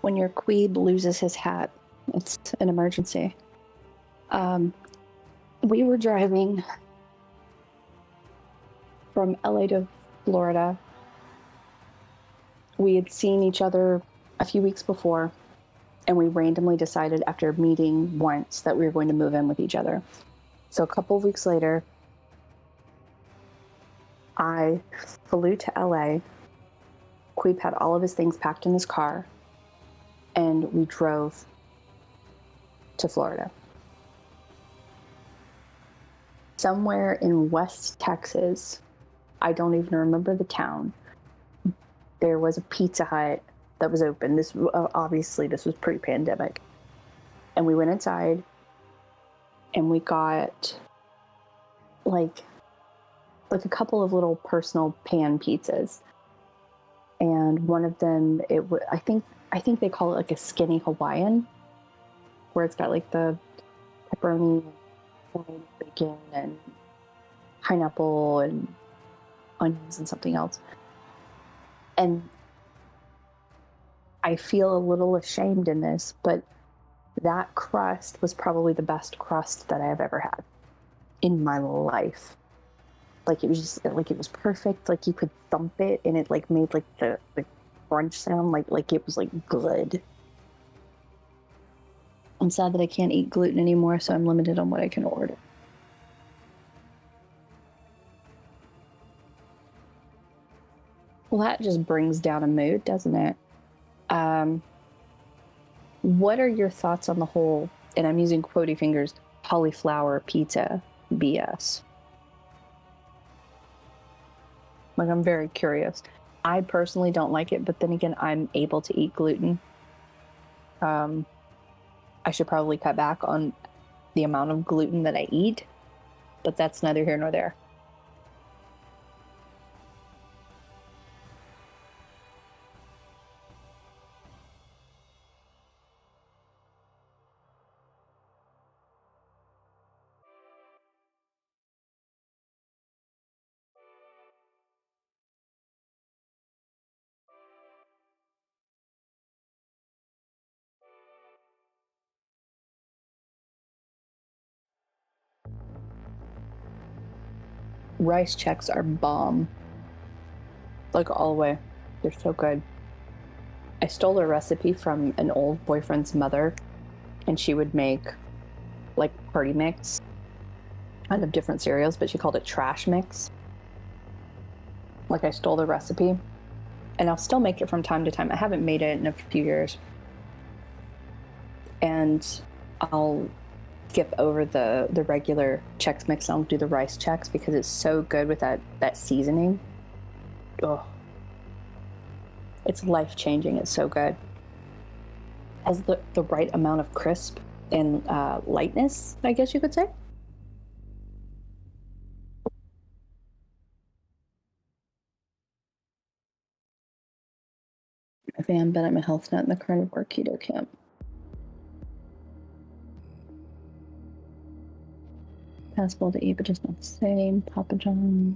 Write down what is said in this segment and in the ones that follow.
when your queeb loses his hat. It's an emergency. We were driving from LA to Florida. We had seen each other a few weeks before, and we randomly decided after meeting once that we were going to move in with each other. So a couple of weeks later, I flew to LA. Queeb had all of his things packed in his car, and we drove to Florida. Somewhere in West Texas, I don't even remember the town, there was a Pizza Hut that was open. This obviously this was pre-pandemic. And we went inside and we got like a couple of little personal pan pizzas. And one of them, I think they call it like a skinny Hawaiian, where it's got like the pepperoni and bacon and pineapple and onions and something else. And I feel a little ashamed in this, but that crust was probably the best crust that I have ever had in my life. Like it was just like it was perfect. Like you could thump it and it like made like the crunch sound like it was like good. I'm sad that I can't eat gluten anymore, so I'm limited on what I can order. Well, that just brings down a mood, doesn't it? What are your thoughts on the whole, and I'm using quotey fingers, cauliflower pizza BS? Like, I'm very curious. I personally don't like it, but then again, I'm able to eat gluten. I should probably cut back on the amount of gluten that I eat, but that's neither here nor there. Rice checks are bomb. Like all the way. They're so good. I stole a recipe from an old boyfriend's mother, and she would make like party mix out of different cereals, but she called it trash mix. Like I stole the recipe, and I'll still make it from time to time. I haven't made it in a few years. And I'll skip over the regular Chex Mix. I'll do the rice Chex because it's so good with that seasoning. Oh, it's life-changing. It's so good. Has the right amount of crisp and lightness, I guess you could say. A fan bet I'm a health nut in the carnivore keto camp. Passable to eat, but just not the same. Papa John's.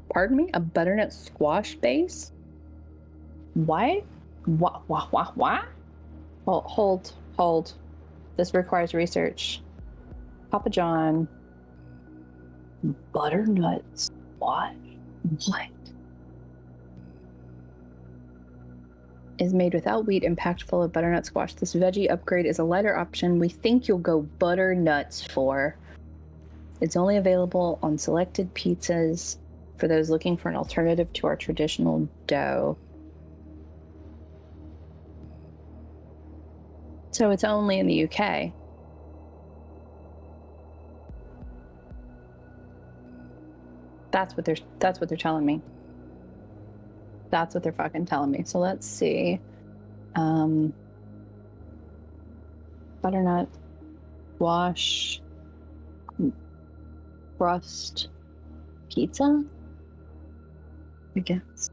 Pardon me? A butternut squash base? What? What? Well, hold. This requires research. Papa John. Butternut squash? What? Is made without wheat and packed full of butternut squash. This veggie upgrade is a lighter option we think you'll go butternuts for. It's only available on selected pizzas for those looking for an alternative to our traditional dough. So it's only in the UK. That's what they're telling me. That's what they're fucking telling me. So let's see. Butternut squash crust pizza, I guess.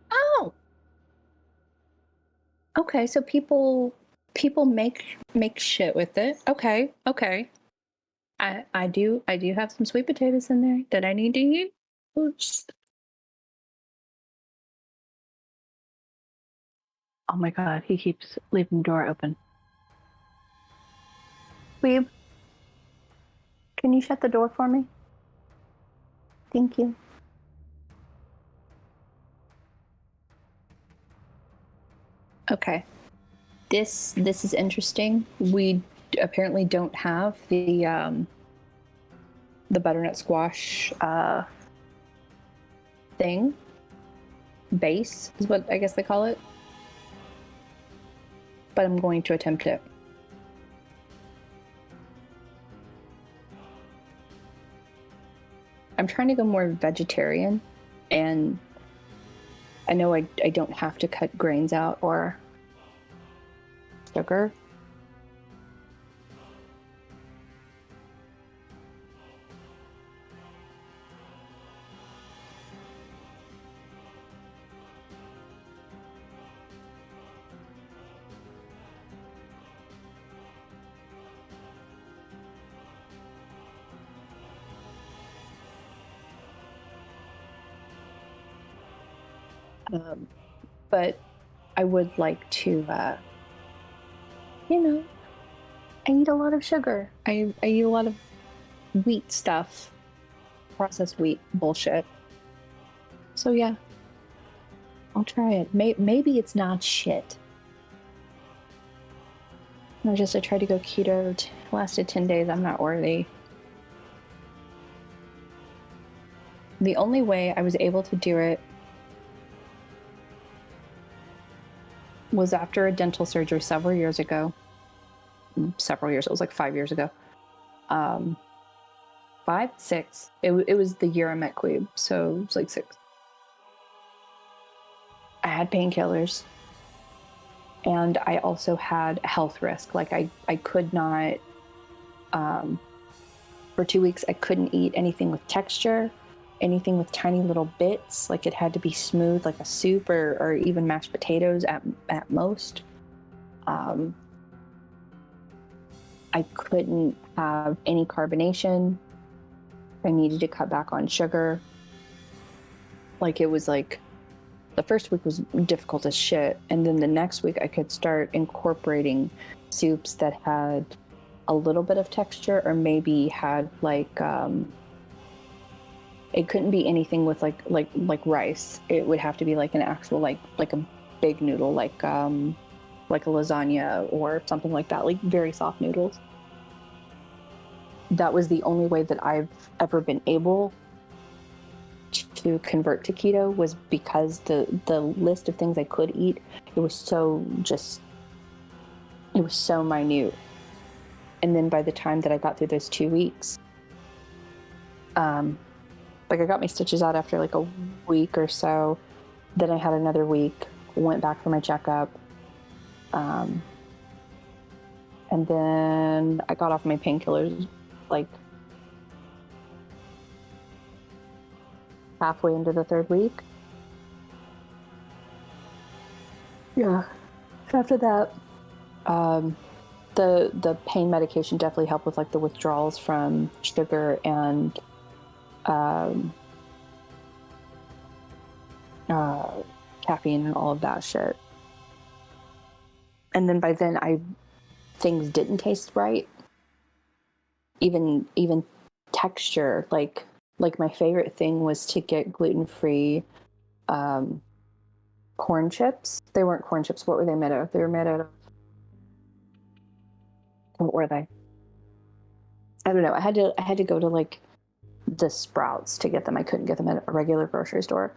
Oh, okay. So people make shit with it. Okay. I do have some sweet potatoes in there that I need to eat. Oops. Oh my god, he keeps leaving the door open. McQueeb, can you shut the door for me? Thank you. Okay. This is interesting. We apparently don't have the butternut squash thing. Base is what I guess they call it. But I'm going to attempt it. I'm trying to go more vegetarian, and I know I don't have to cut grains out or sugar. But I would like to, I eat a lot of sugar. I eat a lot of wheat stuff, processed wheat bullshit. So yeah, I'll try it. Maybe it's not shit. I tried to go keto. Lasted 10 days. I'm not worthy. The only way I was able to do it was after a dental surgery several years ago. It was like 5 years ago. 5, 6. It was the year I met McQueeb, so it was like 6. I had painkillers, and I also had a health risk. Like I could not, for 2 weeks, I couldn't eat anything with texture, anything with tiny little bits. Like it had to be smooth, like a soup or even mashed potatoes at most. I couldn't have any carbonation. I needed to cut back on sugar. Like it was like the first week was difficult as shit, and then the next week I could start incorporating soups that had a little bit of texture, or maybe had like it couldn't be anything with like rice. It would have to be like an actual like a big noodle, like a lasagna or something like that, like very soft noodles. That was the only way that I've ever been able to convert to keto, was because the list of things I could eat, it was so minute. And then by the time that I got through those 2 weeks, like I got my stitches out after like a week or so. Then I had another week, went back for my checkup. And then I got off my painkillers like halfway into the 3rd week. Yeah. After that, the pain medication definitely helped with like the withdrawals from sugar and caffeine and all of that shit. And then by then things didn't taste right. Even texture, like my favorite thing was to get gluten-free corn chips. They weren't corn chips. What were they made of? They were made out of, what were they? I don't know. I had to go to like the Sprouts to get them. I couldn't get them at a regular grocery store.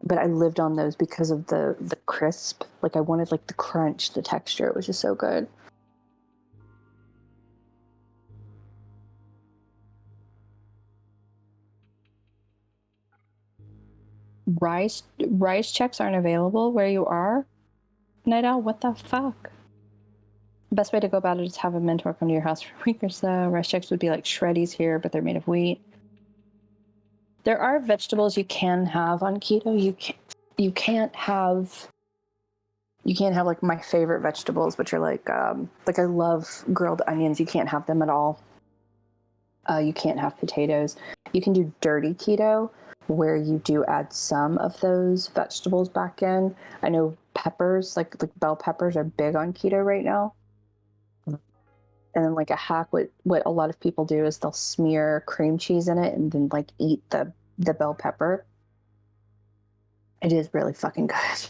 But I lived on those because of the crisp. Like I wanted like the crunch, the texture. It was just so good. Rice checks aren't available where you are? Night Owl, what the fuck? The best way to go about it is have a mentor come to your house for a week or so. Rice checks would be like shreddies here, but they're made of wheat. There are vegetables you can have on keto. You can't have like my favorite vegetables, which are like I love grilled onions. You can't have them at all. You can't have potatoes. You can do dirty keto, where you do add some of those vegetables back in. I know peppers, like bell peppers, are big on keto right now. And then like a hack, what a lot of people do is they'll smear cream cheese in it and then like eat the bell pepper. It is really fucking good.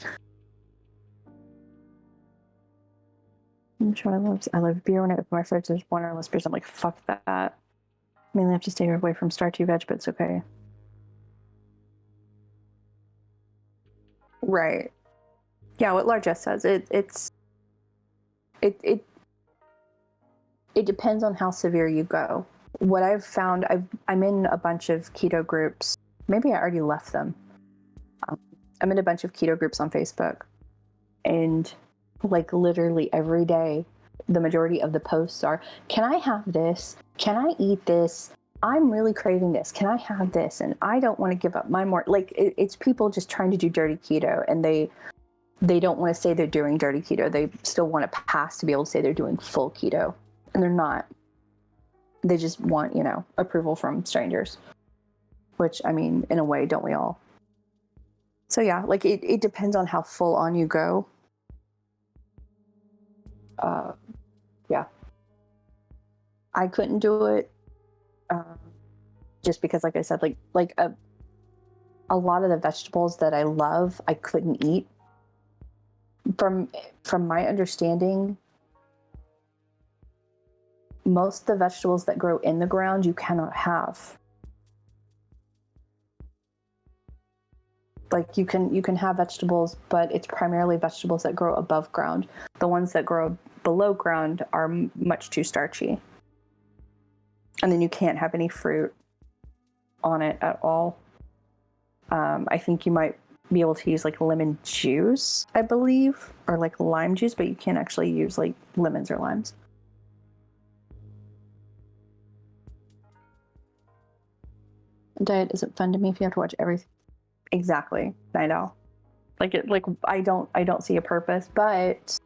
I'm sure I love beer. When I open my fridge, there's one or less beers. I'm like, fuck that. Mainly have to stay away from starchy veg, but it's okay. Right. Yeah, what Largesse says, it depends on how severe you go. What I've found, I'm in a bunch of keto groups. Maybe I already left them. I'm in a bunch of keto groups on Facebook, and like literally every day, the majority of the posts are, can I have this? Can I eat this? I'm really craving this. Can I have this? And I don't want to give up my more, like it's people just trying to do dirty keto, and they don't want to say they're doing dirty keto. They still want a pass to be able to say they're doing full keto, and they're not. They just want, approval from strangers, which, I mean, in a way, don't we all? So yeah, like it depends on how full on you go. Yeah, I couldn't do it just because, like I said, like a lot of the vegetables that I love, I couldn't eat. From my understanding, most of the vegetables that grow in the ground you cannot have. Like you can have vegetables, but it's primarily vegetables that grow above ground. The ones that grow below ground are much too starchy. And then you can't have any fruit on it at all. I think you might be able to use like lemon juice, I believe, or like lime juice, but you can't actually use like lemons or limes. Diet isn't fun to me if you have to watch everything. Exactly. I know. Like I don't see a purpose, but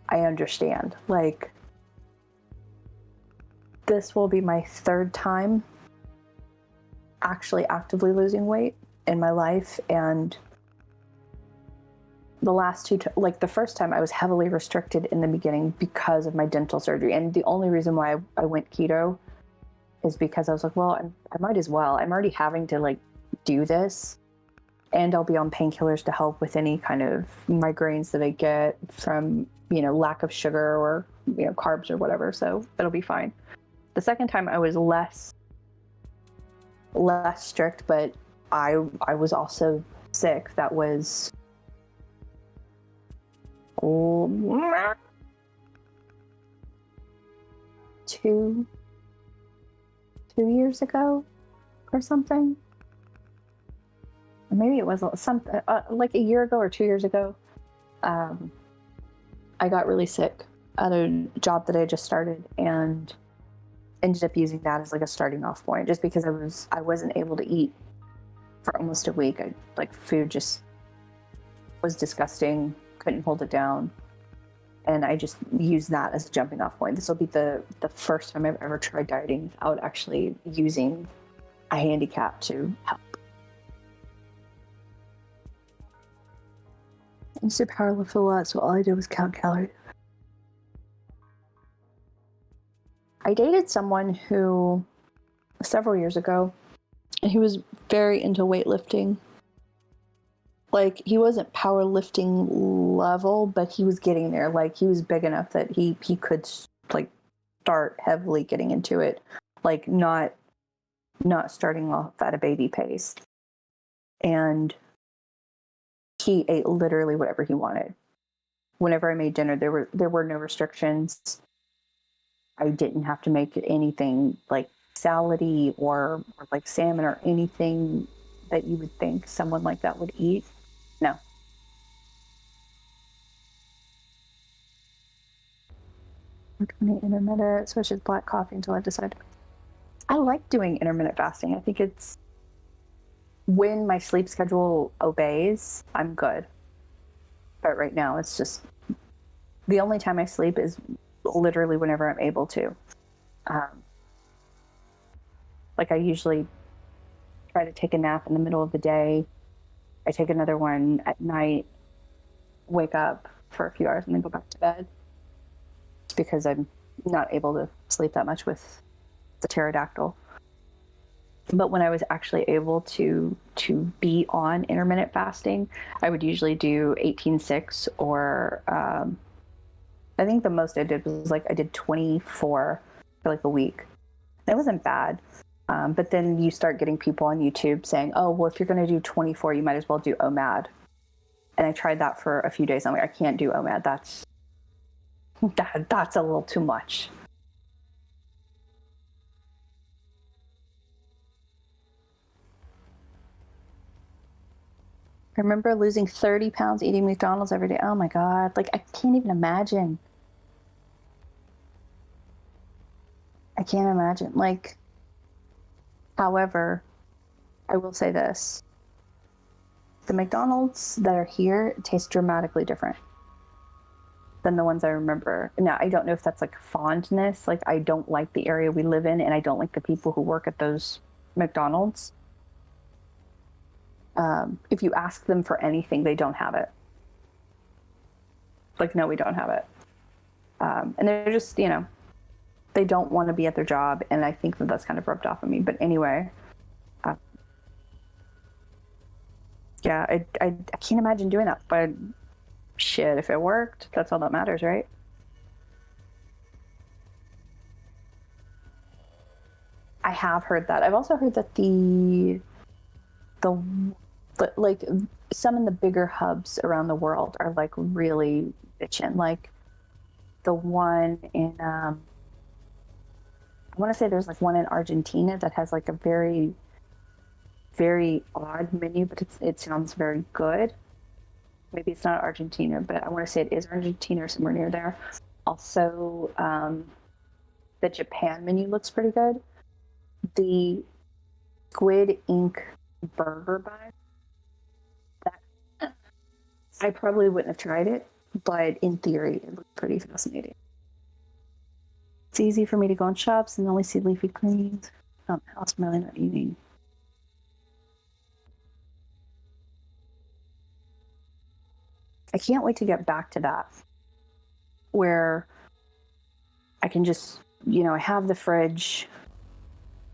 I understand. Like, this will be my third time actually actively losing weight in my life, and the last two, like the first time I was heavily restricted in the beginning because of my dental surgery, and the only reason why I went keto is because I was like, well, I might as well. I'm already having to like do this, and I'll be on painkillers to help with any kind of migraines that I get from, lack of sugar or, carbs or whatever. So it'll be fine. The second time I was less strict, but I was also sick. That was 2 years ago or something. Maybe it was something like a year ago or 2 years ago. I got really sick at a job that I just started, and ended up using that as like a starting off point, just because I wasn't able to eat for almost a week. Food just was disgusting, couldn't hold it down, and I just used that as a jumping off point. This will be the first time I've ever tried dieting without actually using a handicap to help. I used to powerlift a lot, so all I did was count calories. I dated someone who, several years ago, and he was very into weightlifting. Like, he wasn't powerlifting level, but he was getting there. Like, he was big enough that he could like start heavily getting into it, like not starting off at a baby pace. And he ate literally whatever he wanted. Whenever I made dinner, there were no restrictions. I didn't have to make anything like salady or like salmon or anything that you would think someone like that would eat. No. Intermittent, switches black coffee until I decide. I like doing intermittent fasting. I think it's when my sleep schedule obeys, I'm good. But right now, it's just the only time I sleep is literally whenever I'm able to. Like I usually try to take a nap in the middle of the day. I take another one at night, wake up for a few hours, and then go back to bed. It's because I'm not able to sleep that much with the pterodactyl. But when I was actually able to be on intermittent fasting, I would usually do 18/6 or I think the most I did was like I did 24 for like a week. It wasn't bad. But then you start getting people on YouTube saying, oh, well, if you're going to do 24, you might as well do OMAD. And I tried that for a few days. I'm like, I can't do OMAD. That's a little too much. I remember losing 30 pounds eating McDonald's every day. Oh my God. Like, I can't even imagine. I can't imagine. Like, however, I will say this. The McDonald's that are here taste dramatically different than the ones I remember. Now, I don't know if that's like fondness. Like, I don't like the area we live in, and I don't like the people who work at those McDonald's. If you ask them for anything, they don't have it. Like, no, we don't have it. And they're just, they don't want to be at their job, and I think that that's kind of rubbed off on me. But anyway, yeah, I can't imagine doing that. But shit, if it worked, that's all that matters, right? I have heard that. I've also heard that like some in the bigger hubs around the world are like really bitching. Like the one in I want to say there's like one in Argentina that has like a very very odd menu, but it sounds very good. Maybe it's not Argentina, but I want to say it is Argentina or somewhere near there. Also, the Japan menu looks pretty good. The Squid Ink burger bun. That I probably wouldn't have tried it, but in theory, it looks pretty fascinating. It's easy for me to go in shops and only see leafy greens. Oh, house am I not eating? I can't wait to get back to that, where I can just, I have the fridge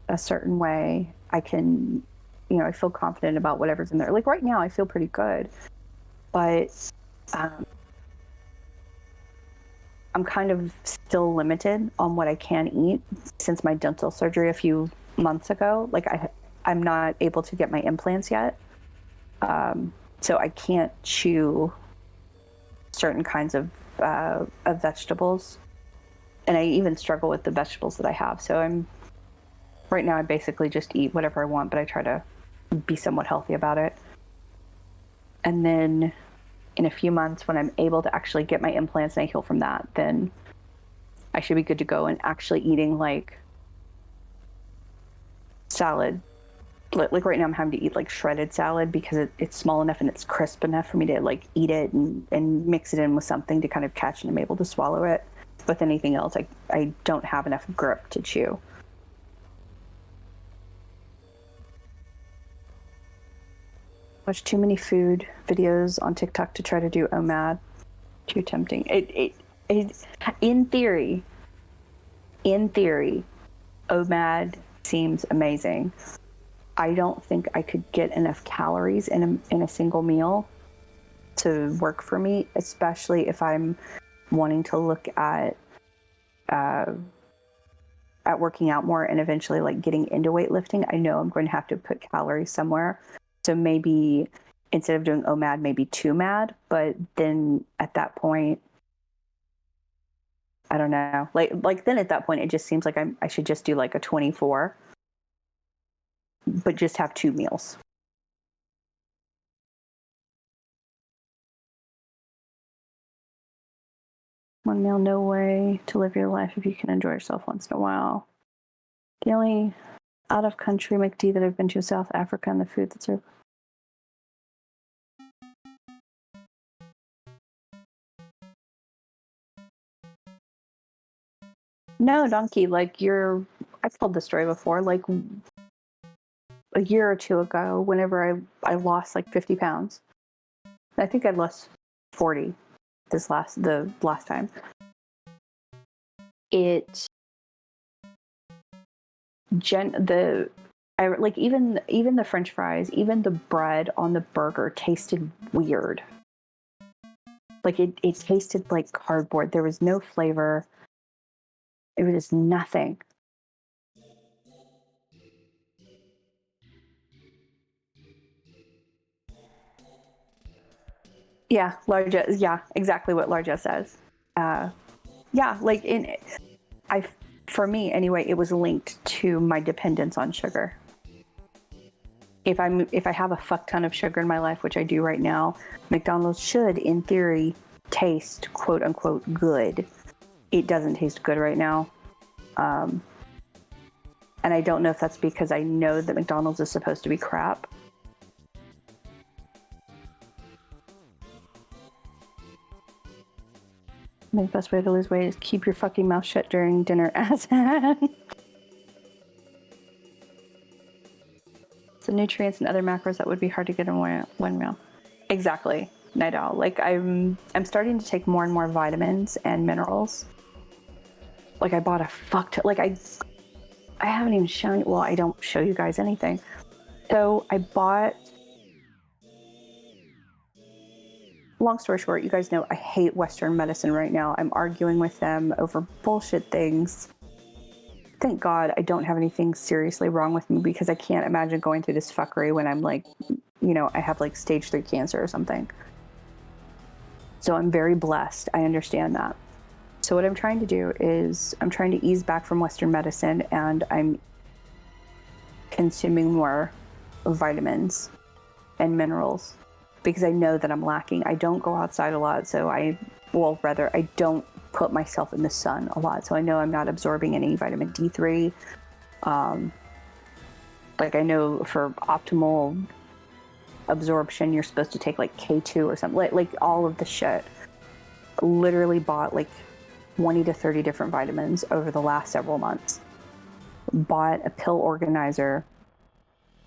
a certain way. I can, I feel confident about whatever's in there. Like right now, I feel pretty good, but I'm kind of still limited on what I can eat since my dental surgery a few months ago. Like I'm not able to get my implants yet, so I can't chew certain kinds of vegetables, and I even struggle with the vegetables that I have. So right now I basically just eat whatever I want, but I try to be somewhat healthy about it. And then in a few months, when I'm able to actually get my implants and I heal from that, then I should be good to go and actually eating like salad. Like right now I'm having to eat like shredded salad because it's small enough and it's crisp enough for me to like eat it and mix it in with something to kind of catch, and I'm able to swallow it. With anything else, I don't have enough grip to chew. Watch too many food videos on TikTok to try to do OMAD. Too tempting. It in theory, OMAD seems amazing. I don't think I could get enough calories in a single meal to work for me, especially if I'm wanting to look at working out more and eventually like getting into weightlifting. I know I'm going to have to put calories somewhere. So maybe instead of doing OMAD, maybe 2MAD. But then at that point, I don't know. Like then at that point, it just seems like I should just do like a 24, but just have 2 meals. One meal, no way to live your life if you can enjoy yourself once in a while. The only out of country McD that I've been to is South Africa, and the food that's served. No, donkey, like I've told this story before, like a year or two ago, whenever I lost like 50 pounds. I think I'd lost 40 the last time. It like even the French fries, even the bread on the burger tasted weird. Like it tasted like cardboard. There was no flavor. It was just nothing. Yeah, largesse. Yeah, exactly what largesse says. Yeah, like for me anyway, it was linked to my dependence on sugar. If I have a fuck ton of sugar in my life, which I do right now, McDonald's should, in theory, taste quote unquote good. It doesn't taste good right now. And I don't know if that's because I know that McDonald's is supposed to be crap. I think the best way to lose weight is keep your fucking mouth shut during dinner. So nutrients and other macros that would be hard to get in one meal. Exactly. Night owl. Like I'm starting to take more and more vitamins and minerals. Like I bought a fuck ton, like I haven't even shown you, well, I don't show you guys anything. So I bought, long story short, you guys know I hate Western medicine right now. I'm arguing with them over bullshit things. Thank God I don't have anything seriously wrong with me, because I can't imagine going through this fuckery when I'm like, you know, I have like stage 3 cancer or something. So I'm very blessed. I understand that. So what I'm trying to do is I'm trying to ease back from Western medicine, and I'm consuming more vitamins and minerals because I know that I'm lacking. I don't go outside a lot, so I don't put myself in the sun a lot, so I know I'm not absorbing any vitamin D3. Like I know for optimal absorption, you're supposed to take like K2 or something, like all of the shit. Literally bought like 20 to 30 different vitamins over the last several months. Bought a pill organizer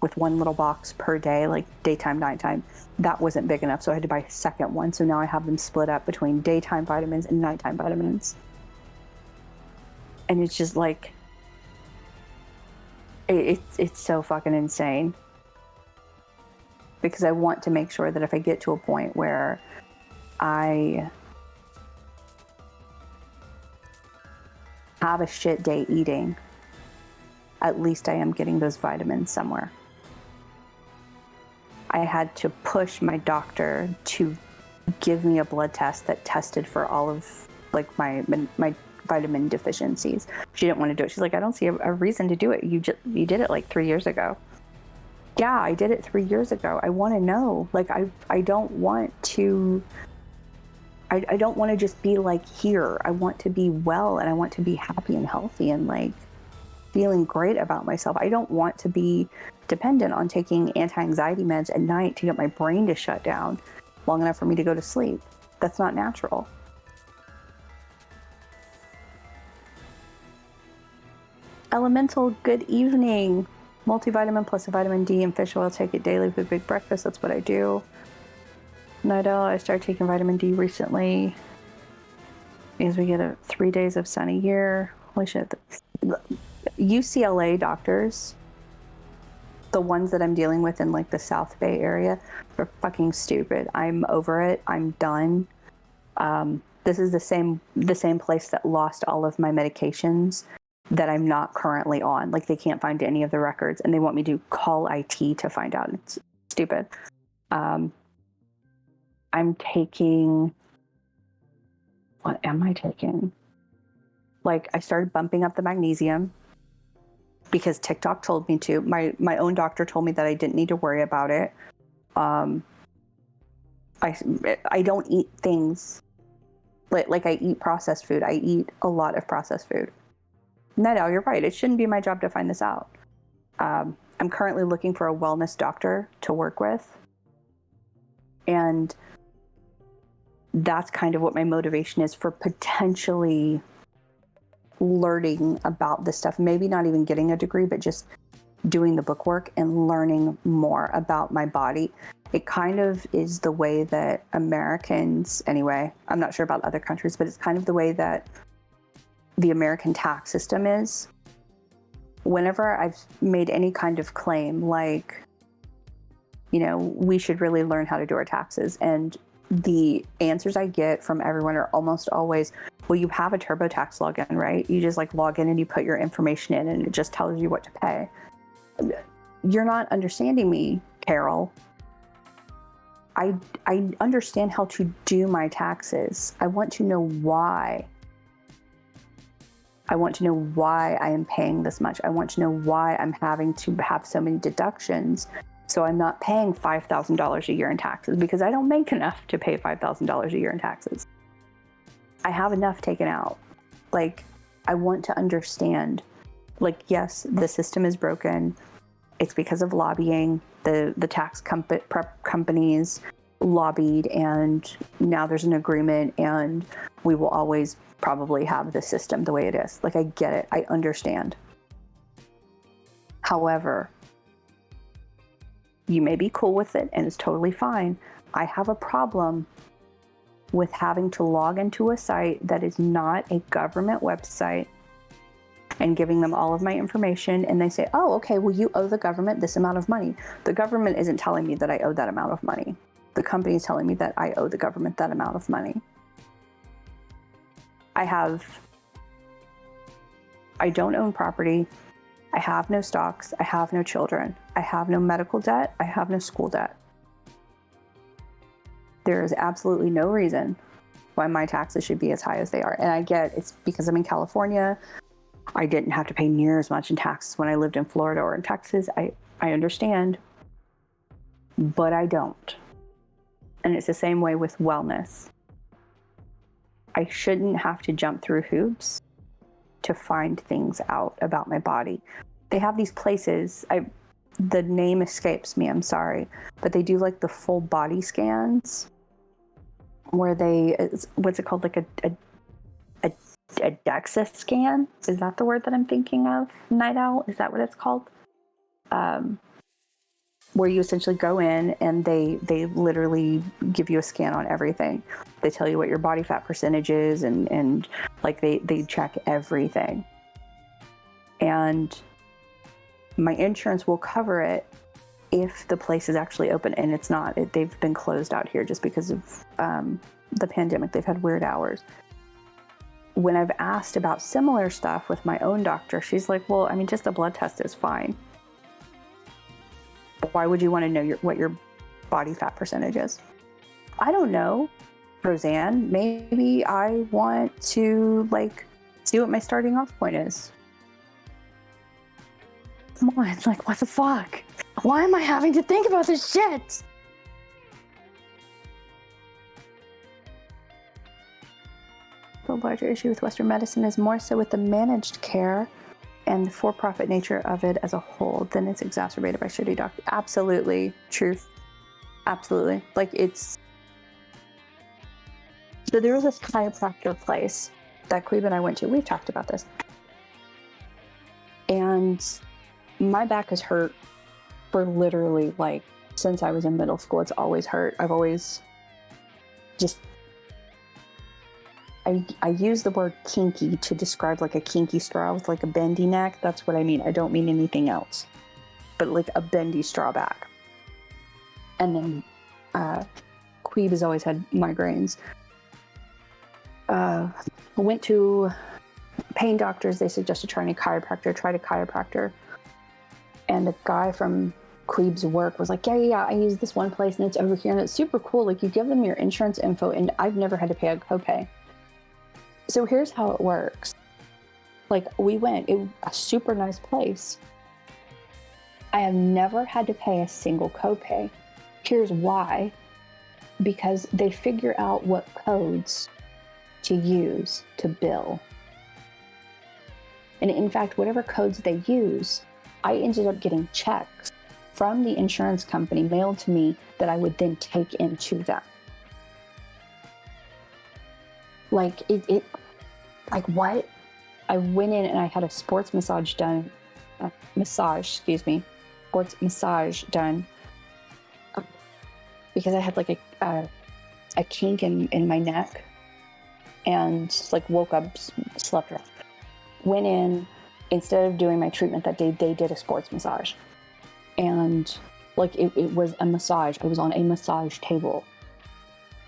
with one little box per day, like daytime, nighttime. That wasn't big enough, so I had to buy a second one. So now I have them split up between daytime vitamins and nighttime vitamins. And it's just like, it's so fucking insane. Because I want to make sure that if I get to a point where I have a shit day eating, at least I am getting those vitamins somewhere. I had to push my doctor to give me a blood test that tested for all of like my vitamin deficiencies. She didn't want to do it. She's like, I don't see a reason to do it. You did it like 3 years ago. Yeah, I did it 3 years ago. I want to know. Like I don't want to. I don't want to just be like here. I want to be well, and I want to be happy and healthy and like feeling great about myself. I don't want to be dependent on taking anti-anxiety meds at night to get my brain to shut down long enough for me to go to sleep. That's not natural. Elemental, good evening. Multivitamin plus a vitamin D and fish oil. Take it daily with a big breakfast. That's what I do. Night owl, I started taking vitamin D recently because we get 3 days of sun a year. Holy shit. UCLA doctors, the ones that I'm dealing with in like the South Bay area, are fucking stupid. I'm over it. I'm done. This is the same place that lost all of my medications that I'm not currently on. Like they can't find any of the records, and they want me to call IT to find out. It's stupid. I'm taking, what am I taking? Like I started bumping up the magnesium because TikTok told me to. My own doctor told me that I didn't need to worry about it. I don't eat things like I eat processed food. I eat a lot of processed food. No, you're right. It shouldn't be my job to find this out. I'm currently looking for a wellness doctor to work with. And that's kind of what my motivation is for potentially learning about this stuff, maybe not even getting a degree, but just doing the book work and learning more about my body. It kind of is the way that Americans, anyway, I'm not sure about other countries, but it's kind of the way that the American tax system is. Whenever I've made any kind of claim, like, you know, we should really learn how to do our taxes, and the answers I get from everyone are almost always, well, you have a TurboTax login, right? You just like log in and you put your information in and it just tells you what to pay. You're not understanding me, Carol. I understand how to do my taxes. I want to know why. I want to know why I am paying this much. I want to know why I'm having to have so many deductions. So I'm not paying $5,000 a year in taxes, because I don't make enough to pay $5,000 a year in taxes. I have enough taken out. Like, I want to understand, like, yes, the system is broken. It's because of lobbying. The tax companies lobbied, and now there's an agreement, and we will always probably have the system the way it is. Like, I get it. I understand. However, you may be cool with it and it's totally fine. I have a problem with having to log into a site that is not a government website and giving them all of my information, and they say, oh, okay, well, you owe the government this amount of money. The government isn't telling me that I owe that amount of money. The company is telling me that I owe the government that amount of money. I don't own property. I have no stocks. I have no children. I have no medical debt. I have no school debt. There is absolutely no reason why my taxes should be as high as they are. And I get it's because I'm in California. I didn't have to pay near as much in taxes when I lived in Florida or in Texas. I understand, but I don't. And it's the same way with wellness. I shouldn't have to jump through hoops to find things out about my body. They have these places, the name escapes me, I'm sorry, but they do like the full body scans where what's it called? Like a DEXA scan? Is that the word that I'm thinking of? Night Owl? Is that what it's called? Where you essentially go in and they literally give you a scan on everything. They tell you what your body fat percentage is, and like they check everything. And my insurance will cover it if the place is actually open, and it's not. They've been closed out here just because of the pandemic. They've had weird hours. When I've asked about similar stuff with my own doctor, she's like, well, I mean, just a blood test is fine. Why would you want to know what your body fat percentage is? I don't know, Roseanne. Maybe I want to see what my starting off point is. Come on, what the fuck? Why am I having to think about this shit? The larger issue with Western medicine is more so with the managed care and the for-profit nature of it as a whole, then it's exacerbated by shitty doctors. Absolutely. Truth. Absolutely. So there was this chiropractor place that Queeb and I went to. We've talked about this. And my back has hurt for literally since I was in middle school. It's always hurt. I've always just... I use the word kinky to describe a kinky straw with a bendy neck. That's what I mean. I don't mean anything else. But a bendy straw back. And then Queeb has always had migraines. Went to pain doctors. They suggested trying a chiropractor. Tried a chiropractor. And the guy from Queeb's work was like, yeah, I use this one place and it's over here and it's super cool. You give them your insurance info and I've never had to pay a copay. So here's how it works. We went, a super nice place. I have never had to pay a single copay. Here's why. Because they figure out what codes to use to bill. And in fact, whatever codes they use, I ended up getting checks from the insurance company mailed to me that I would then take into them. What? I went in and I had a sports massage done, sports massage done, because I had like a kink in my neck, and like woke up, slept rough. Went in, instead of doing my treatment that day, they did a sports massage, and like it was a massage. I was on a massage table.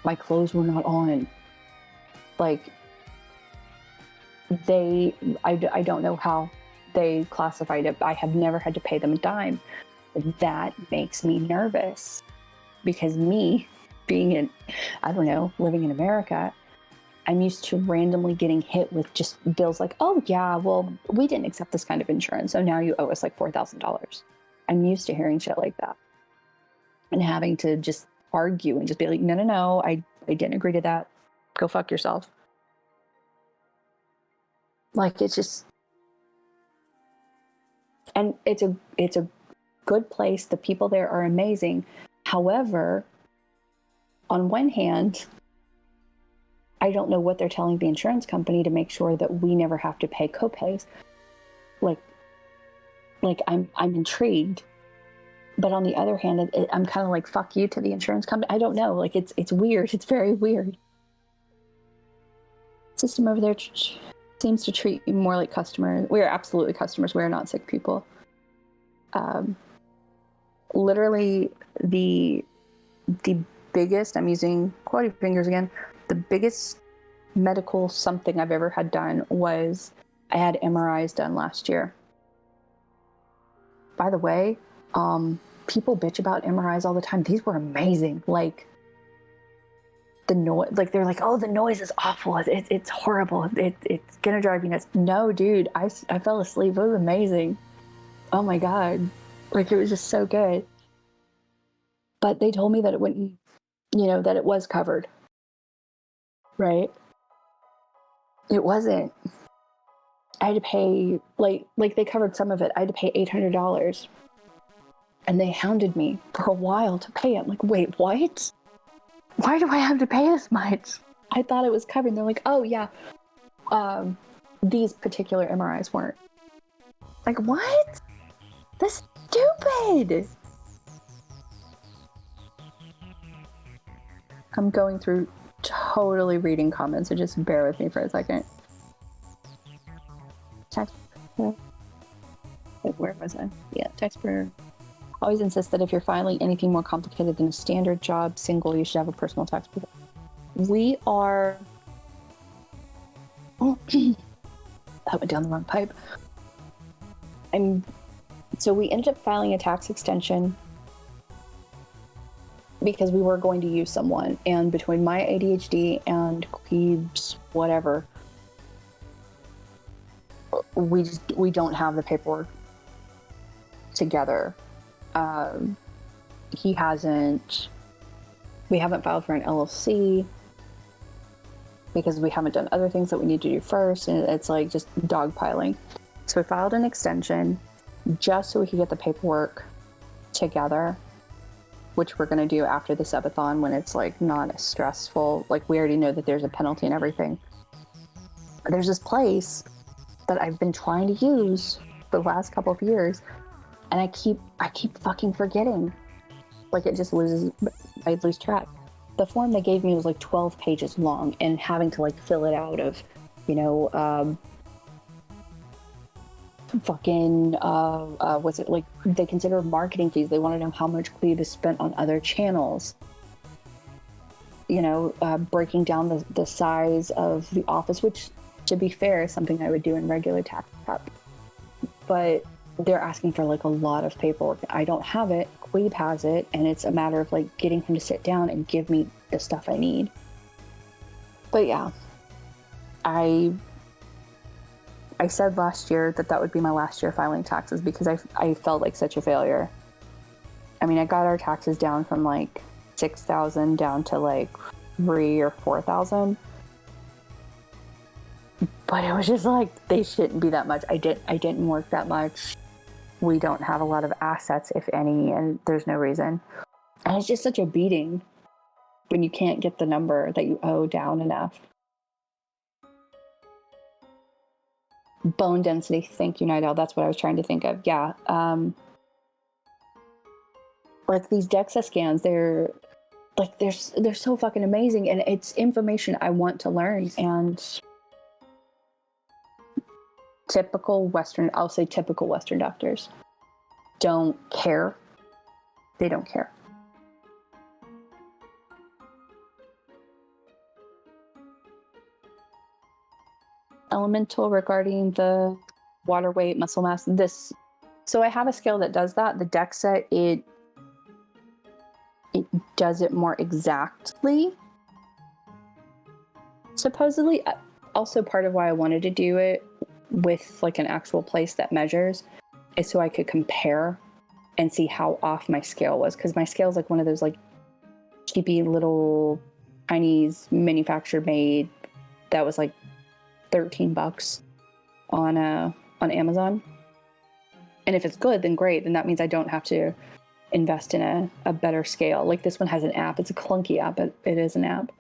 My clothes were not on. Like I don't know how they classified it. I have never had to pay them a dime. That makes me nervous, because me being in, I don't know, living in America, I'm used to randomly getting hit with just bills like, oh yeah, well, we didn't accept this kind of insurance, so now you owe us like $4,000. I'm used to hearing shit like that and having to just argue and just be like, no, I didn't agree to that. Go fuck yourself. Like, it's just, and it's a good place. The people there are amazing. However, on one hand, I don't know what they're telling the insurance company to make sure that we never have to pay copays. Like I'm intrigued, but on the other hand, I'm kind of like, fuck you to the insurance company. I don't know. Like, it's weird. It's very weird. System over there seems to treat you more like customers. We are absolutely customers. We are not sick people. Literally the biggest, I'm using quality fingers again, the biggest medical something I've ever had done was I had MRIs done last year. By the way, people bitch about MRIs all the time. These were amazing. Like, the noise, like they're like, oh, the noise is awful. It's horrible. It's gonna drive you nuts. No, dude, I fell asleep. It was amazing. Oh my God. Like, it was just so good. But they told me that it wouldn't, that it was covered. Right? It wasn't. I had to pay, like they covered some of it. I had to pay $800. And they hounded me for a while to pay it. I'm like, wait, what? Why do I have to pay this much? I thought it was covered. And they're like, oh yeah, these particular MRIs weren't. Like, what? That's stupid. I'm going through totally reading comments, so just bear with me for a second. Where was I? Yeah, taxpayer always insists that if you're filing anything more complicated than a standard job single, you should have a personal tax preparer. We are... Oh, that went down the wrong pipe. So we ended up filing a tax extension because we were going to use someone, and between my ADHD and McQueeb's whatever, we don't have the paperwork together. We haven't filed for an LLC because we haven't done other things that we need to do first, and it's like just dogpiling. So we filed an extension just so we could get the paperwork together, which we're going to do after the subathon when it's like not as stressful. Like, we already know that there's a penalty and everything. There's this place that I've been trying to use for the last couple of years, and I keep fucking forgetting. Like, it just I lose track. The form they gave me was like 12 pages long, and having to like fill it out of, what's it like? They consider marketing fees. They want to know how much McQueeb is spent on other channels. Breaking down the size of the office, which, to be fair, is something I would do in regular tax prep. But they're asking for like a lot of paperwork. I don't have it. McQueeb has it, and it's a matter of like getting him to sit down and give me the stuff I need. But yeah, I said last year that would be my last year filing taxes because I felt like such a failure. I mean, I got our taxes down from like 6,000 down to like 3,000 or 4,000. But it was just like, they shouldn't be that much. I didn't work that much. We don't have a lot of assets, if any, and there's no reason. And it's just such a beating when you can't get the number that you owe down enough. Bone density. Thank you, Nidal. That's what I was trying to think of. Yeah. Like these DEXA scans, they're so fucking amazing, and it's information I want to learn. And typical Western doctors don't care. They don't care. Elemental regarding the water weight, muscle mass. So I have a scale that does that. The DEXA, it does it more exactly. Supposedly, also part of why I wanted to do it with like an actual place that measures is so I could compare and see how off my scale was, because my scale is like one of those like cheapy little Chinese manufacturer made that was like $13 on Amazon. And if it's good, then great. Then that means I don't have to invest in a better scale. Like this one has an app. It's a clunky app, but it is an app.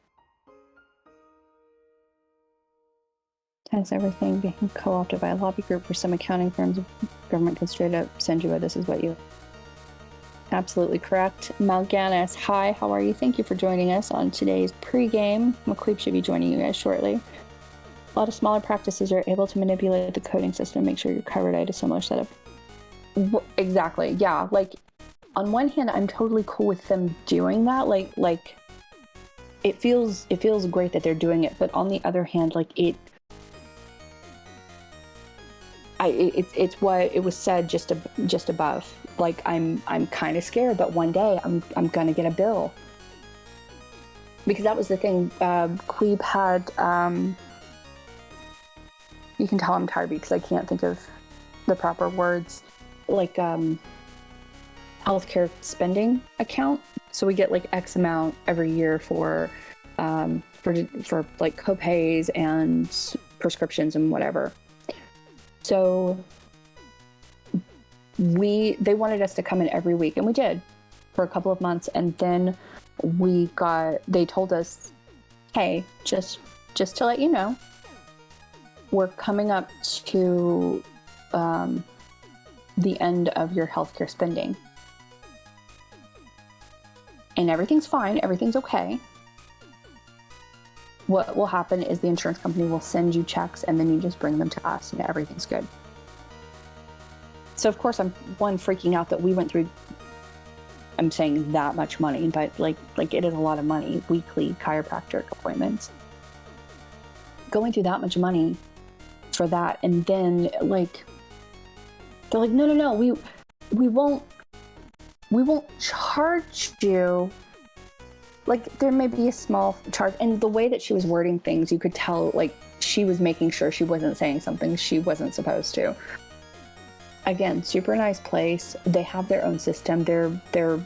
Has everything being co-opted by a lobby group for some accounting firms. Government can straight up send you this is what you... Absolutely correct. Malganis, hi, how are you? Thank you for joining us on today's pregame. McQueeb should be joining you guys shortly. A lot of smaller practices are able to manipulate the coding system, make sure you're covered at a similar setup. Exactly, yeah. Like, on one hand, I'm totally cool with them doing that. Like, it feels great that they're doing it, but on the other hand, like it's what it was said just above. Like I'm kind of scared that one day I'm gonna get a bill, because that was the thing. Queeb had you can tell I'm tired because I can't think of the proper words, like healthcare spending account. So we get like X amount every year for like copays and prescriptions and whatever. So they wanted us to come in every week, and we did for a couple of months. And then they told us, hey, just to let you know, we're coming up to the end of your healthcare spending. And everything's fine, everything's okay. What will happen is the insurance company will send you checks, and then you just bring them to us and everything's good. So of course I'm freaking out that we went through, I'm saying that much money, but like it is a lot of money, weekly chiropractic appointments. Going through that much money for that, and then like they're like, no, we won't charge you. Like, there may be a small charge. And the way that she was wording things, you could tell, like, she was making sure she wasn't saying something she wasn't supposed to. Again, super nice place. They have their own system. They're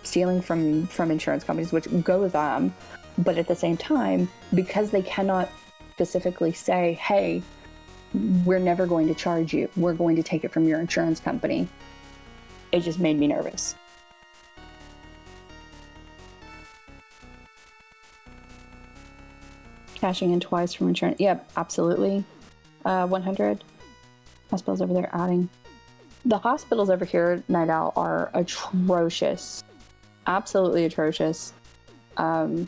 stealing from insurance companies, which go with them. But at the same time, because they cannot specifically say, hey, we're never going to charge you, we're going to take it from your insurance company, it just made me nervous. Cashing in twice from insurance. Yep, absolutely. 100. Hospitals over there adding. The hospitals over here, Nidal, are atrocious. Absolutely atrocious. You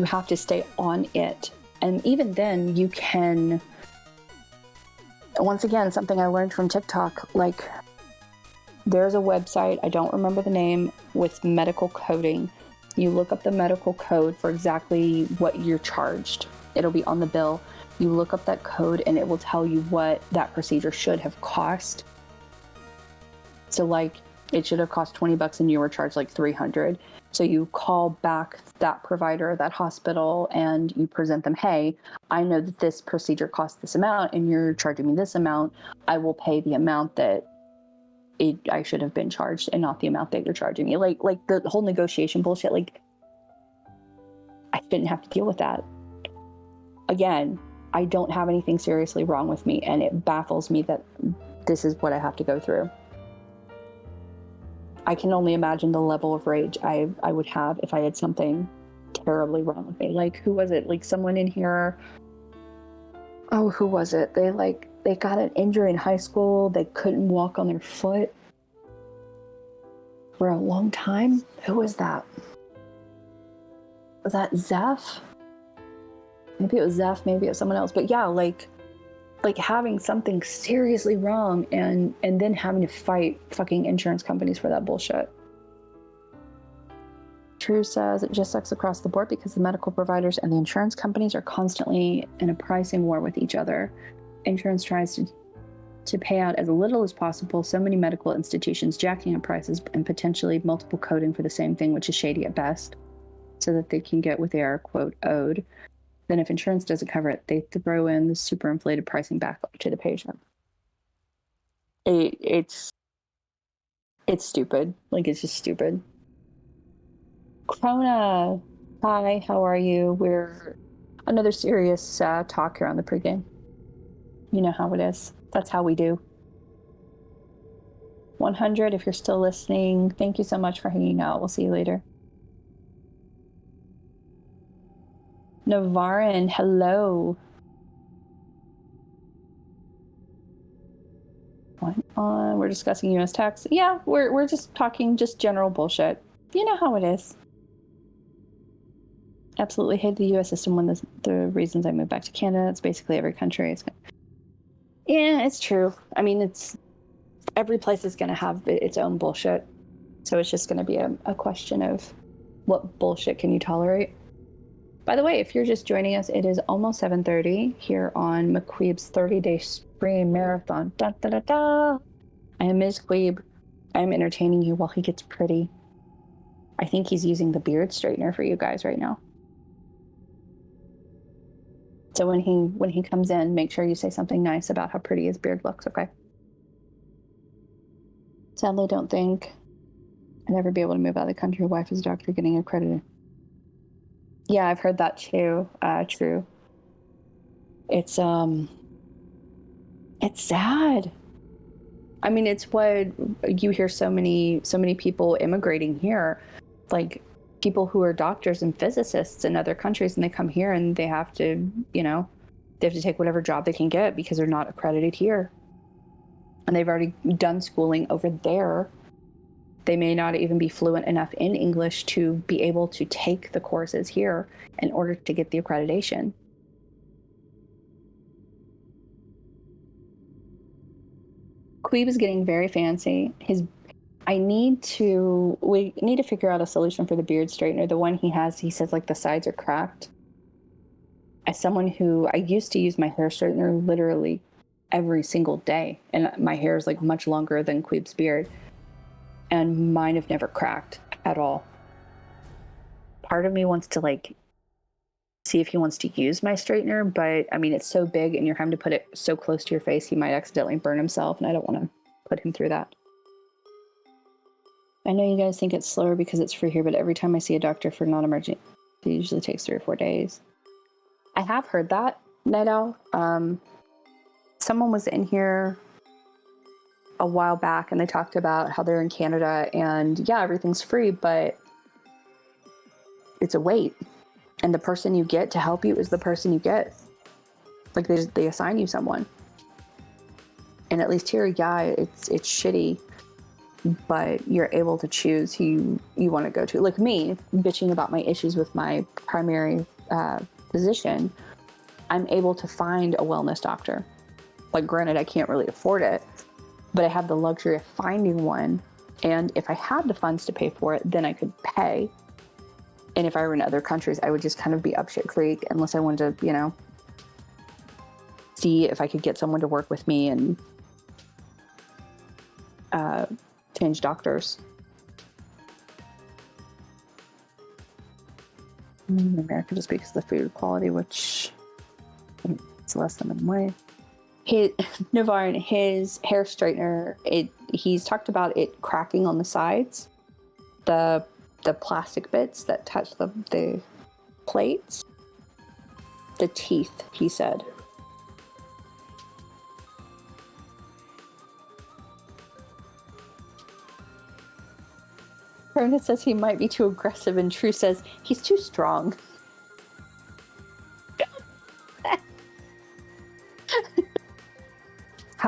have to stay on it. And even then, you can... Once again, something I learned from TikTok, like, there's a website, I don't remember the name, with medical coding. You look up the medical code for exactly what you're charged. It'll be on the bill. You look up that code and it will tell you what that procedure should have cost. So like, it should have cost $20 and you were charged like $300. So you call back that provider, that hospital, and you present them, hey, I know that this procedure cost this amount and you're charging me this amount. I will pay the amount that I should have been charged and not the amount that you're charging me. Like the whole negotiation bullshit, like, I shouldn't have to deal with that. Again, I don't have anything seriously wrong with me, and it baffles me that this is what I have to go through. I can only imagine the level of rage I would have if I had something terribly wrong with me. Like, who was it? Like, someone in here, Oh, who was it? They got an injury in high school. They couldn't walk on their foot for a long time. Who was that? Was that Zeph? Maybe it was Zeph, maybe it was someone else. But yeah, like having something seriously wrong and then having to fight fucking insurance companies for that bullshit. True says it just sucks across the board because the medical providers and the insurance companies are constantly in a pricing war with each other. Insurance tries to pay out as little as possible. So many medical institutions jacking up prices and potentially multiple coding for the same thing, which is shady at best, so that they can get what they are, quote, owed. Then if insurance doesn't cover it, they throw in the super inflated pricing back to the patient. It's stupid. Like, it's just stupid. Krona, hi, how are you? We're another serious talk here on the pregame. You know how it is. That's how we do. 100, if you're still listening, thank you so much for hanging out. We'll see you later. Navarin, hello. We're discussing U.S. tax. Yeah, we're just talking just general bullshit. You know how it is. Absolutely hate the U.S. system. One of the reasons I moved back to Canada. It's basically every country. Yeah, it's true. I mean, every place is going to have its own bullshit. So it's just going to be a question of what bullshit can you tolerate. By the way, if you're just joining us, it is almost 7:30 here on McQueeb's 30-day stream marathon. Da, da, da, da. I am MzQueeb. I am entertaining you while he gets pretty. I think he's using the beard straightener for you guys right now. So when he comes in, make sure you say something nice about how pretty his beard looks, okay? Sadly, don't think I'll never be able to move out of the country. Wife is a doctor getting accredited. Yeah, I've heard that too. True. It's sad. I mean, it's what you hear so many people immigrating here, like people who are doctors and physicists in other countries, and they come here and they have to, they have to take whatever job they can get because they're not accredited here. And they've already done schooling over there. They may not even be fluent enough in English to be able to take the courses here in order to get the accreditation. Queeb is getting very fancy. We need to figure out a solution for the beard straightener. The one he has, he says like the sides are cracked. As someone who, I used to use my hair straightener literally every single day, and my hair is like much longer than Queeb's beard, and mine have never cracked at all. Part of me wants to like see if he wants to use my straightener, but I mean, it's so big and you're having to put it so close to your face, he might accidentally burn himself, and I don't want to put him through that. I know you guys think it's slower because it's free here, but every time I see a doctor for non-emergency, it usually takes 3 or 4 days. I have heard that, Night Owl. Someone was in here a while back and they talked about how they're in Canada and yeah, everything's free, but it's a wait. And the person you get to help you is the person you get. Like they assign you someone. And at least here, yeah, it's shitty, but you're able to choose who you want to go to. Like me, bitching about my issues with my primary physician, I'm able to find a wellness doctor. Like granted, I can't really afford it, but I have the luxury of finding one. And if I had the funds to pay for it, then I could pay. And if I were in other countries, I would just kind of be up shit creek unless I wanted to, see if I could get someone to work with me and change doctors. In America, just because of the food quality, which it's less than a way. Navarre, his hair straightener, he's talked about it cracking on the sides, the plastic bits that touch the plates, the teeth, he said. Rona says he might be too aggressive, and True says he's too strong.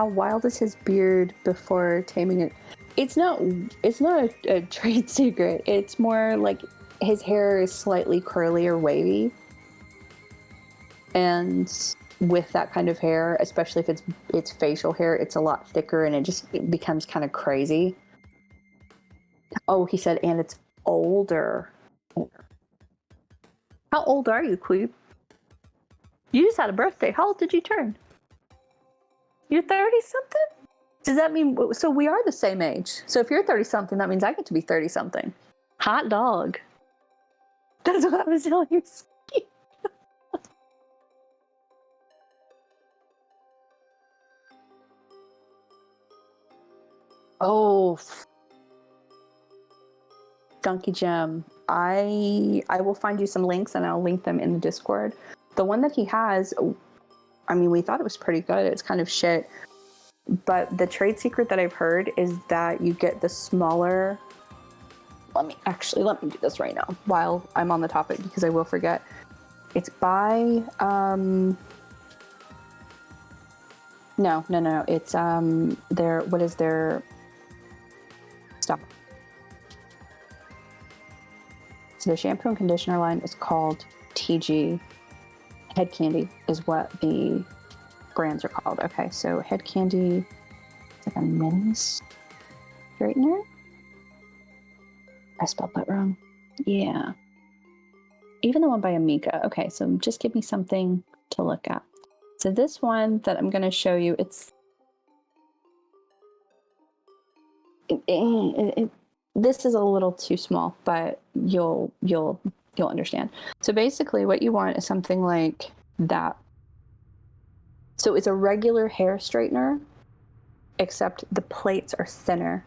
How wild is his beard before taming it? It's not a trade secret. It's more like his hair is slightly curly or wavy. And with that kind of hair, especially if it's facial hair, it's a lot thicker and it becomes kind of crazy. Oh, he said, and it's older. How old are you, Queeb? You just had a birthday. How old did you turn? You're 30-something? Does that mean... So we are the same age. So if you're 30-something, that means I get to be 30-something. Hot dog. That's what I was telling you. Oh... Donkey Gem. I will find you some links and I'll link them in the Discord. The one that he has... I mean, we thought it was pretty good. It's kind of shit. But the trade secret that I've heard is that you get the smaller... Let me do this right now while I'm on the topic because I will forget. It's by... No. It's their... What is their... Stop. So the shampoo and conditioner line is called TG. Head Candy is what the brands are called. Okay, so Head Candy, it's like a men's straightener. I spelled that wrong. Yeah. Even the one by Amika. Okay, so just give me something to look at. So this one that I'm going to show you, this is a little too small, but you'll understand. So basically what you want is something like that. So it's a regular hair straightener, except the plates are thinner,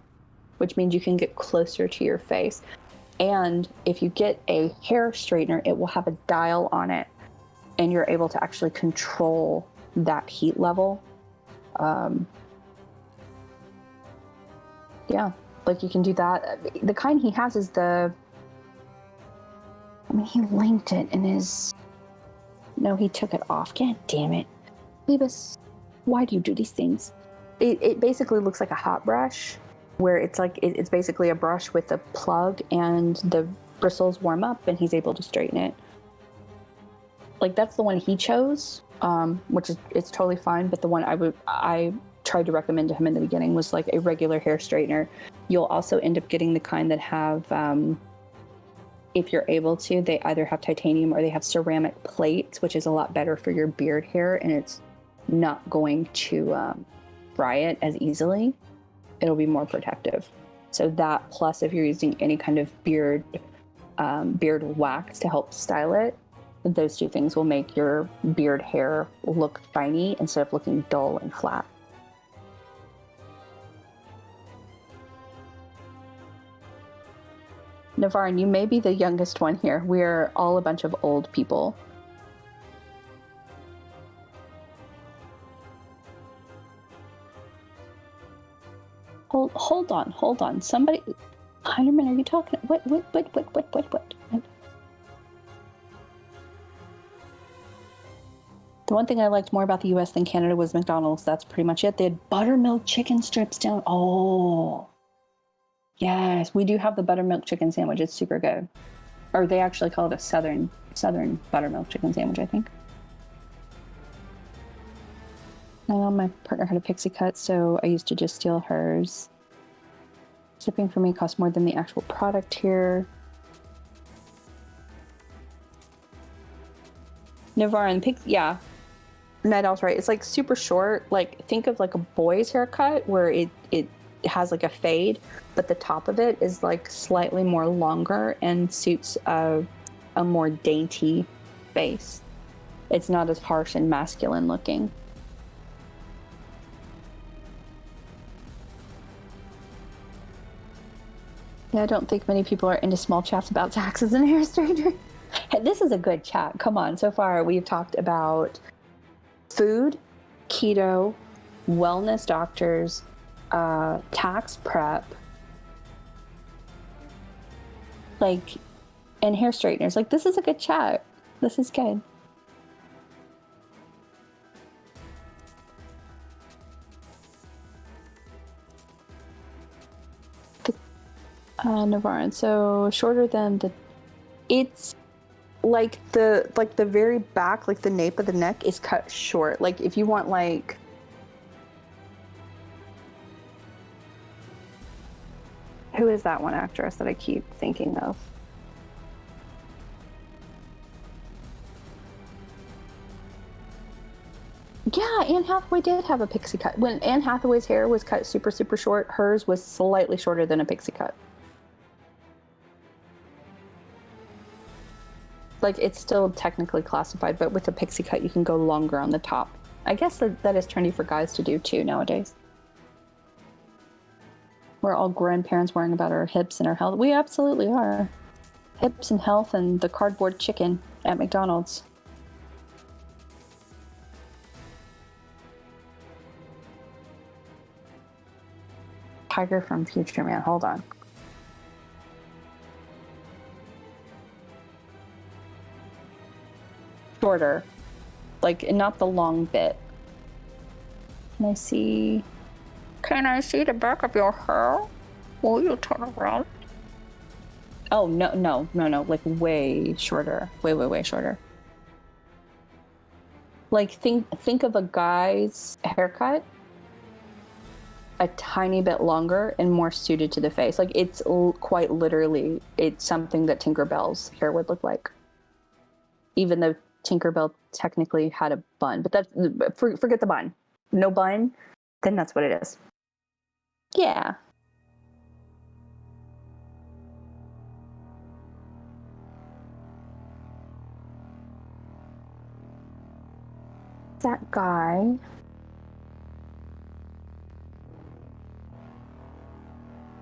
which means you can get closer to your face. And if you get a hair straightener, it will have a dial on it, and you're able to actually control that heat level. Yeah, like you can do that. The kind he has is he linked it in his... No, he took it off. God damn it. Phoebus, why do you do these things? It basically looks like a hot brush, where it's like it's basically a brush with a plug and the bristles warm up and he's able to straighten it. Like that's the one he chose, which is it's totally fine. But the one I tried to recommend to him in the beginning was like a regular hair straightener. You'll also end up getting the kind that have, if you're able to, they either have titanium or they have ceramic plates, which is a lot better for your beard hair, and it's not going to fry it as easily. It'll be more protective. So that, plus if you're using any kind of beard wax to help style it, those two things will make your beard hair look shiny instead of looking dull and flat. Navarin, you may be the youngest one here. We're all a bunch of old people. Hold on. Somebody... Heinerman, are you talking... What? The one thing I liked more about the US than Canada was McDonald's. That's pretty much it. They had buttermilk chicken strips down... Oh... Yes, we do have the buttermilk chicken sandwich. It's super good. Or they actually call it a southern buttermilk chicken sandwich, I think. I know my partner had a pixie cut, so I used to just steal hers. Shipping for me costs more than the actual product here. Navarin, yeah. Nidal's right. It's like super short. Like think of like a boy's haircut where it has like a fade, but the top of it is like slightly more longer and suits a more dainty face. It's not as harsh and masculine looking. Yeah, I don't think many people are into small chats about taxes and hair straightener. Hey, this is a good chat. Come on. So far, we've talked about food, keto, wellness doctors, tax prep, like, and hair straighteners. Like, this is a good chat. This is good. Navaran. So shorter than the. It's like the very back, like the nape of the neck is cut short. Like if you want like. Who is that one actress that I keep thinking of? Yeah, Anne Hathaway did have a pixie cut. When Anne Hathaway's hair was cut super, super short, hers was slightly shorter than a pixie cut. Like, it's still technically classified, but with a pixie cut, you can go longer on the top. I guess that is trendy for guys to do, too, nowadays. We're all grandparents worrying about our hips and our health. We absolutely are. Hips and health and the cardboard chicken at McDonald's. Tiger from Future Man. Hold on. Shorter. Like, not the long bit. Can I see the back of your hair? Will you turn around? Oh, no. Like, way shorter. Way shorter. Like, think of a guy's haircut a tiny bit longer and more suited to the face. Like, it's quite literally, it's something that Tinkerbell's hair would look like. Even though Tinkerbell technically had a bun, but that's forget the bun. No bun, then that's what it is. Yeah. That guy.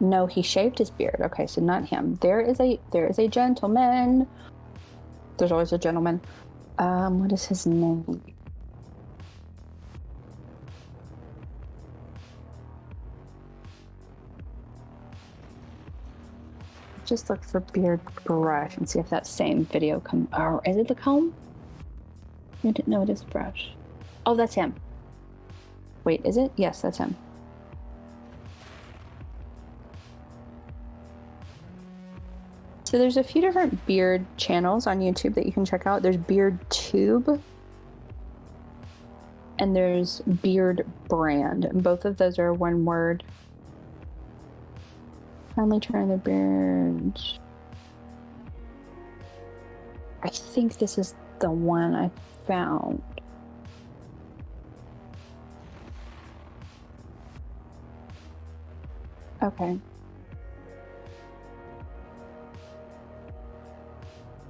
No, he shaved his beard. Okay, so not him. There is a gentleman. There's always a gentleman. What is his name? Just look for beard brush and see if that same video comes. Or is it the comb? No, it is brush. Oh, that's him. Wait, is it? Yes, that's him. So there's a few different beard channels on YouTube that you can check out. There's Beard Tube and there's Beard Brand. And both of those are one word. Finally trying the beard. I think this is the one I found. Okay.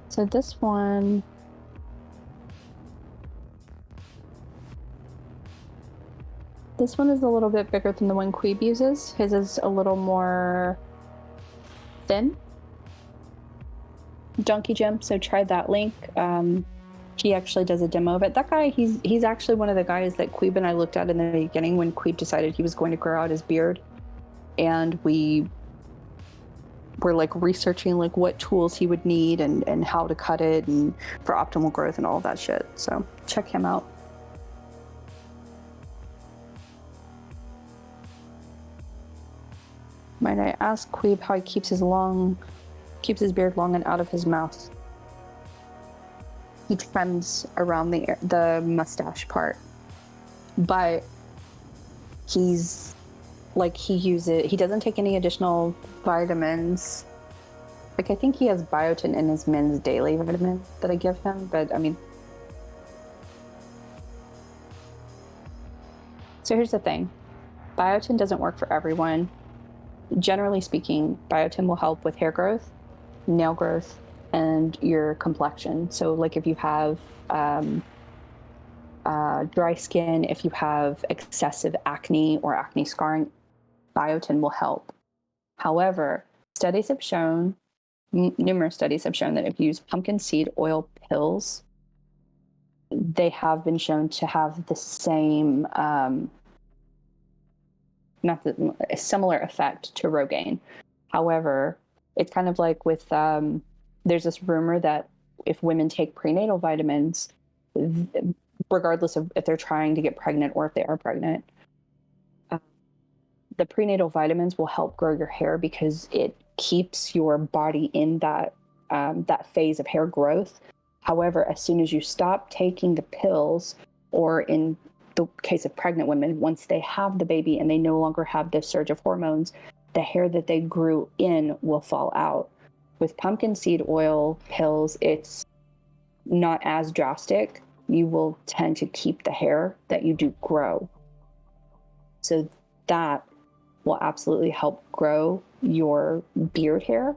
So this one, is a little bit bigger than the one MzQueeb uses. His is a little more thin. Donkey Jump, so try that link. He actually does a demo of it. That guy, he's actually one of the guys that MzQueeb and I looked at in the beginning when MzQueeb decided he was going to grow out his beard. And we were like researching like what tools he would need and how to cut it and for optimal growth and all of that shit. So check him out. Might I ask MzQueeb how he keeps his beard long and out of his mouth? He trims around the mustache part, but he's like, he doesn't take any additional vitamins. Like, I think he has biotin in his men's daily vitamin that I give him, but I mean. So here's the thing. Biotin doesn't work for everyone. Generally speaking, biotin will help with hair growth, nail growth, and your complexion. So like if you have dry skin, if you have excessive acne or acne scarring, biotin will help. However, numerous studies have shown that if you use pumpkin seed oil pills, they have been shown to have the same, a similar effect to Rogaine. However, it's kind of like with, there's this rumor that if women take prenatal vitamins, regardless of if they're trying to get pregnant or if they are pregnant, the prenatal vitamins will help grow your hair because it keeps your body in that phase of hair growth. However, as soon as you stop taking the pills, or in the case of pregnant women, once they have the baby and they no longer have this surge of hormones, the hair that they grew in will fall out. With pumpkin seed oil pills, it's not as drastic. You will tend to keep the hair that you do grow. So that will absolutely help grow your beard hair.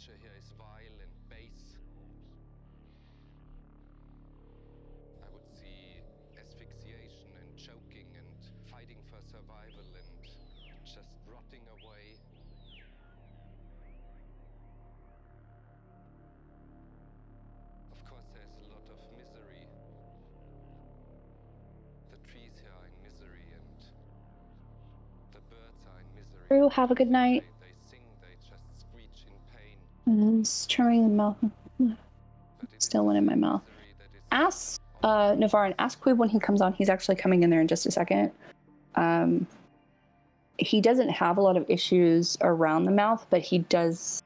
Here is vile and base. I would see asphyxiation and choking and fighting for survival and just rotting away. Of course, there's a lot of misery. The trees here are in misery and the birds are in misery. Drew, have a good night. They sing, they just screech in pain. It's trimming the mouth. Still one in my mouth. Ask Navarin, ask Queeb when he comes on. He's actually coming in there in just a second. He doesn't have a lot of issues around the mouth, but he does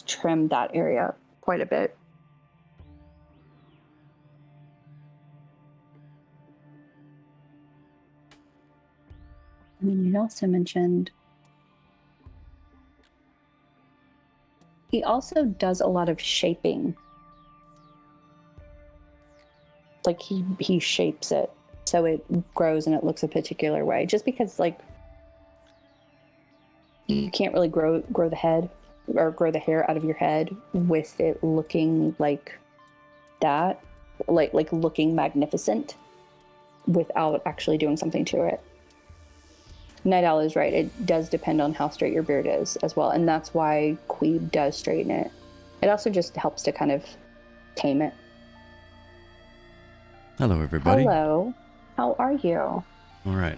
trim that area quite a bit. And then you also mentioned he also does a lot of shaping. Like he shapes it so it grows and it looks a particular way. Just because like you can't really grow the head or grow the hair out of your head with it looking like that, like looking magnificent without actually doing something to it. Night Owl is right. It does depend on how straight your beard is as well. And that's why Queeb does straighten it. It also just helps to kind of tame it. Hello, everybody. Hello. How are you? All right.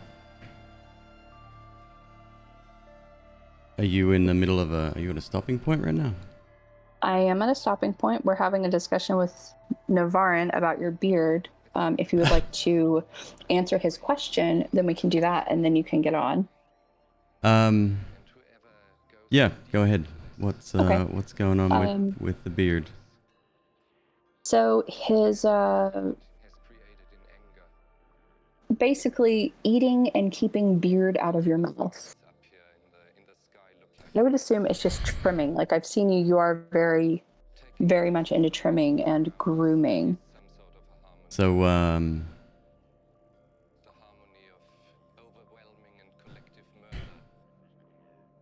Are you in the middle of are you at a stopping point right now? I am at a stopping point. We're having a discussion with Navarin about your beard. If you would like to answer his question, then we can do that, and then you can get on. Yeah, go ahead. What's going on with the beard? So his basically eating and keeping beard out of your mouth. I would assume it's just trimming. Like I've seen you, you are very, very much into trimming and grooming. So,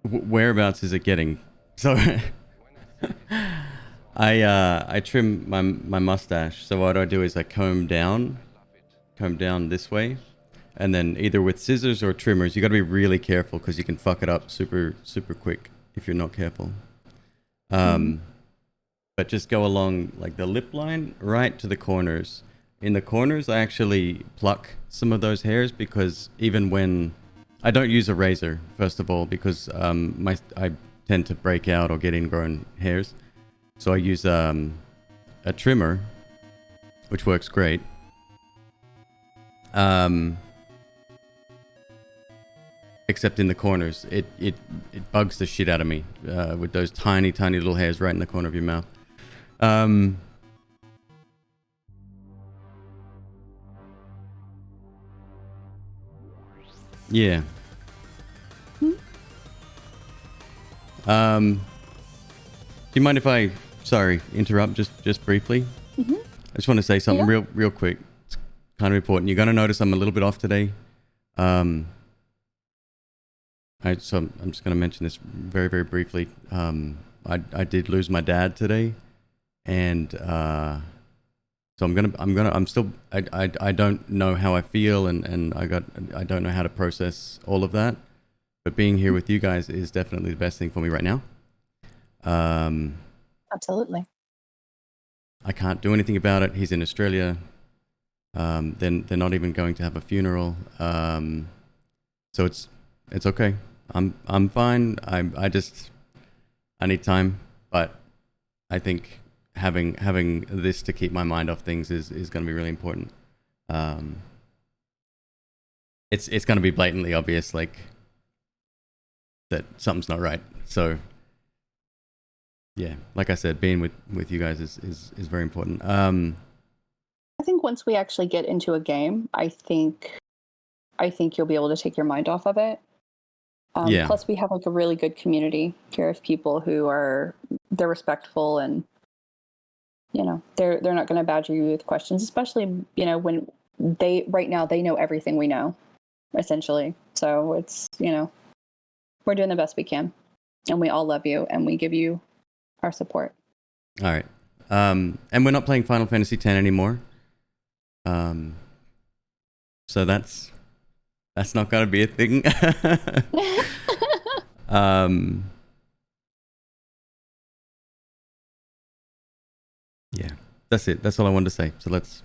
whereabouts is it getting? So, I trim my mustache. So what I do is I comb down this way, and then either with scissors or trimmers. You got to be really careful because you can fuck it up super quick if you're not careful. But just go along like the lip line right to the corners. In the corners, I actually pluck some of those hairs because even when I don't use a razor, first of all, because I tend to break out or get ingrown hairs. So I use a trimmer, which works great. except in the corners. It bugs the shit out of me with those tiny little hairs right in the corner of your mouth. Yeah. Do you mind if I, sorry, interrupt just briefly? Mm-hmm. I just want to say something real quick. It's kind of important. You're going to notice I'm a little bit off today. So I'm just going to mention this very briefly. I did lose my dad today, and so I don't know how I feel, and I don't know how to process all of that. But being here with you guys is definitely the best thing for me right now. Absolutely. I can't do anything about it. He's in Australia. Then they're not even going to have a funeral. So it's okay. I'm fine. I need time, but I think having this to keep my mind off things is going to be really important. It's going to be blatantly obvious, like, that something's not right. So yeah, like I said, being with you guys is very important. I think once we actually get into a game, I think you'll be able to take your mind off of it. Yeah. Plus, we have like a really good community here of people who they're respectful, and they're not going to badger you with questions, especially when right now they know everything we know, essentially. So it's we're doing the best we can, and we all love you, and we give you our support. All right. And we're not playing Final Fantasy X anymore. So that's not going to be a thing. Yeah, that's it. That's all I wanted to say. So let's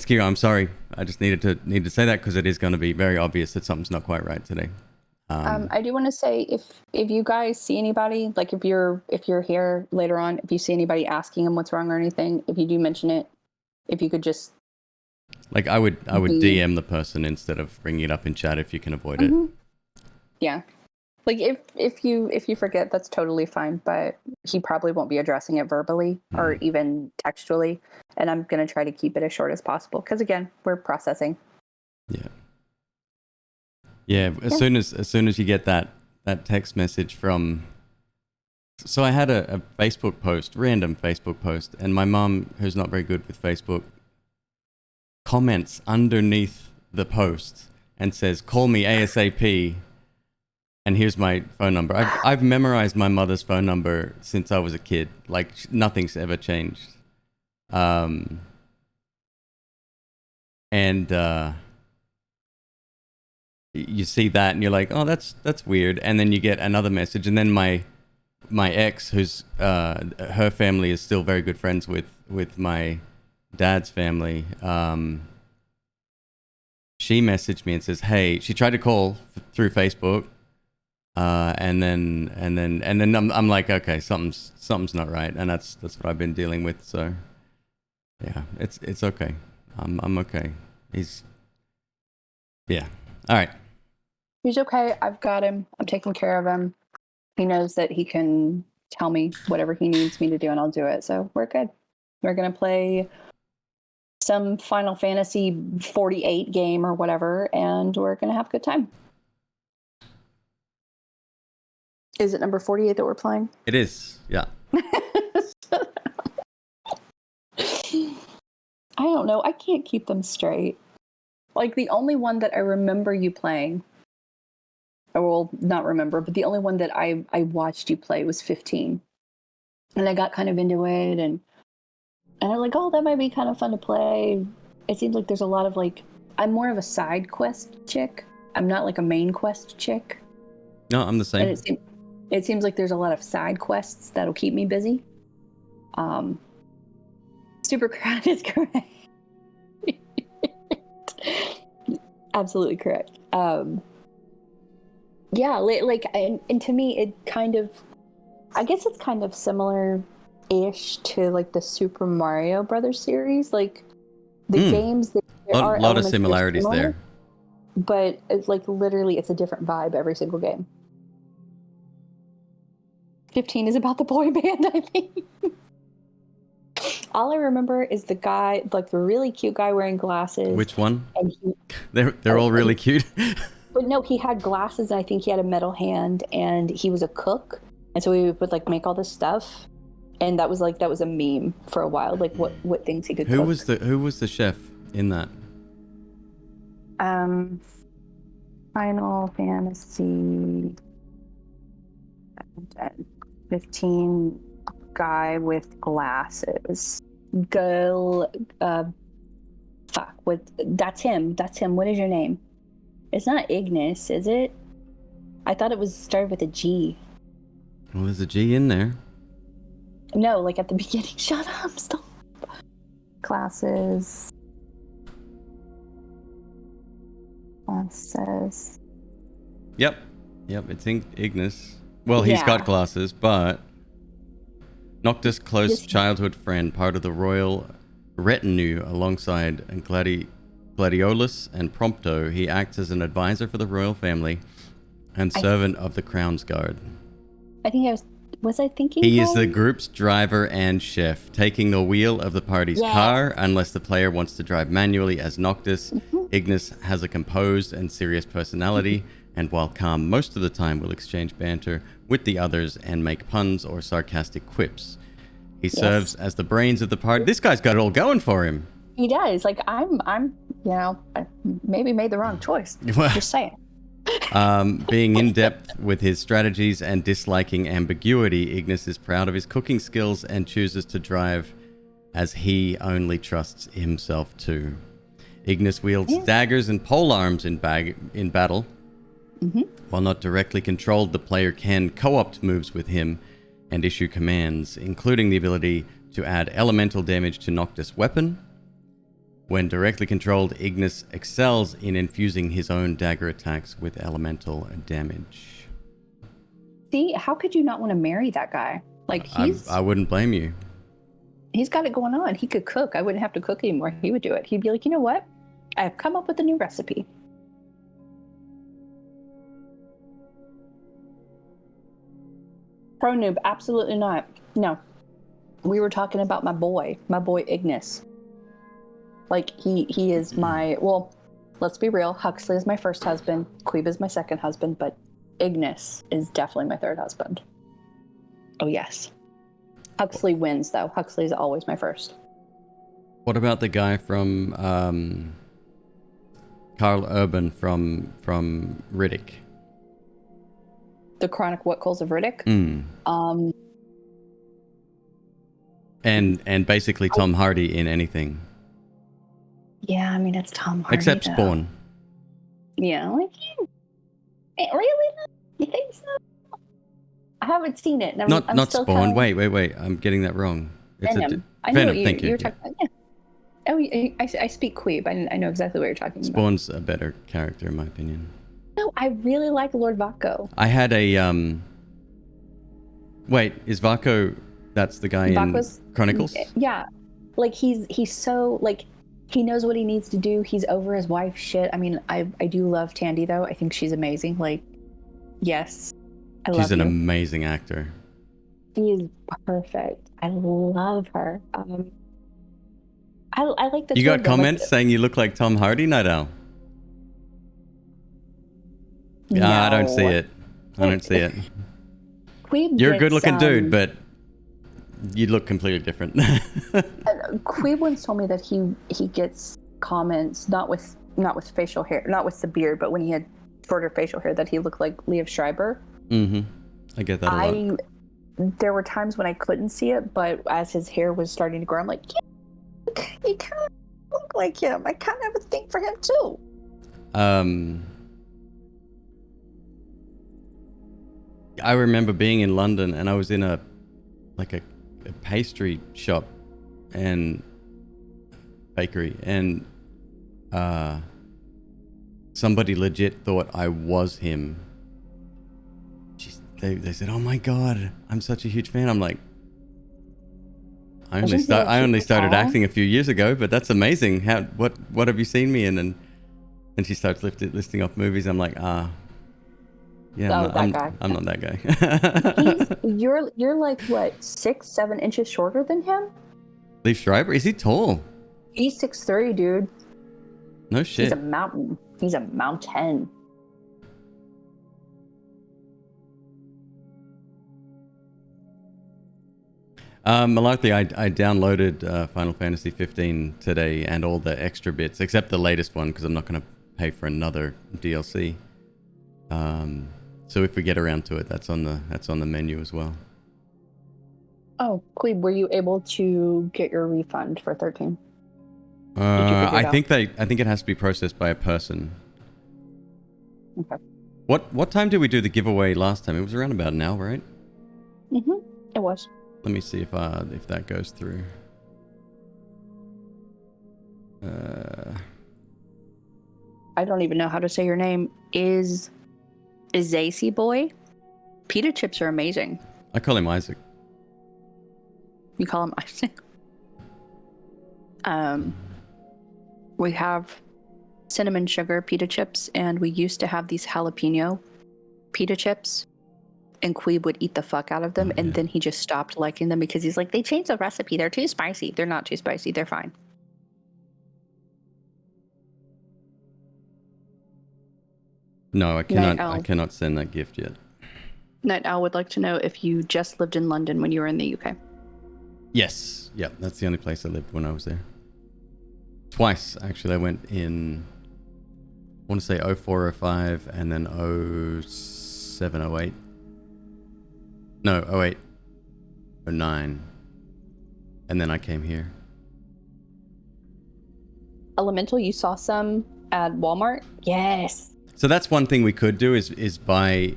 keep on. I'm sorry. I just needed to say that because it is going to be very obvious that something's not quite right today. I do want to say, if you guys see anybody, like if you're here later on, if you see anybody asking them what's wrong or anything, if you do mention it, if you could just, like, I would DM the person instead of bringing it up in chat if you can avoid it. Yeah, like if you forget, that's totally fine, but he probably won't be addressing it verbally or even textually, and I'm gonna try to keep it as short as possible because again, we're processing. Yeah. As soon as you get that text message from, so I had a Facebook post, random Facebook post, and my mom, who's not very good with Facebook, comments underneath the post and says, "Call me ASAP, and here's my phone number." I've memorized my mother's phone number since I was a kid. Like, nothing's ever changed. And you see that and you're like, oh, that's weird. And then you get another message, and then my ex, who's her family is still very good friends with my dad's family. She messaged me and says, hey, she tried to call through Facebook, and then I'm like, okay, something's not right, and that's what I've been dealing with. So yeah, it's okay. I'm okay. Yeah. All right. He's okay. I've got him. I'm taking care of him. He knows that he can tell me whatever he needs me to do, and I'll do it. So we're good. We're going to play some Final Fantasy 48 game or whatever, and we're going to have a good time. Is it number 48 that we're playing? It is, yeah. I don't know. I can't keep them straight. Like, the only one that I remember you playing, or well, not remember, but the only one that I watched you play was 15. And I got kind of into it, and I'm like, oh, that might be kind of fun to play. It seems like there's a lot of, like, I'm more of a side quest chick. I'm not like a main quest chick. No, I'm the same. And it seems like there's a lot of side quests that'll keep me busy. Super crowd is correct. Absolutely correct. Yeah, like, and to me, it kind of, I guess it's kind of similar-ish to like the Super Mario Brothers series. Like the games, there are lot of elements that are similarities similar, there. but it's like literally it's a different vibe every single game. 15 is about the boy band, I think. All I remember is the guy, like the really cute guy wearing glasses. Which one? And They're all really cute. But no, he had glasses, and I think he had a metal hand, and he was a cook, and so he would like make all this stuff, and that was a meme for a while, like what things he could cook. Who was the chef in that? Final Fantasy 15 guy with glasses. Girl, that's him. What is your name? It's not Ignis, is it? I thought it was started with a G. Well, there's a G in there. No, like at the beginning. Shut up, stop. Classes. Yep, it's Ignis. Well, he's got glasses, but Noctis' close childhood friend, part of the royal retinue alongside Gladiolus and Prompto. He acts as an advisor for the royal family and servant of the Crown's Guard. I think was I thinking he is the group's driver and chef, taking the wheel of the party's car unless the player wants to drive manually as Noctis. Mm-hmm. Ignis has a composed and serious personality, and while calm most of the time will exchange banter with the others and make puns or sarcastic quips. He serves as the brains of the party. This guy's got it all going for him. He does. Like I maybe made the wrong choice. Just saying. Being in depth with his strategies and disliking ambiguity, Ignis is proud of his cooking skills and chooses to drive as he only trusts himself to. Ignis wields daggers and polearms in battle. Mm-hmm. While not directly controlled, the player can co-opt moves with him and issue commands, including the ability to add elemental damage to Noctis' weapon. When directly controlled, Ignis excels in infusing his own dagger attacks with elemental damage. See, how could you not want to marry that guy? Like I wouldn't blame you. He's got it going on. He could cook. I wouldn't have to cook anymore. He would do it. He'd be like, you know what? I've come up with a new recipe. Pro noob, absolutely not. No. We were talking about my boy Ignis. Like, he is my, well, let's be real. Huxley is my first husband. McQueeb is my second husband, but Ignis is definitely my third husband. Oh, yes. Huxley wins, though. Huxley is always my first. What about the guy from Carl Urban from Riddick? The Chronic What-Calls of Riddick? And basically Tom Hardy in anything. Yeah, I mean, it's Tom Hardy. Except Spawn. Yeah, like, really? You think so? I haven't seen it. I'm not still Spawn. Wait. I'm getting that wrong. It's Venom. Venom, thank you. You're talking about, yeah. Oh, I speak Queeb. I know exactly what you're talking about. Spawn's a better character, in my opinion. No, I really like Lord Vaco. I had a Wait, is Vaco? That's the guy Vaco's, in Chronicles. Yeah, like he's so like he knows what he needs to do. He's over his wife's shit. I mean, I do love Tandy though. I think she's amazing. Like, yes, she's an amazing actor. She is perfect. I love her. I like the. You got comments saying you look like Tom Hardy, Night Owl? Yeah, no. I don't see it. You're a good-looking dude, but you look completely different. Queeb once told me that he gets comments not with facial hair, not with the beard, but when he had shorter facial hair, that he looked like Liev Schreiber. Mm-hmm. I get that a lot. There were times when I couldn't see it, but as his hair was starting to grow, I'm like, yeah, you kind of look like him. I kind of have a thing for him too. I remember being in London and I was in a pastry shop and bakery, and somebody legit thought I was him. Jeez, they said, "Oh my god, I'm such a huge fan." I'm like, I only started acting a few years ago, but that's amazing. What have you seen me in? And And she starts listing off movies. I'm like, yeah, Oh, that guy. I'm not that guy. You're like what, 6-7 inches shorter than him? Leaf Schreiber? Is he tall? He's 6'3", dude. No shit. He's a mountain. He's a mountain. Malarkey, I downloaded Final Fantasy 15 today and all the extra bits, except the latest one, because I'm not going to pay for another DLC. So if we get around to it, that's on the menu as well. Oh, McQueeb, were you able to get your refund for 13? I think it has to be processed by a person. Okay. What time did we do the giveaway last time? It was around about an hour, right? Mm-hmm. It was. Let me see if that goes through. I don't even know how to say your name. Is Zacy boy? Pita chips are amazing. I call him Isaac. You call him Isaac? We have cinnamon sugar pita chips, and we used to have these jalapeno pita chips, and MzQueeb would eat the fuck out of them, and then he just stopped liking them because he's like, they changed the recipe. They're too spicy. They're not too spicy. They're fine. No, I cannot send that gift yet. Night Owl would like to know if you just lived in London when you were in the UK. Yes. Yeah, that's the only place I lived when I was there. Twice, actually. I went in, I want to say 04, 05, and then 07, 08. No, 08, 09. And then I came here. Elemental, you saw some at Walmart? Yes. So that's one thing we could do is buy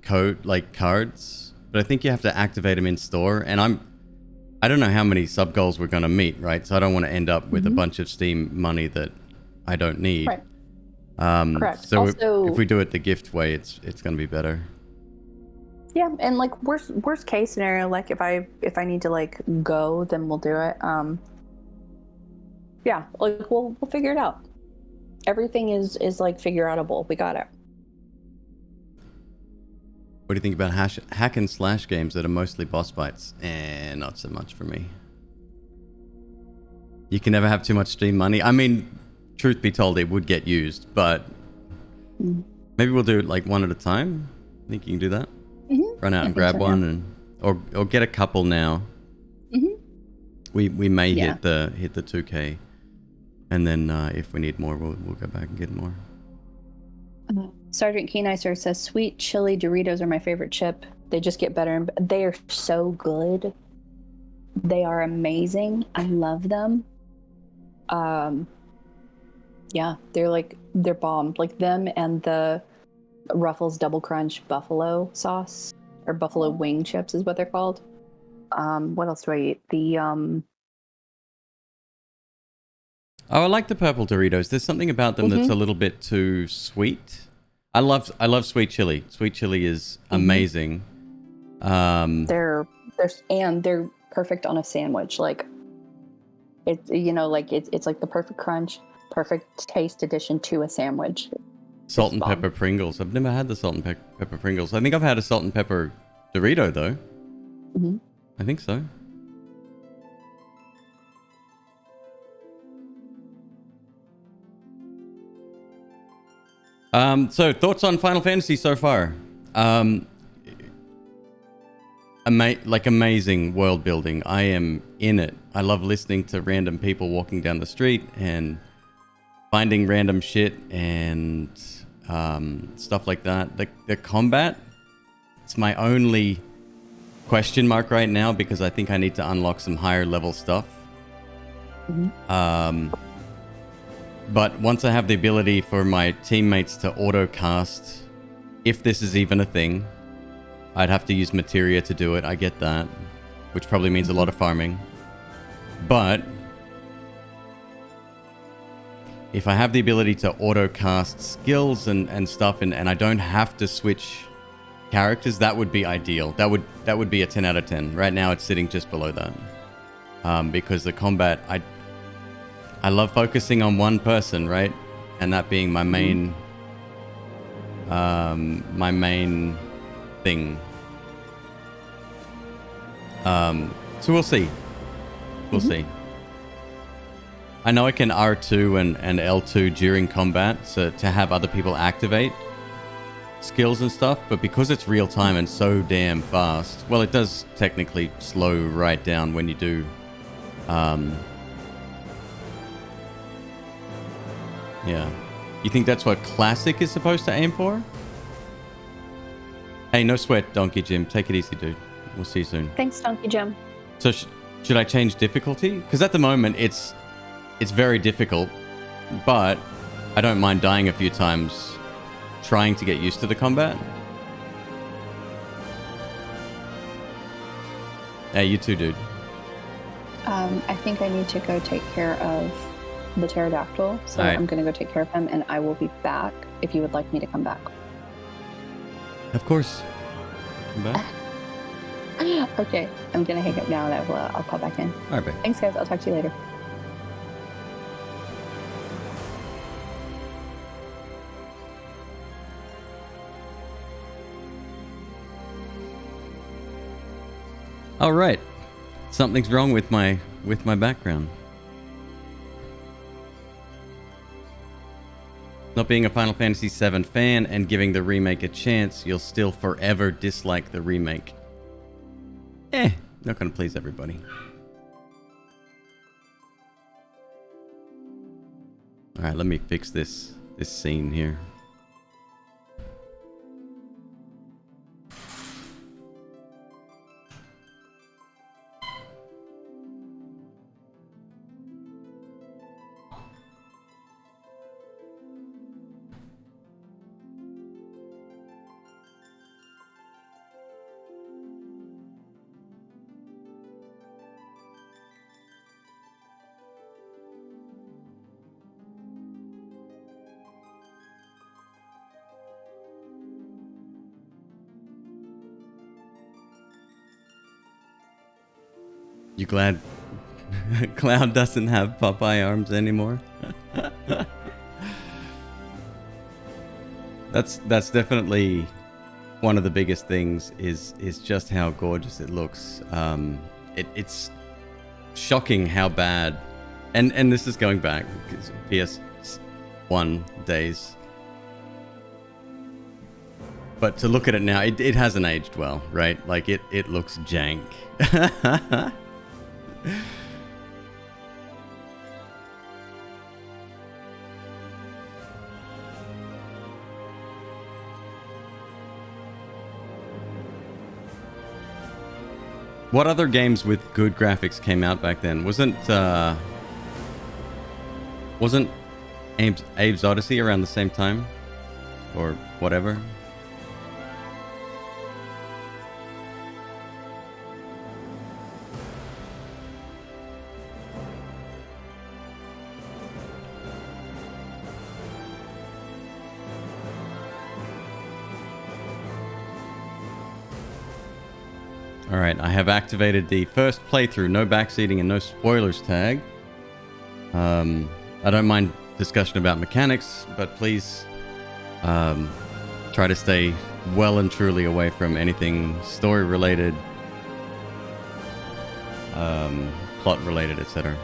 cards, but I think you have to activate them in store, and I don't know how many sub goals we're going to meet, right? So I don't want to end up with a bunch of Steam money that I don't need. Right. Correct. So also, if we do it the gift way, it's going to be better. Yeah, and like worst case scenario, like if I need to like go, then we'll do it. Yeah, like we'll figure it out. Everything is like figure outable. We got it. What do you think about hack and slash games that are mostly boss fights? Not so much for me. You can never have too much Steam money. I mean, truth be told, it would get used, but maybe we'll do it like one at a time. Think you can do that? Run out and grab one, and or get a couple now. We may hit the 2K, and then if we need more, we'll go back and get more. Sergeant Keenicer says, sweet chili Doritos are my favorite chip. They just get better, and they are so good. They are amazing. I love them. Yeah, they're bomb. Like them and the Ruffles Double Crunch buffalo sauce, or buffalo wing chips is what they're called. What else do I eat? I like the purple Doritos. There's something about them that's a little bit too sweet. I love sweet chili. Sweet chili is amazing. They're perfect on a sandwich. Like it's it's like the perfect crunch, perfect taste addition to a sandwich. Salt and pepper Pringles. I've never had the salt and pepper Pringles. I think I've had a salt and pepper Dorito though. I think so. So thoughts on Final Fantasy so far? Amazing world building. I am in it. I love listening to random people walking down the street and finding random shit and stuff like that. The combat, it's my only question mark right now because I think I need to unlock some higher level stuff. But once I have the ability for my teammates to auto cast, if this is even a thing, I'd have to use materia to do it. I get that, which probably means a lot of farming. But if I have the ability to auto cast skills and stuff, and I don't have to switch characters, that would be ideal. That would be a 10 out of 10. Right now it's sitting just below that. Because the combat, I love focusing on one person, right? and that being my main thing. So we'll see. We'll see. I know I can R2 and L2 during combat so to have other people activate skills and stuff, but because it's real time and so damn fast, well, it does technically slow right down when you do. Yeah. You think that's what classic is supposed to aim for? Hey, no sweat, Donkey Jim. Take it easy, dude. We'll see you soon. Thanks, Donkey Jim. So should I change difficulty? Because at the moment it's very difficult, but I don't mind dying a few times trying to get used to the combat. Hey, you too, dude. I think I need to go take care of the pterodactyl, so right. I'm going to go take care of him, and I will be back if you would like me to come back. Of course. Come back. Okay, I'm going to hang up now, and I'll call back in. All right, babe. Thanks, guys. I'll talk to you later. All right. Something's wrong with my background. Not being a Final Fantasy VII fan and giving the remake a chance, you'll still forever dislike the remake. Not gonna please everybody. All right, let me fix this scene here. You glad Cloud doesn't have Popeye arms anymore? That's definitely one of the biggest things is just how gorgeous it looks. It's shocking how bad, and this is going back PS1 days. But to look at it now, it hasn't aged well, right? Like it looks jank. What other games with good graphics came out back then? Wasn't Abe's Odyssey around the same time? Or whatever? Alright, I have activated the first playthrough, no backseating and no spoilers tag. I don't mind discussion about mechanics, but please try to stay well and truly away from anything story related, plot related, etc.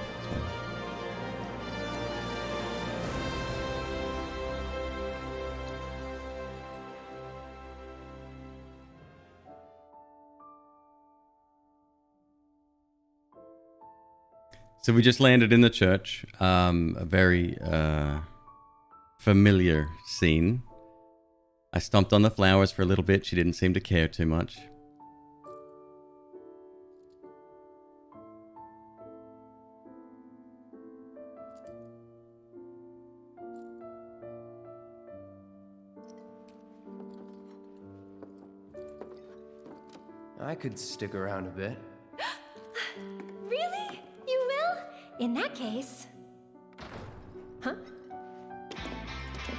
So we just landed in the church, a very familiar scene. I stomped on the flowers for a little bit. She didn't seem to care too much. I could stick around a bit. Really? You will? In that case... Huh?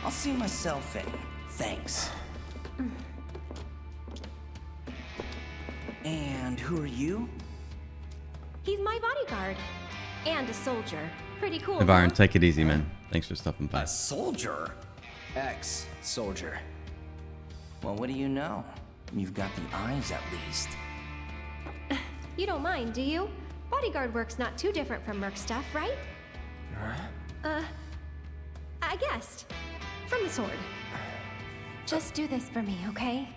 I'll see myself in. Thanks. And who are you? He's my bodyguard. And a soldier. Pretty cool, Navarran, huh? take it easy, man. Thanks for stopping by. A soldier? Ex-soldier. Well, what do you know? You've got the eyes, at least. You don't mind, do you? Bodyguard work's not too different from merc stuff, right? I guessed. From the sword. Just do this for me, okay?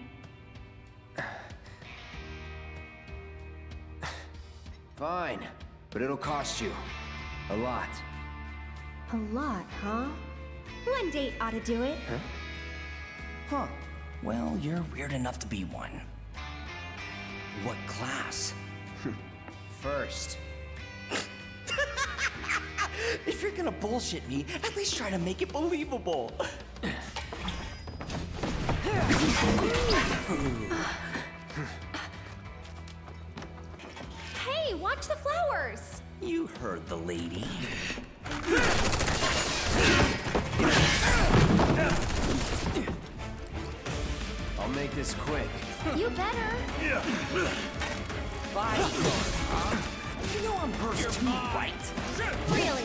Fine, but it'll cost you. A lot. A lot, huh? One date ought to do it. Huh. Well, you're weird enough to be one. What class? First. If you're gonna bullshit me, at least try to make it believable. Hey, watch the flowers! You heard the lady. I'll make this quick. You better. Bye. You know I'm hers too, right? Really?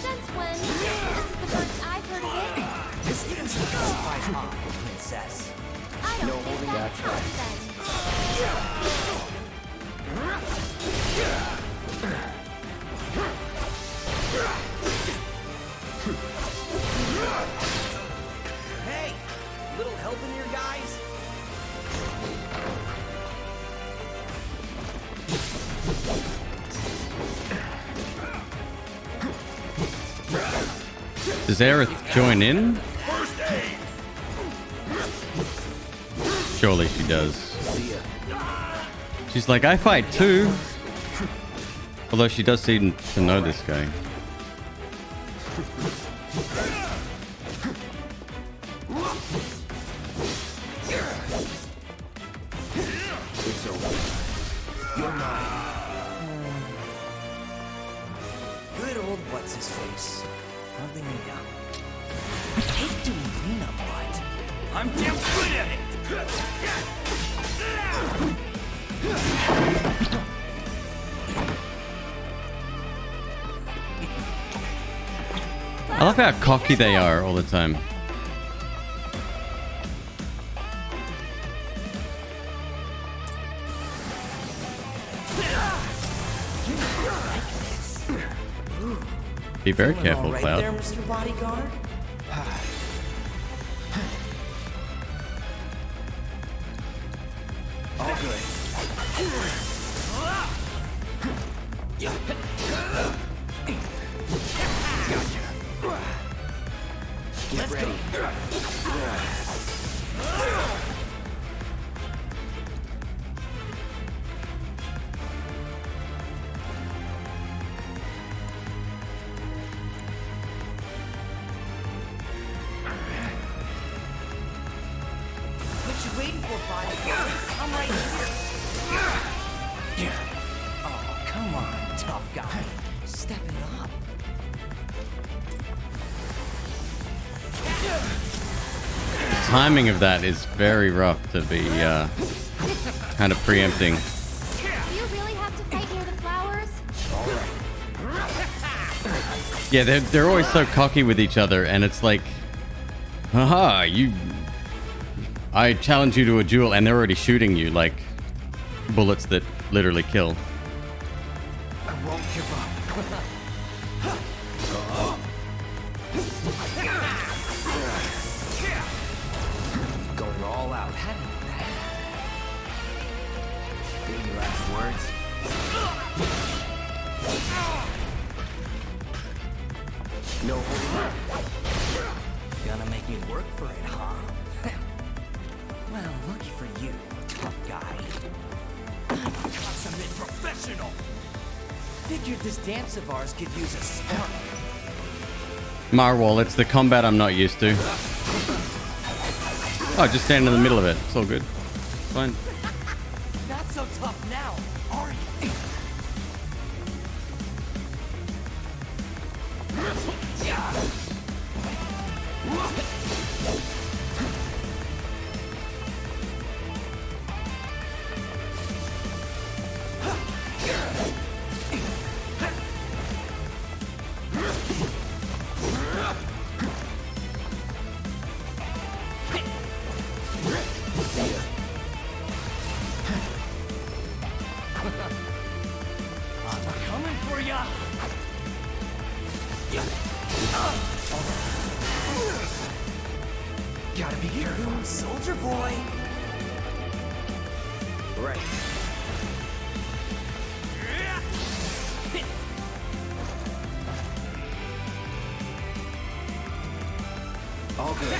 Since when? This is the first I've heard of it. This isn't justified on, princess. I don't think that counts then. Hey, little help in here, guys? Does Aerith join in? Surely she does. She's like, I fight too. Although she does seem to know this guy. It's over. You're mine. Good old what's-his-face. Hardly knew ya. I hate doing cleanup, but I'm damn good at it! I love how cocky they are all the time. Be very careful, Right Cloud. there, Mr. Bodyguard? All good. Get ready. What you waiting for, bodyguard? I'm right here. Oh, come on, tough guy. Step it up. Timing of that is very rough to be kind of preempting. Do you really have to fight near the flowers? Yeah, they're always so cocky with each other, and it's like, haha, I challenge you to a duel, and they're already shooting you like bullets that literally kill. I won't give up. Going all out. Any last words? No holding back. Gonna make me work for it, huh? Well, lucky for you, tough guy. Consummate professional! Figured this dance of ours could use a spark. Marwal, it's the combat I'm not used to. Oh, just stand in the middle of it. It's all good. Fine. Not so tough now, are you? Gotta be careful, soldier boy. Right. All good.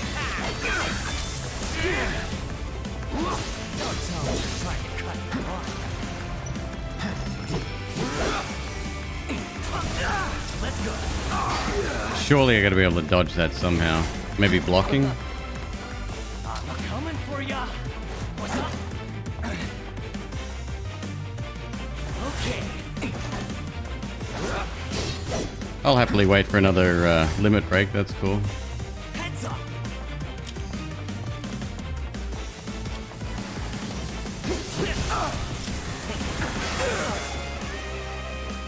Don't tell me you're trying to cut me off. Let's go. Surely I gotta be able to dodge that somehow. Maybe blocking? I'm coming for ya. What's up? Okay. I'll happily wait for another limit break. That's cool. Heads up.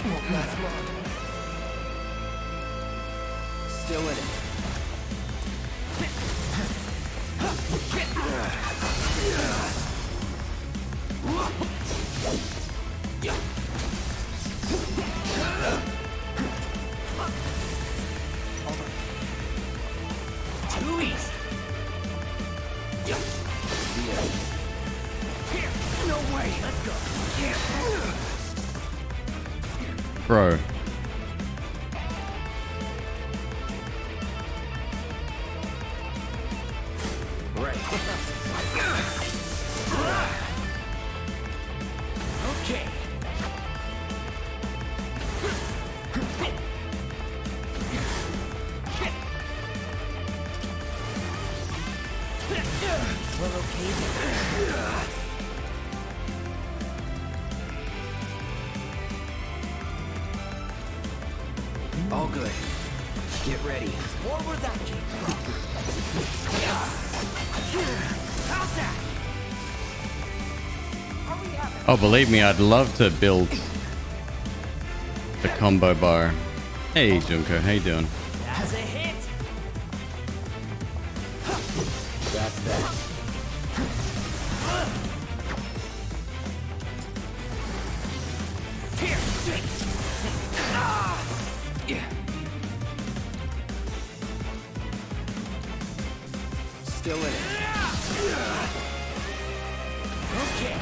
Won't last long. Still in it. Too easy. Here. No way. Let's go. Bro. Right. Okay. We're okay there. All good. Get ready. More where that came from. How's that? Are we having? Oh, believe me, I'd love to build the combo bar. Hey, Junko, how you doing? That's a hit. That's that. Here. Yeah. Still in it. Okay.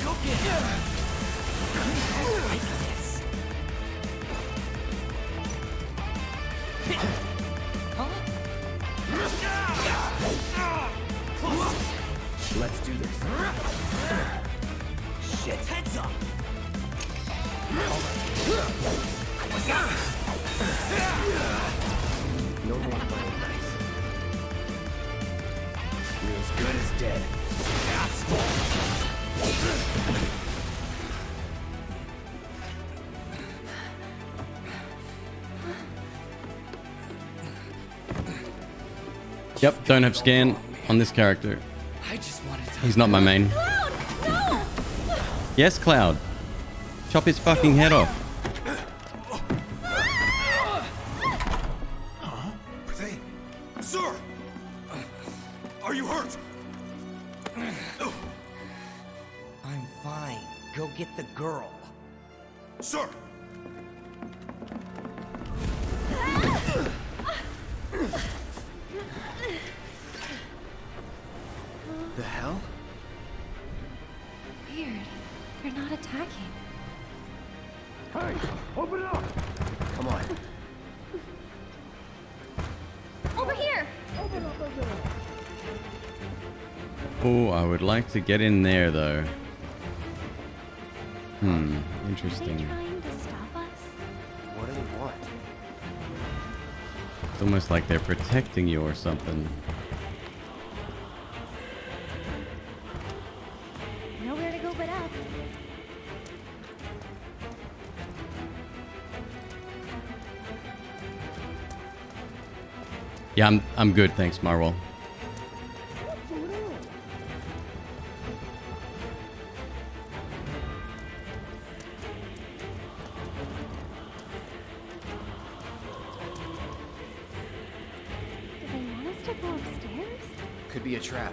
Go get it. Like this. Let's do this. Shit. Heads up. No more playing nice. You're as good as dead. Yep, don't have scan on this character. I just wanted to. He's not my main. Cloud! No! Yes, Cloud. Chop his fucking head off. Sir! Are you hurt? I'm fine. Go get the girl. Sir! The hell? Weird. They're not attacking. Hey! Open it up! Come on. Over here! Oh, I would like to get in there though. Are they Interesting. trying to stop us? What do they want? It's almost like they're protecting you or something. Nowhere to go but up. Yeah, I'm good, thanks, Marwell. Do they want us to go upstairs? Could be a trap.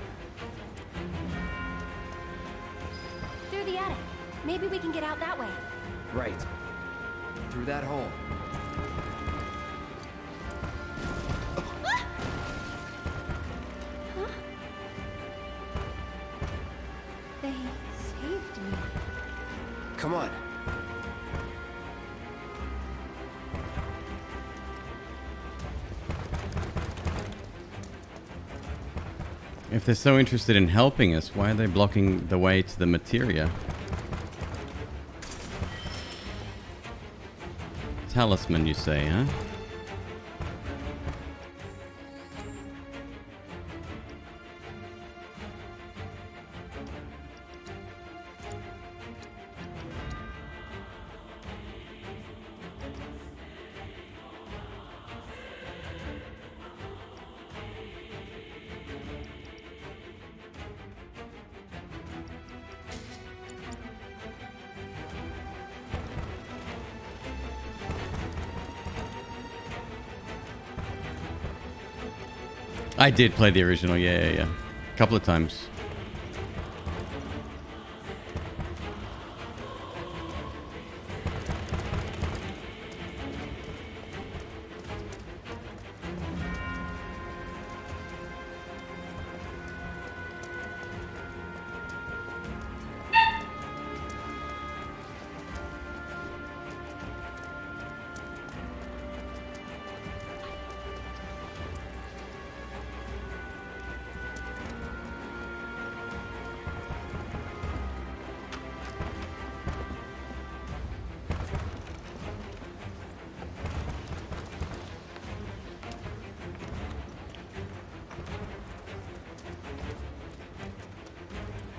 static. Maybe we can get out that way. Right. Through that hole. Huh? They saved me. Come on. If they're so interested in helping us, why are they blocking the way to the materia? Talisman, you say, huh? I did play the original, yeah. A couple of times.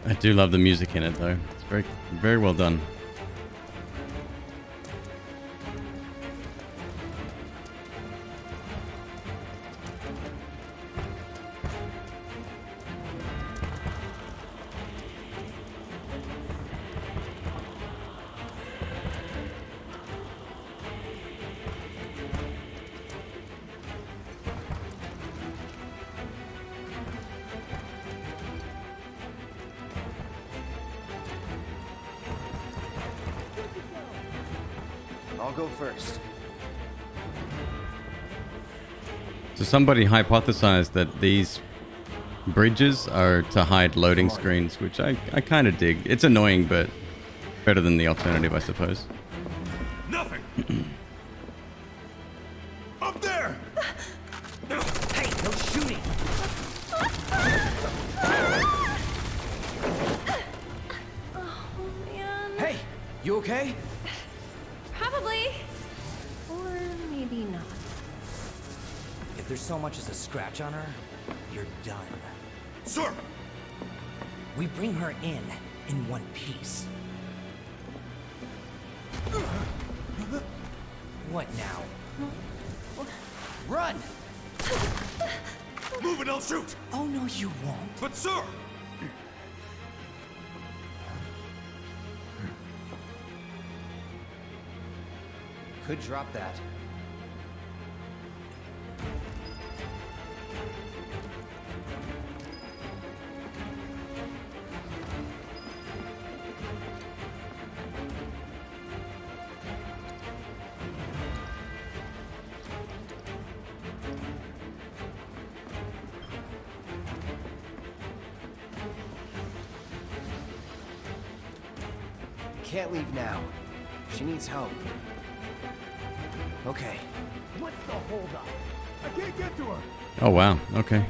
I do love the music in it, though. It's very, very well done. I'll go first. So somebody hypothesized that these bridges are to hide loading screens, which I kind of dig. It's annoying, but better than the alternative, I suppose. Nothing! Up there! Hey, no shooting! Oh, man. Hey, you okay? Probably. Or maybe not. If there's so much as a scratch on her, you're done. Sir! We bring her in one piece. What now? Run! Move and I'll shoot! Oh no, you won't. But sir! Could drop that. Can't leave now. She needs help. Okay. What's the holdup? I can't get to her! Oh, wow. Okay.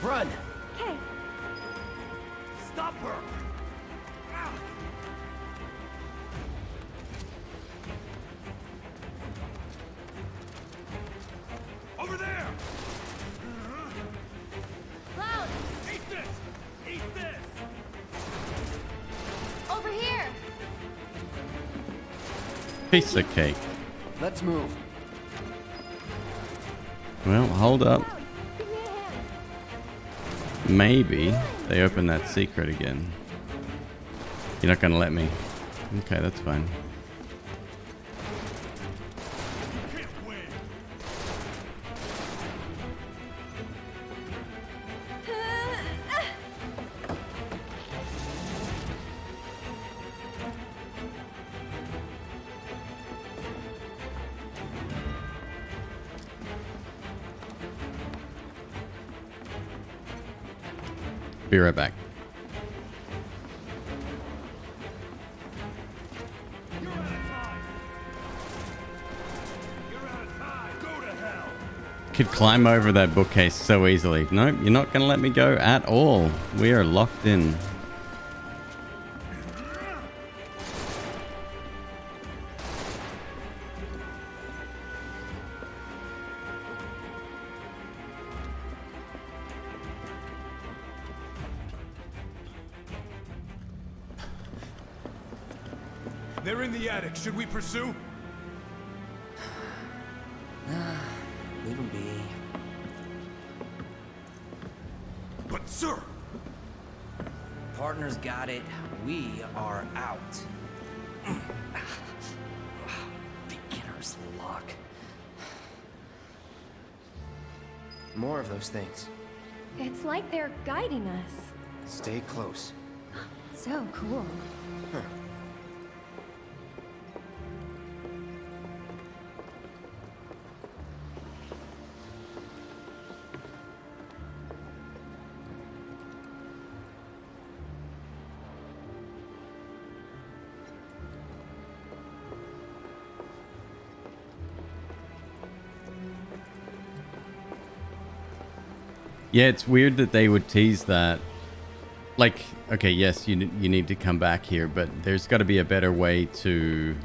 Run! Okay. Stop her! Over there! Cloud! Eat this! Piece of cake. Let's move. Well, hold up. Maybe they open that secret again. You're not gonna let me. Okay, that's fine. Be right back. You're out of time. You're out of time. Go to hell. Could climb over that bookcase so easily. Nope, you're not going to let me go at all. We are locked in. They're in the attic. Should we pursue? Leave him be. But sir! Partner's got it. We are out. Beginner's luck. More of those things. It's like they're guiding us. Stay close. So cool. Yeah, it's weird that they would tease that. Like, okay, yes, you need to come back here, but there's got to be a better way to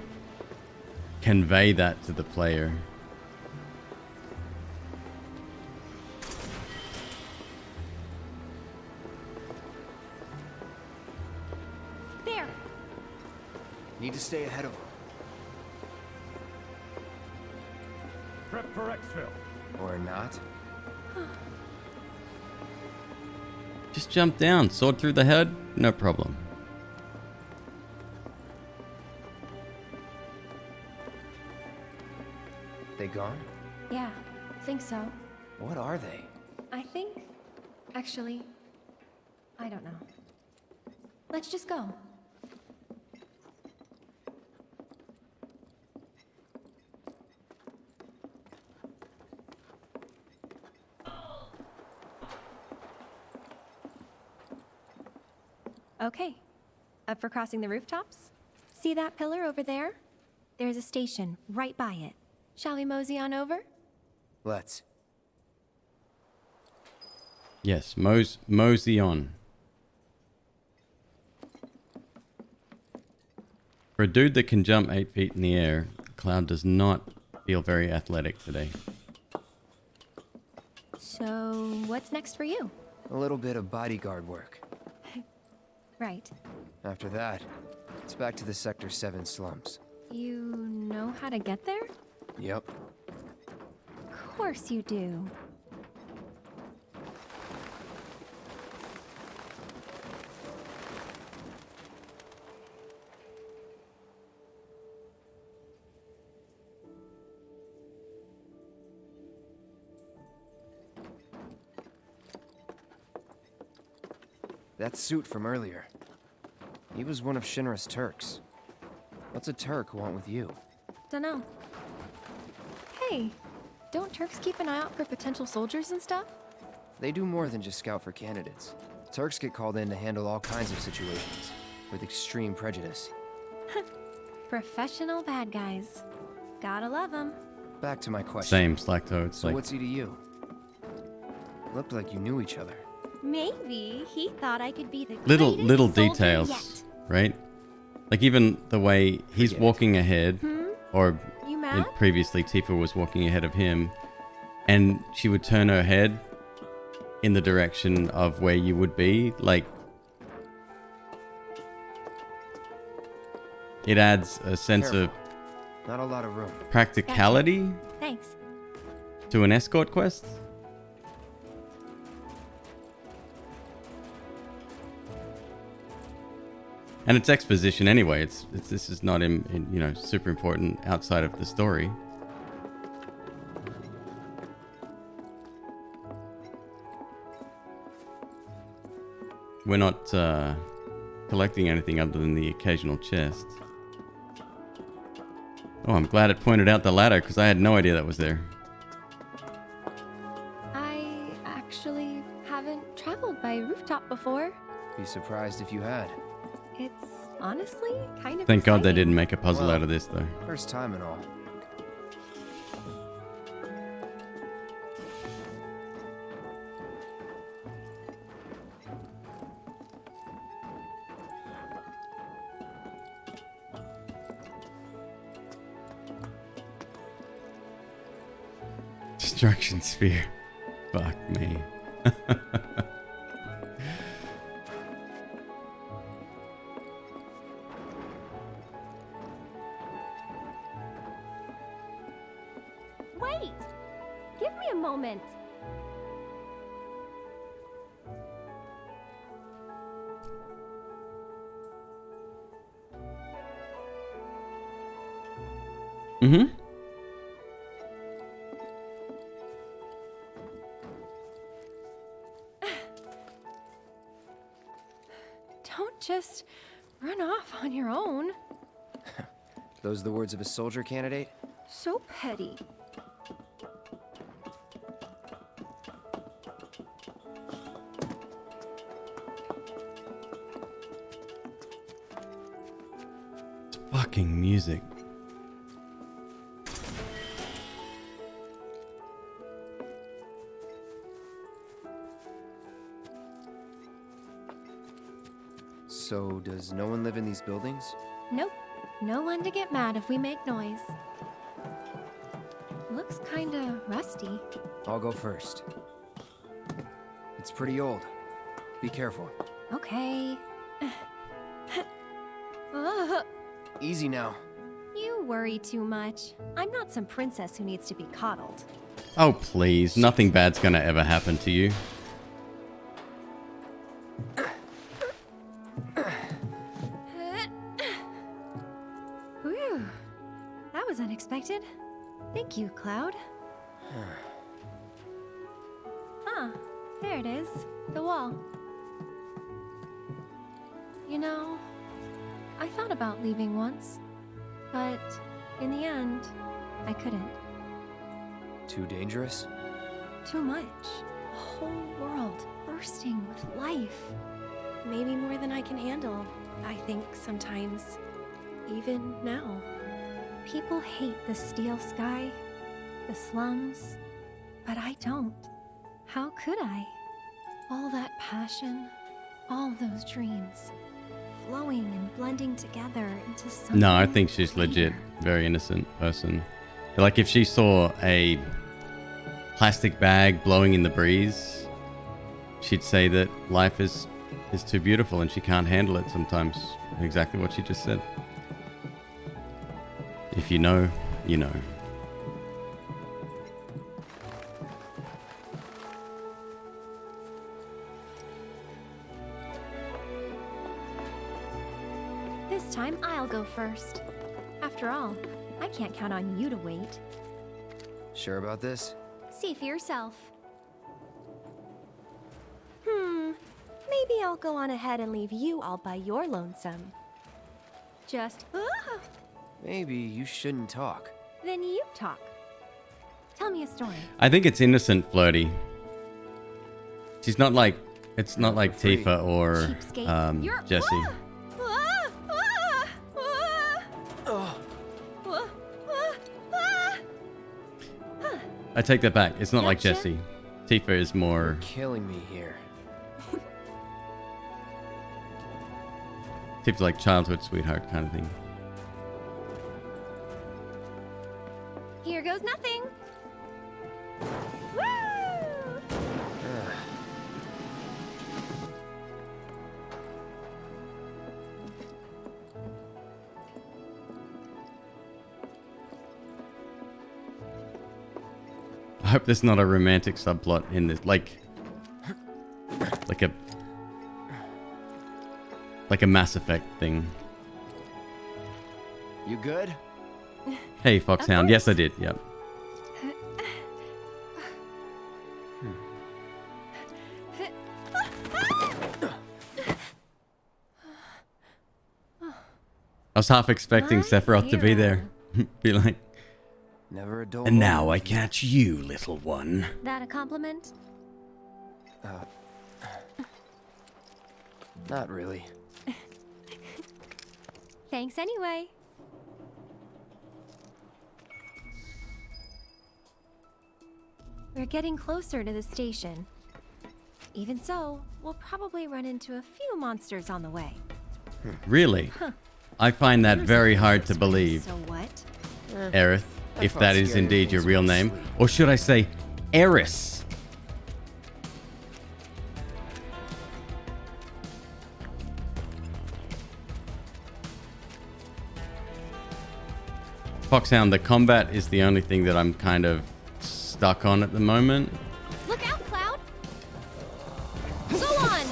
convey that to the player. There. Need to stay ahead of them. Prep for exfil. Or not. Just jump down, sword through the head, no problem. They gone? Yeah, think so. What are they? I think... Actually... I don't know. Let's just go. Okay. Up for crossing the rooftops? See that pillar over there? There's a station right by it. Shall we mosey on over? Let's. Yes, mosey on. For a dude that can jump 8 feet in the air, Cloud does not feel very athletic today. So, what's next for you? A little bit of bodyguard work. Right. After that, it's back to the Sector 7 slums. You know how to get there? Yep. Of course you do. That suit from earlier. He was one of Shinra's Turks. What's a Turk want with you? Dunno. Hey, don't Turks keep an eye out for potential soldiers and stuff? They do more than just scout for candidates. Turks get called in to handle all kinds of situations, with extreme prejudice. Professional bad guys. Gotta love them. Back to my question. Same, Slacto. It's So like, what's he to you? Looked like you knew each other. Maybe he thought I could be the little greatest soldier details, yet. right? Like even the way he's Forget it. walking ahead, or You mad? previously Tifa was walking ahead of him, and she would turn her head in the direction of where you would be. Like, it adds a sense of, Not a lot of room. Practicality Thanks. to an escort quest? And it's exposition anyway. It's this is not you know, super important outside of the story. We're not collecting anything other than the occasional chest. Oh, I'm glad it pointed out the ladder because I had no idea that was there. I actually haven't traveled by rooftop before. Be surprised if you had. It's honestly kind of Thank God they exciting. didn't make a puzzle Well, out of this though. First time and all. Destruction sphere. Fuck me. Wait! Give me a moment. Mm-hmm. Don't just run off on your own. Those the words of a soldier candidate? So petty. Fucking music. So, does no one live in these buildings? Nope. No one to get mad if we make noise. Looks kinda rusty. I'll go first. It's pretty old. Be careful. Okay. Ugh, Easy now. you worry too much. I'm not some princess who needs to be coddled. Oh please, nothing bad's gonna ever happen to you. Whew. That was unexpected. Thank you, Cloud. Ah, there it is. The wall. You know, I thought about leaving once, but in the end, I couldn't. Too dangerous? Too much. A whole world bursting with life. Maybe more than I can handle, I think sometimes. Even now. People hate the steel sky, the slums, but I don't. How could I? All that passion, all those dreams, flowing and blending together into something. No, I think she's legit greater. very innocent person. Like if she saw a plastic bag blowing in the breeze, she'd say that life is too beautiful and she can't handle it sometimes. Exactly what she just said. If you know, you know. This time I'll go first. After all, I can't count on you to wait. Sure about this? See for yourself. Maybe I'll go on ahead and leave you all by your lonesome. Just, Maybe you shouldn't talk. then you talk. Tell me a story. I think it's innocent flirty. She's not like, it's not like For free. Tifa or Cheapskate. You're- Jessie. Ah! Ah! Ah! Ugh. Ah! Ah! I take that back. It's not like Gotcha. Jessie. Tifa is more. Killing me here. Tifa's like childhood sweetheart kind of thing. Here goes nothing. Woo! Ugh. hope there's not a romantic subplot in this, like a Mass Effect thing. You good? Hey, Foxhound. Yes, I did. Yep. I was half expecting My Sephiroth to be there. Be like, Never a dull And now moment I with you. catch you, little one. That a compliment? Not really. Thanks anyway. We're getting closer to the station. Even so, we'll probably run into a few monsters on the way. really? I find that Here's very a hard to space, believe, So what? Aerith, I if felt that is scared indeed your things real went name. sleep. Or should I say, Eris? Foxhound, the combat is the only thing that I'm kind of stuck on at the moment. Look out, Cloud! Go on!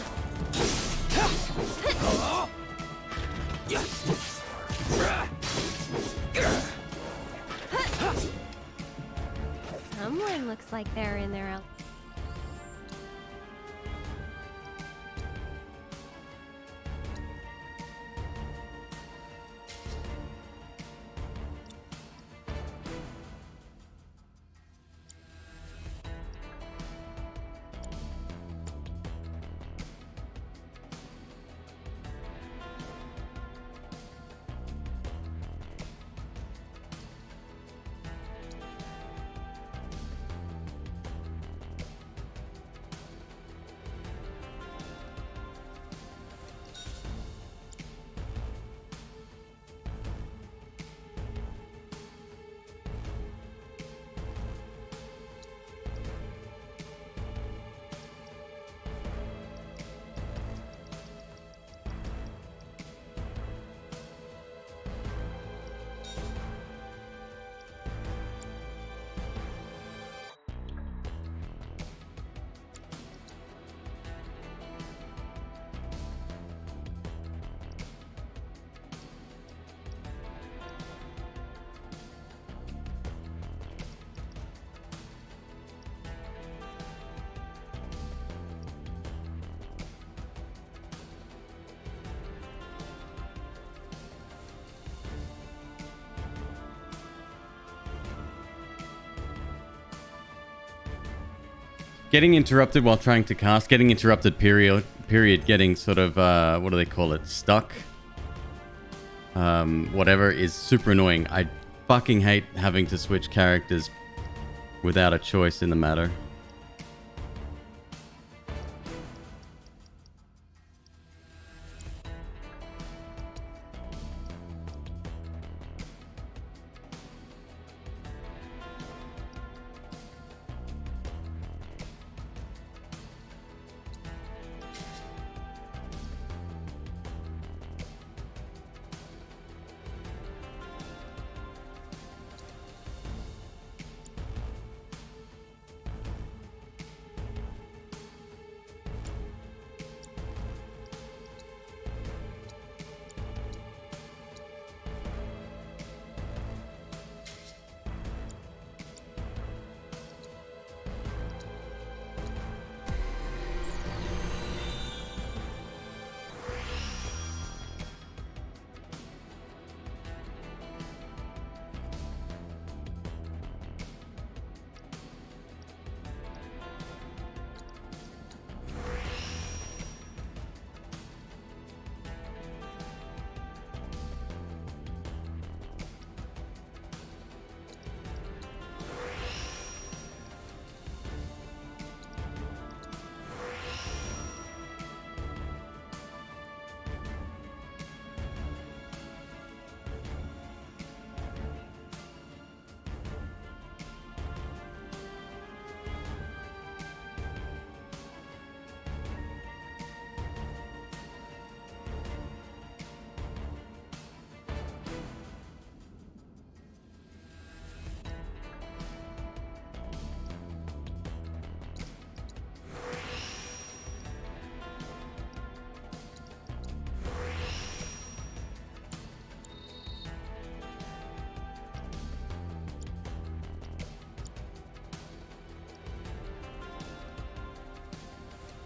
Someone looks like they're in there else. Getting interrupted while trying to cast, getting interrupted period, getting sort of, what do they call it, stuck? Whatever is super annoying. I fucking hate having to switch characters without a choice in the matter.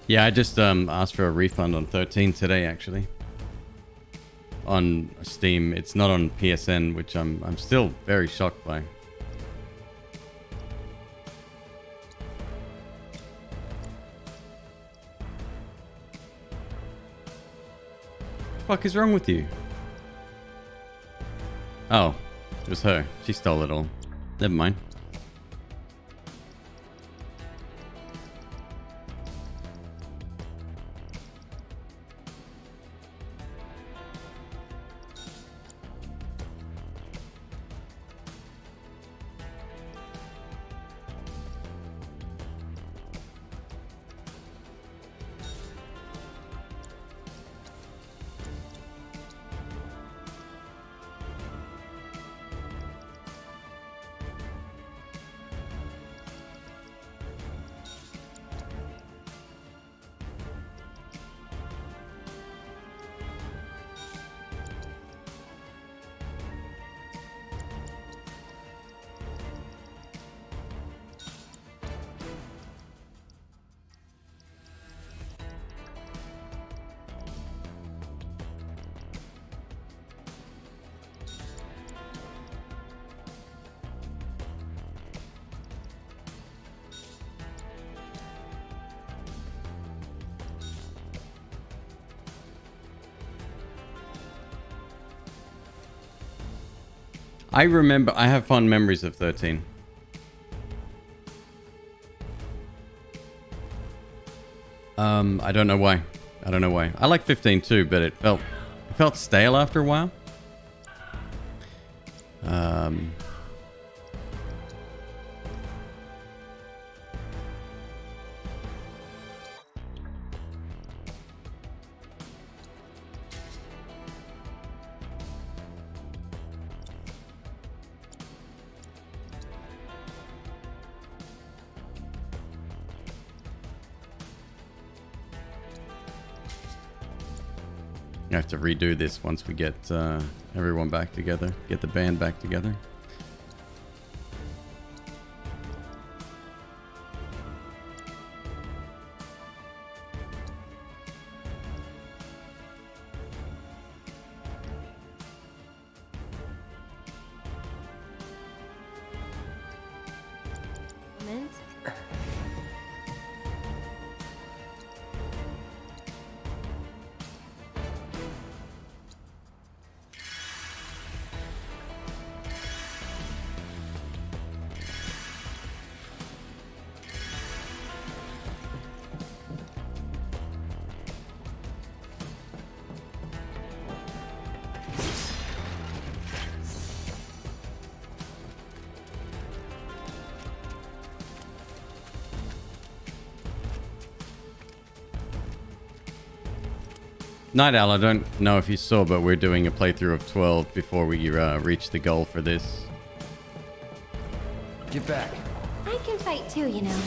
Yeah, I just asked for a refund on 13 today, actually. On Steam, it's not on PSN, which I'm still very shocked by. What the fuck is wrong with you? Oh, it was her. She stole it all. Never mind. I remember, I have fond memories of 13. I don't know why. I don't know why. I like 15 too, but it felt stale after a while. I have to redo this once we get everyone back together, get the band back together. Night Owl, I don't know if you saw, but we're doing a playthrough of 12 before we reach the goal for this. Get back. I can fight too, you know.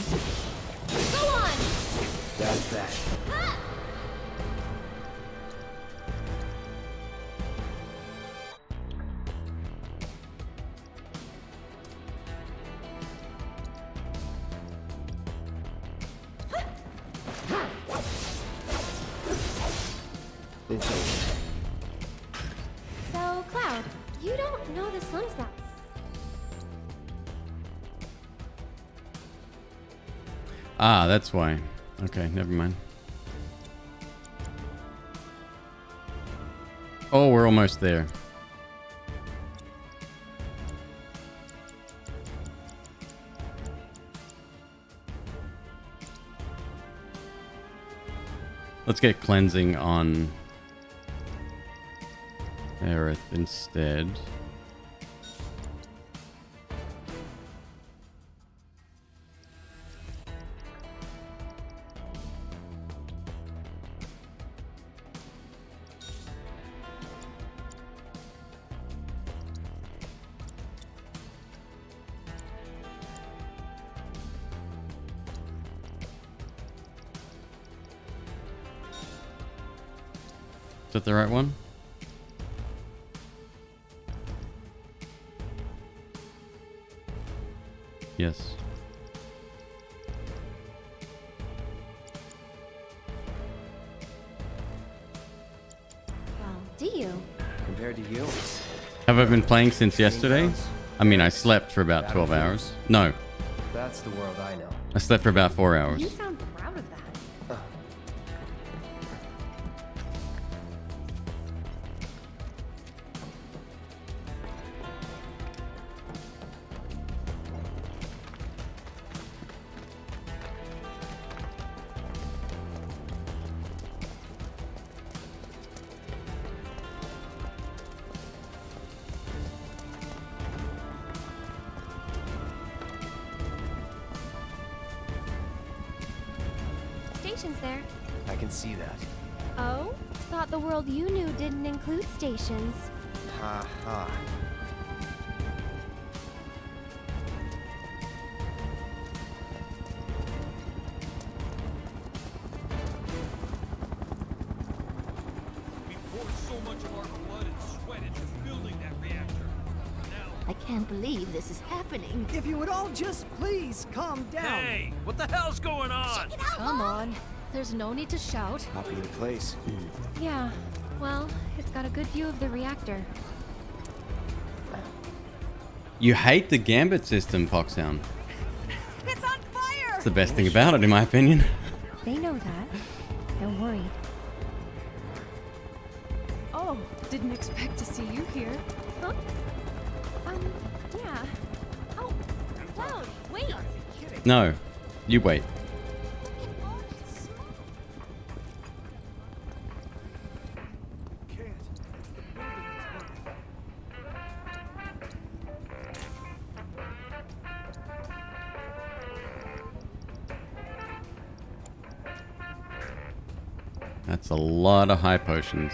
Go on! That's that. It's over. So, Cloud, you don't know the slums that... Ah, that's why. Okay, never mind. Oh, we're almost there. Let's get cleansing on Aerith instead. Is that the right one? Yes. do you? Compared to you? Have I been playing since yesterday? I mean, I slept for about 12 hours. No, That's the world I know. I slept for about 4 hours. You sound proud of that. Stations there. I can see that. Oh? Thought the world you knew didn't include stations. Ha ha. We poured so much of our blood and sweat into building that reactor. Now, I can't believe this is happening. If you would all just please calm down. hey, what the hell's going on? Come on. There's no need to shout. Popular place. Yeah. Well, it's got a good view of the reactor. You hate the gambit system, Poxhound. It's on fire! It's the best thing about it, in my opinion. They know that. They're worried. Oh, didn't expect to see you here. Huh? Yeah. Oh, Cloud, wait! No, you wait. Can't. The building is burning. That's a lot of high potions.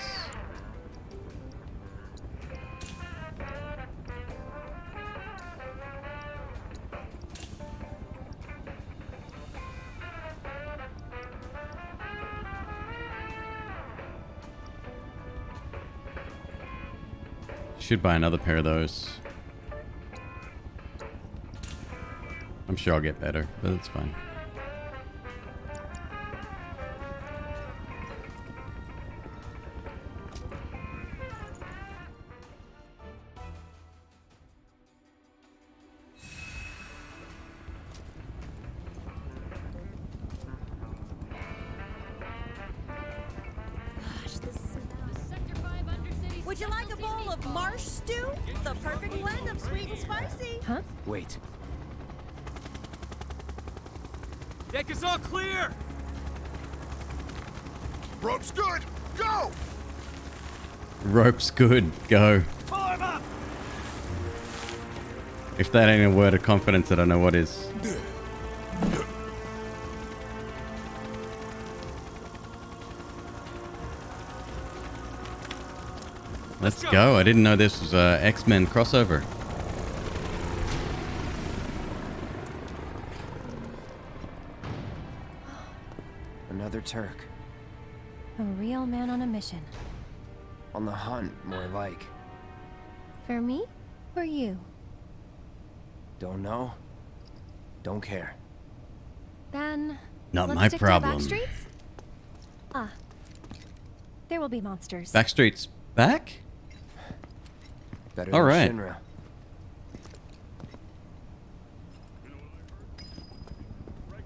Should buy another pair of those. I'm sure I'll get better, but it's fine. Would you like a bowl of marsh stew? The perfect blend of sweet and spicy. Huh? Wait. Deck is all clear! Rope's good! Go! Rope's good. Go. Pull him up! If that ain't a word of confidence, I don't know what is. Let's go. I didn't know this was a X-Men crossover. Another Turk. A real man on a mission. On the hunt, more like. For me or you? Don't know. Don't care. Then Not let's my stick problem. To the back streets? Ah. There will be monsters. Backstreet's back? Better All than right. Shinra.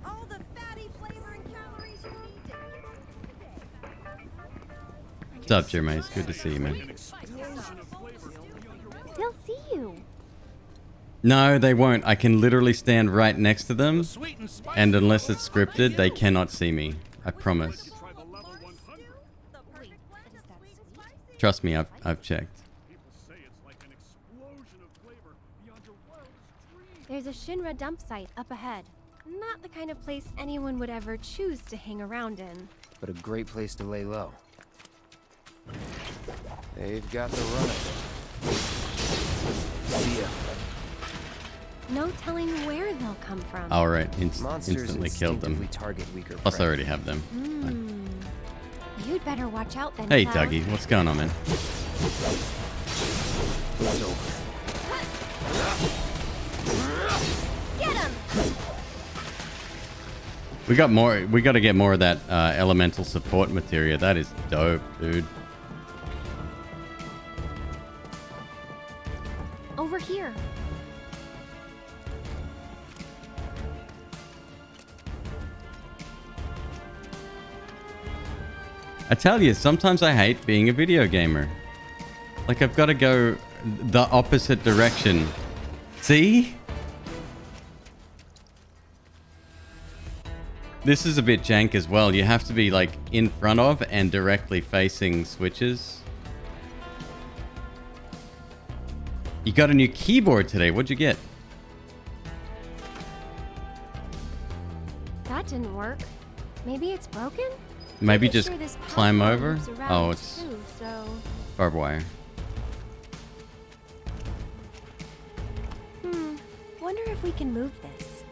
All the fatty flavor and calories you need to What's up, Jermaine? Good to see you, man. They'll see you. No, they won't. I can literally stand right next to them, and unless it's scripted, they cannot see me. I promise. Try the level 100. the perfect blend of sweet and spicy. Trust me, I've checked. People say it's like an explosion of flavor beyond your wildest dreams. There's a Shinra dump site up ahead. Not the kind of place anyone would ever choose to hang around in. But a great place to lay low. They've got the run of it. See ya. No telling where they'll come from. All right, Monsters instantly killed them. instinctively target weaker Plus, I prey. already have them. You'd better watch out then. Hey, Cloud. Dougie, what's going on, man? It's over. Get him! We got more. We got to get more of that elemental support materia. That is dope, dude. I tell you, sometimes I hate being a video gamer. Like, I've got to go the opposite direction. See? This is a bit jank as well. You have to be, like, in front of and directly facing switches. You got a new keyboard today. What'd you get? That didn't work. Maybe it's broken? Maybe I'm just sure this climb platform over? moves around Oh, it's too, so... barbed wire. Wonder if we can move this.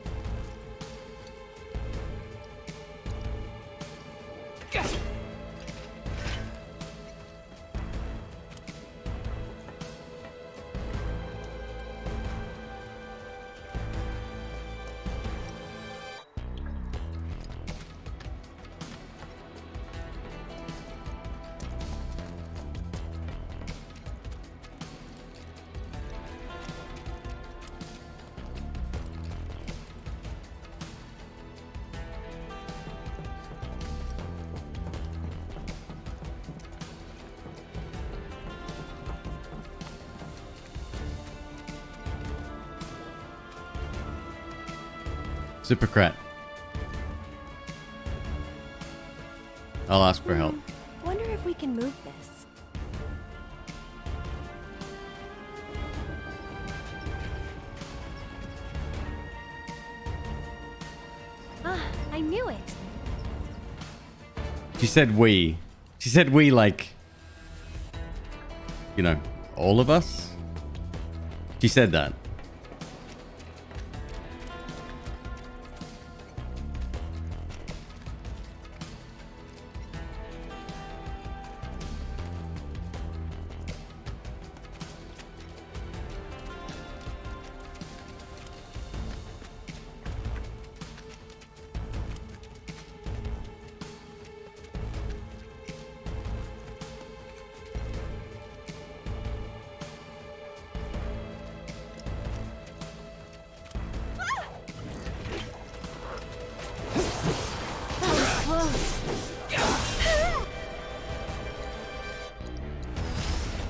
Supercrat. I'll ask for help. Wonder if we can move this. Ah, I knew it. She said we. She said we like, you know, all of us? She said that.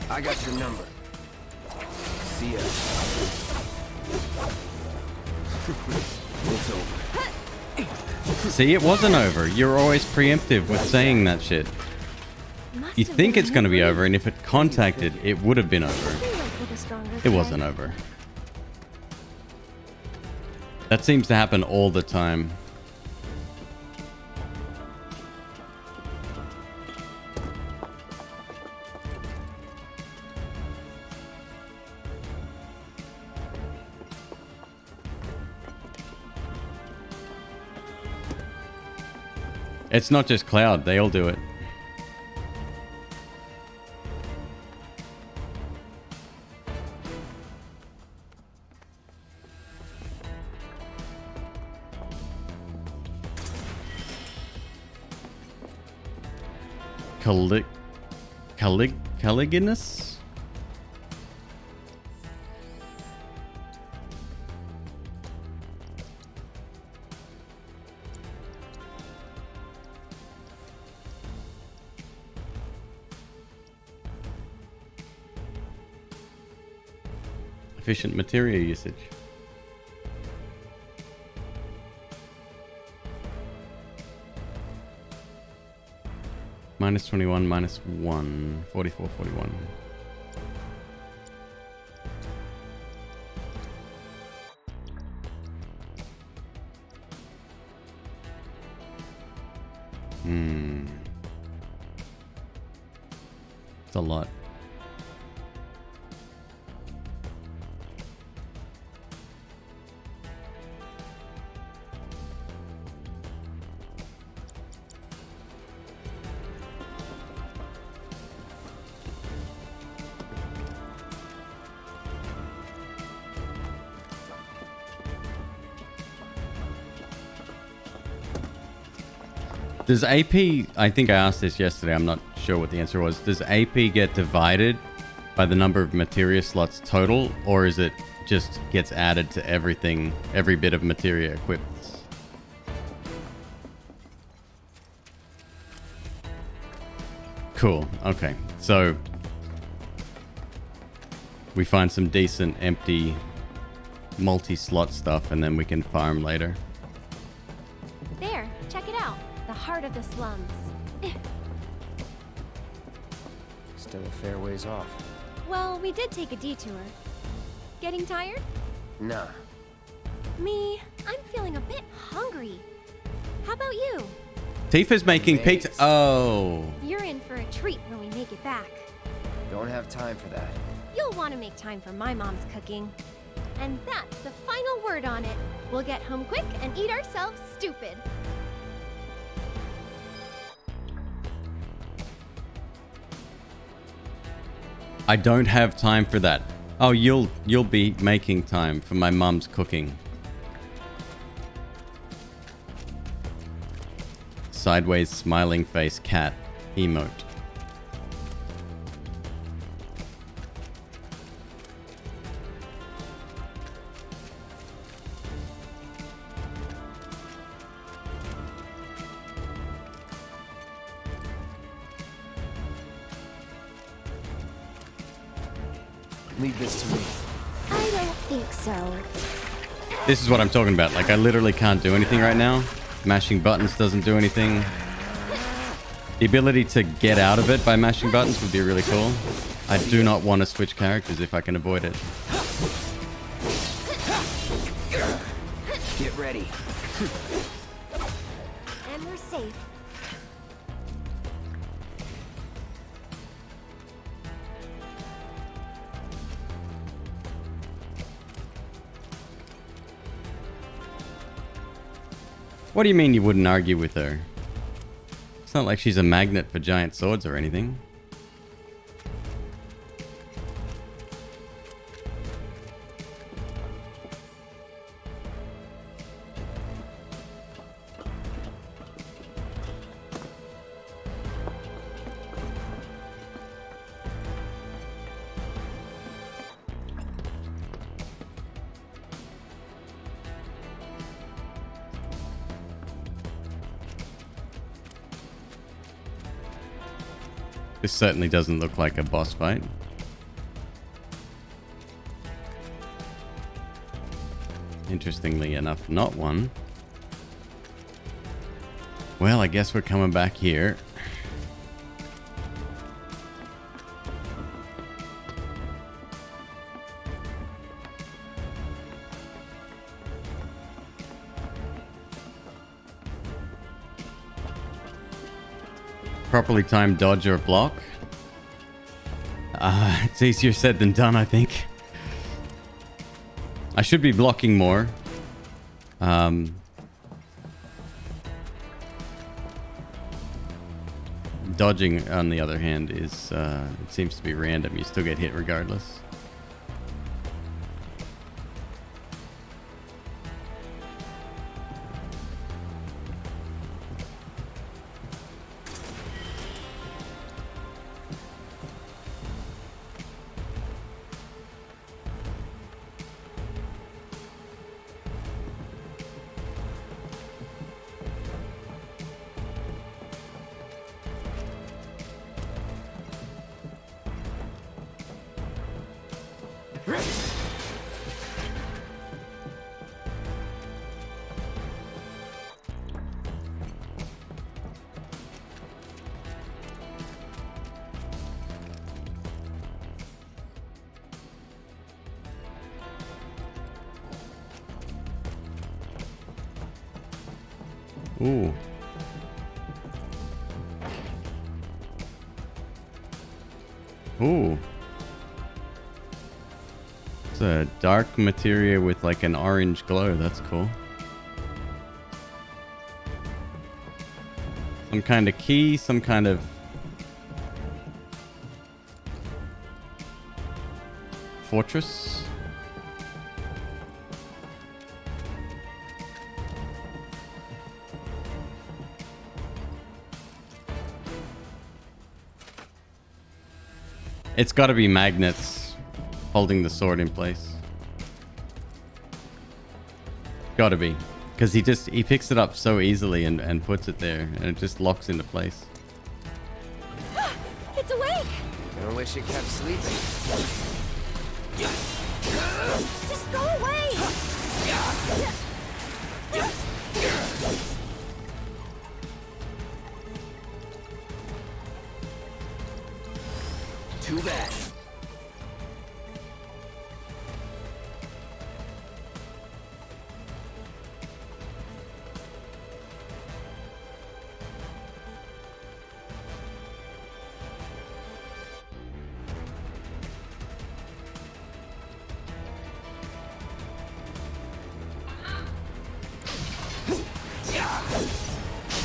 I got your number. See ya. It's over. See, it wasn't over. You're always preemptive with saying that shit. You think it's going to be over, and if it contacted, it would have been over. It wasn't over. That seems to happen all the time. It's not just Cloud, they all do it. Caliginous? Efficient material usage. Minus 21, minus 1, 44, 41. It's a lot. Does AP, I think I asked this yesterday, I'm not sure what the answer was. Does AP get divided by the number of materia slots total, or is it just gets added to everything, every bit of materia equipped? Cool. Okay. So we find some decent empty multi-slot stuff and then we can farm later. There, check it out. The heart of the slums. Still a fair ways off. Well, we did take a detour. Getting tired? Nah. Me, I'm feeling a bit hungry. How about you? Tifa's making pizza. Oh. You're in for a treat when we make it back. Don't have time for that. You'll want to make time for my mom's cooking. And that's the final word on it. We'll get home quick and eat ourselves stupid. I don't have time for that. Oh, you'll be making time for my mum's cooking. Sideways smiling face cat emote. Leave this to me. I don't think so. This is what I'm talking about. Like, I literally can't do anything right now. Mashing buttons doesn't do anything. The ability to get out of it by mashing buttons would be really cool. I do not want to switch characters if I can avoid it. Get ready. And we're safe. What do you mean you wouldn't argue with her? It's not like she's a magnet for giant swords or anything. This certainly doesn't look like a boss fight. Interestingly enough, not one. Well, I guess we're coming back here. Properly timed dodge or block. It's easier said than done, I think. I should be blocking more. Dodging, on the other hand, is it seems to be random. You still get hit regardless. Ooh. Ooh. It's a dark materia with like an orange glow. That's cool. Some kind of key, some kind of fortress. It's got to be magnets holding the sword in place. Got to be. Because he picks it up so easily and puts it there. And it just locks into place. It's awake! I wish it kept sleeping. Just go away! Too bad.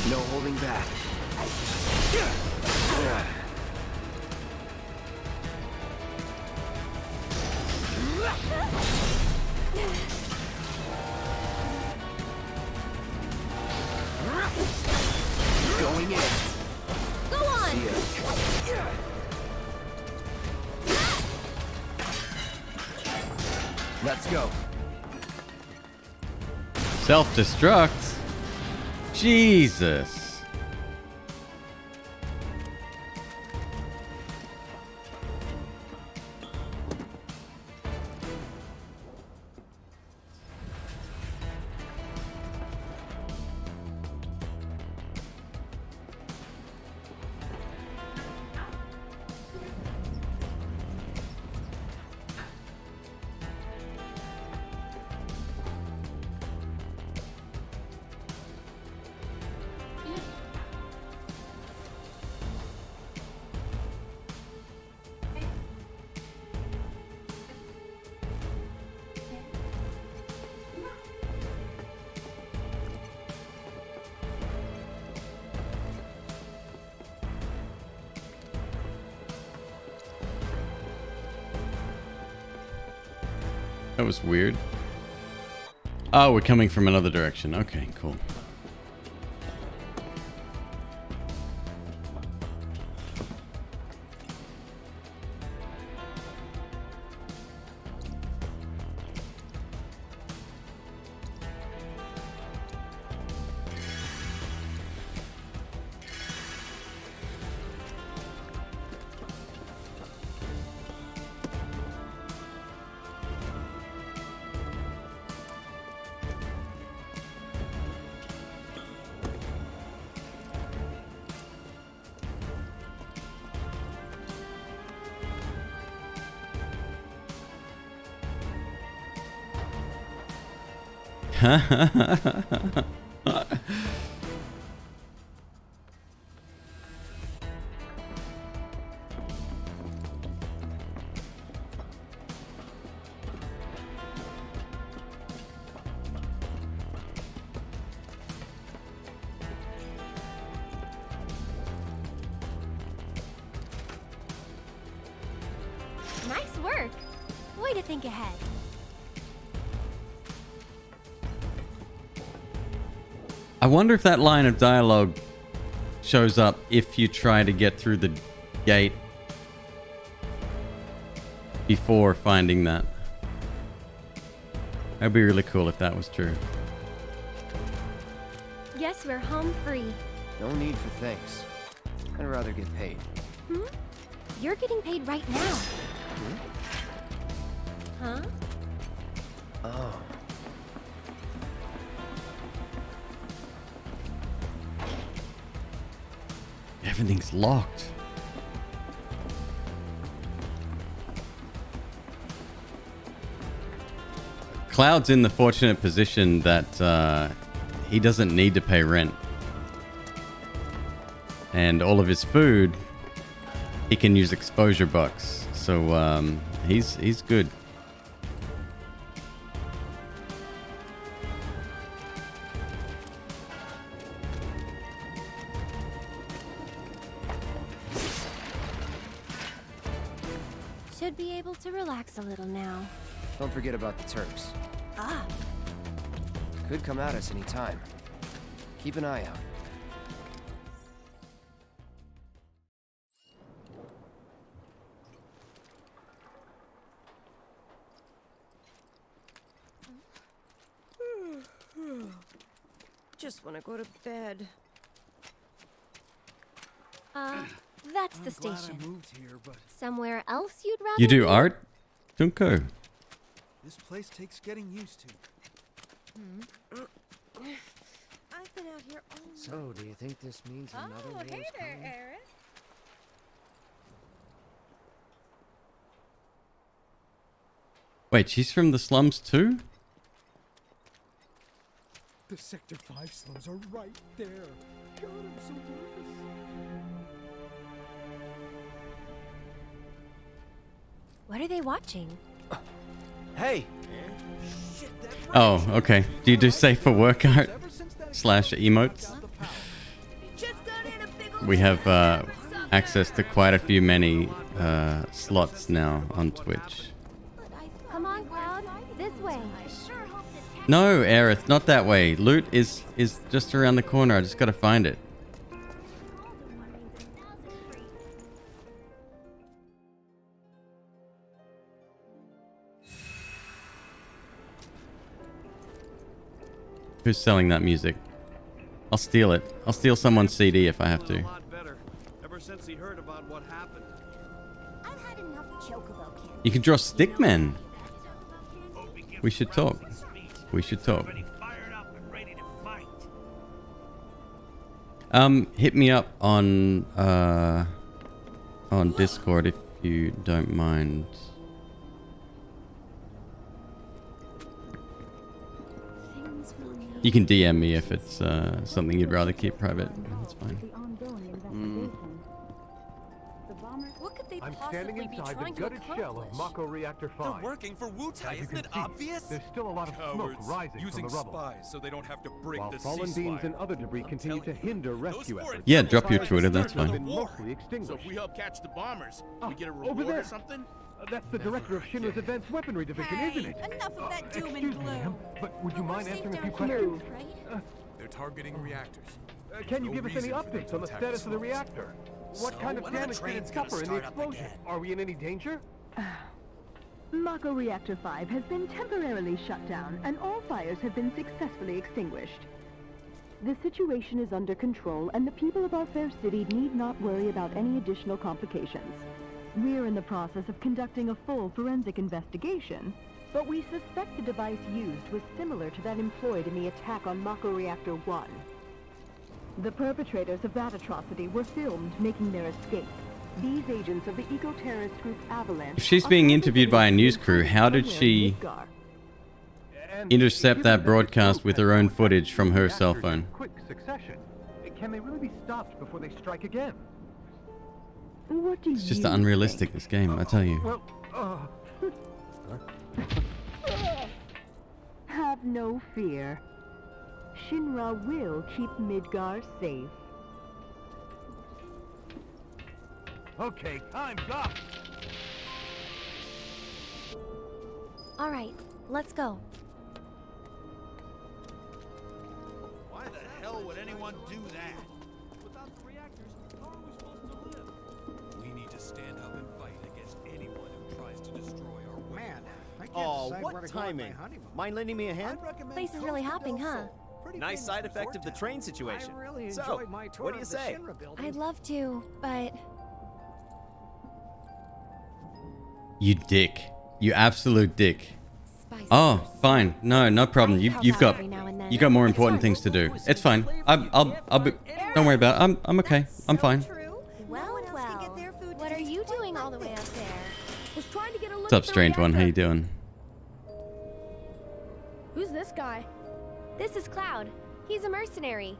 No holding back. Going in. Go on! See ya. Let's go. Self-destruct? Jesus. That was weird. Oh, we're coming from another direction. Okay, cool. Nice work! Way to think ahead. I wonder if that line of dialogue shows up if you try to get through the gate before finding that. That'd be really cool if that was true. Guess we're home free. No need for thanks. I'd rather get paid. Hmm? You're getting paid right now. Huh? Oh. Everything's locked. Cloud's in the fortunate position that he doesn't need to pay rent. And all of his food, he can use exposure bucks. So he's good. Should be able to relax a little now. Don't forget about the Turks. Ah, Could come at us any time. Keep an eye out. Just want to go to bed. That's the station. Somewhere else you'd rather You do be? art, Junko? This place takes getting used to. I've been out here all night. So, do you think this means another war's coming? Eric. Wait, she's from the slums too? The Sector 5 slums are right there. God, I'm so nervous. What are they watching? Hey! Oh, okay. Do you do safe for work art slash emotes? We have access to quite a few many slots now on Twitch. Come on, Cloud. This way. No, Aerith, not that way. Loot is just around the corner. I just gotta find it. Who's selling that music? I'll steal it. I'll steal someone's CD if I have to. Ever since he heard about what happened. I've had enough chocobo candy. You can draw stickmen. We should talk. We should talk. Hit me up on Discord if you don't mind. You can DM me if it's something you'd rather keep private. That's fine. What could they I'm standing possibly be inside the trying to gutted shell of accomplish? Mako Reactor 5. They're working for Wutai, As you isn't it can see, obvious? There's still a lot of smoke rising using from the rubble. spies so they don't have to break While the fallen beams and other debris continue to hinder rescue efforts. Yeah, drop your Twitter, that's Have fine. been mostly So extinguished. if we help catch the bombers, we get a over reward there. or something? That's the director of Shinra's Advanced Weaponry Division, isn't it? Enough of that doom and Excuse me, ma'am, gloom. but would you mind Safe answering a down few here, questions? right? They're targeting reactors. Can you give us any updates on the status of the reactor? What kind of when are the damage did it trains gonna suffer in the start up explosion? again? Are we in any danger? Mako Reactor 5 has been temporarily shut down, and all fires have been successfully extinguished. The situation is under control, and the people of our fair city need not worry about any additional complications. We're in the process of conducting a full forensic investigation, but we suspect the device used was similar to that employed in the attack on Mako Reactor 1. The perpetrators of that atrocity were filmed making their escape. These agents of the eco-terrorist group Avalanche... If she's being interviewed by a news crew, how did she intercept that broadcast with her own footage from her cell phone? Quick succession. Can they really be stopped before they strike again? What do It's just you unrealistic, this game, I tell you. Well, Have no fear. Shinra will keep Midgar safe. okay, time's up. All right, let's go. Why the hell would anyone do that? Without the reactors, how are we supposed to live? We need to stand up and fight against anyone who tries to destroy our way. Man, I can't Oh, decide what where to go on my timing. honeymoon. Mind lending me a hand? I'd recommend Place is really Costa hopping, del huh? Sol. Pretty Nice famous side effect of the resort train town. situation. I really So, enjoyed my tour what do you of the say? Shinra building. I'd love to, but You dick. You absolute dick. spicy. Oh, fine. No problem. You've got Every now and then. you got more It's important fun. things to do. It's fine. I'll be. Don't worry about it. I'm okay. I'm fine. Well, what are you doing all the way up there? Was trying to get a look What's up, strange one? How you doing? Who's this guy? This is Cloud. He's a mercenary.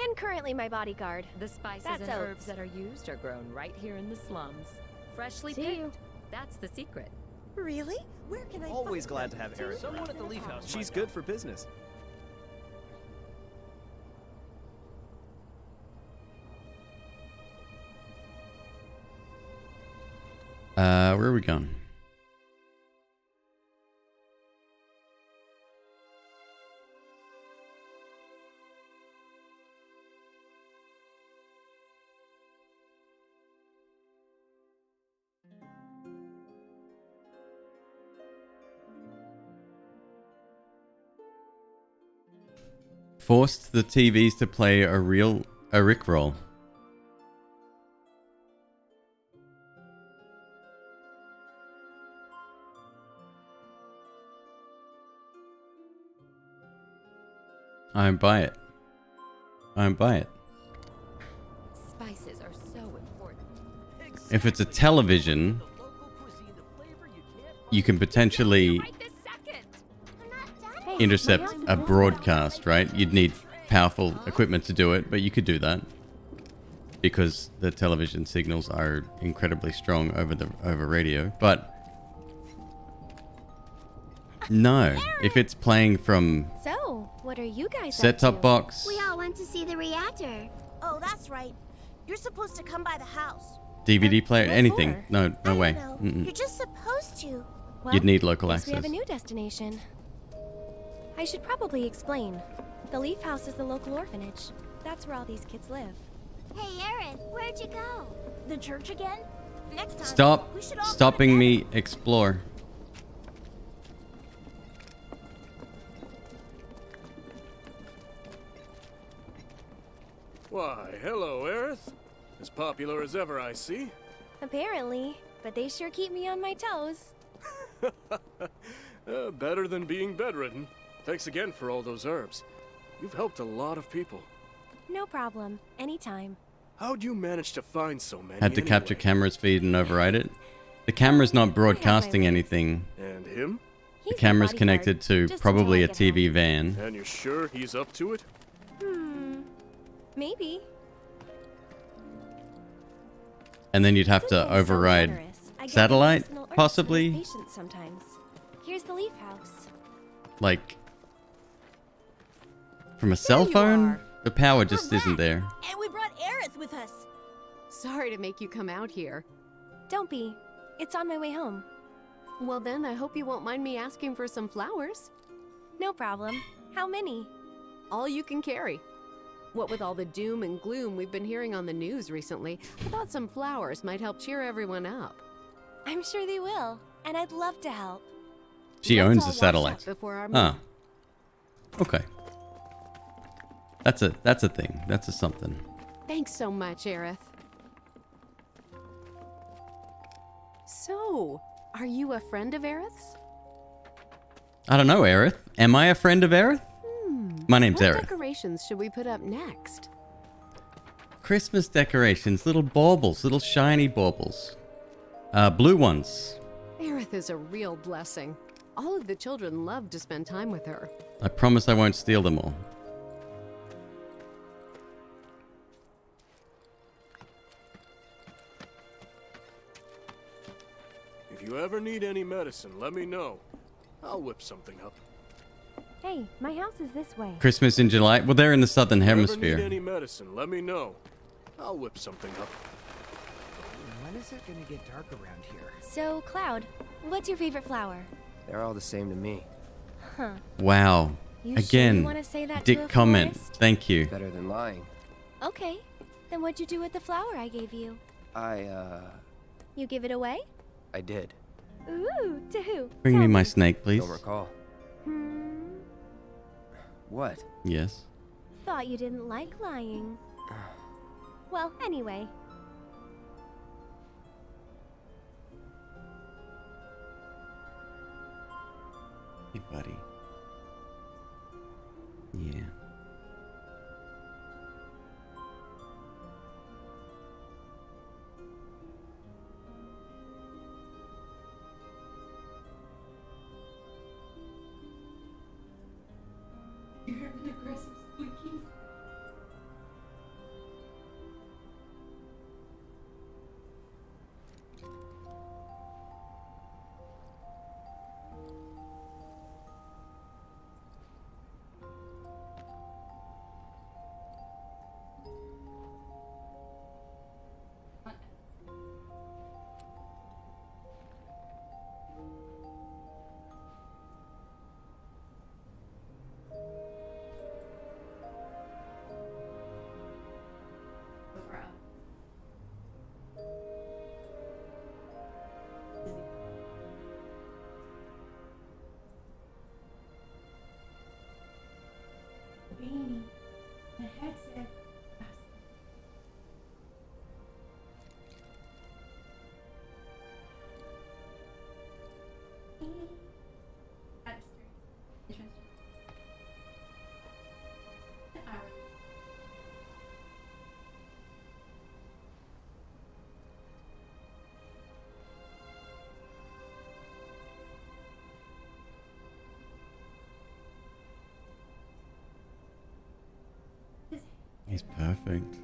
And currently my bodyguard. The spices That's and oats. herbs that are used are grown right here in the slums. Freshly See picked. you. That's the secret. Really? Where can I Always find glad to them? have Erin. Someone at the Leaf House. She's good for business. Where are we going? Forced the TVs to play a Rickroll. I don't buy it. I don't buy it. Spices are so important. If it's a television, you can potentially intercept a broadcast, right? You'd need powerful equipment to do it, but you could do that because the television signals are incredibly strong over radio. But no, if it's playing from So, what are you guys set-top box, We all went to see the reactor. Oh, that's right. You're supposed to come by the house. DVD player, what anything. for? No way. No, Mm-mm. you're just supposed to. Well, You'd need local guess we have access. a new destination. I should probably explain. The Leaf House is the local orphanage. That's where all these kids live. Hey, Aerith, where'd you go? The church again? Next time. Stop we should all go stopping together. me explore. Why, hello, Aerith. As popular as ever, I see. Apparently, but they sure keep me on my toes. Better than being bedridden. Thanks again for all those herbs. You've helped a lot of people. No problem. Anytime. How'd you manage to find so many? Had to capture camera's feed and override it. The camera's not broadcasting anything. And him? The camera's connected to probably a TV van. And you're sure he's up to it? Maybe. And then you'd have Since to I'm so override generous, I get satellite, medicinal herbs for possibly? his patients sometimes. Here's the Leaf House. Like, from a cell phone? The power just isn't there. And we brought Aerith with us. Sorry to make you come out here. Don't be. It's on my way home. Well then, I hope you won't mind me asking for some flowers. No problem. How many? All you can carry. What with all the doom and gloom we've been hearing on the news recently, I thought some flowers might help cheer everyone up. I'm sure they will, and I'd love to help. She Let's owns all the wash satellite. up before our Ah. Okay. That's a thing. That's a something. Thanks so much, Aerith. So, are you a friend of Aerith's? I don't know, Aerith. Am I a friend of Aerith? My name's What Aerith. decorations should we put up next? Christmas decorations, little baubles, little shiny baubles. Blue ones. Aerith is a real blessing. All of the children love to spend time with her. I promise I won't steal them all. If you ever need any medicine, let me know. I'll whip something up. Hey, my house is this way. Christmas in July? Well, they're in the southern If you ever hemisphere. need any medicine, let me know. I'll whip something up. When is it gonna get dark around here? So, Cloud, what's your favorite flower? They're all the same to me. Huh. Wow. You Again, sure you wanna say that dick to a comment. florist? Thank you. Better than lying. Okay. Then what'd you do with the flower I gave you? You give it away? I did. Ooh, to who? Bring Tell me my snake, please. Don't recall. What? Yes. Thought you didn't like lying. Well, anyway. Hey, buddy. Yeah. You heard an aggressive squeaking? He's perfect.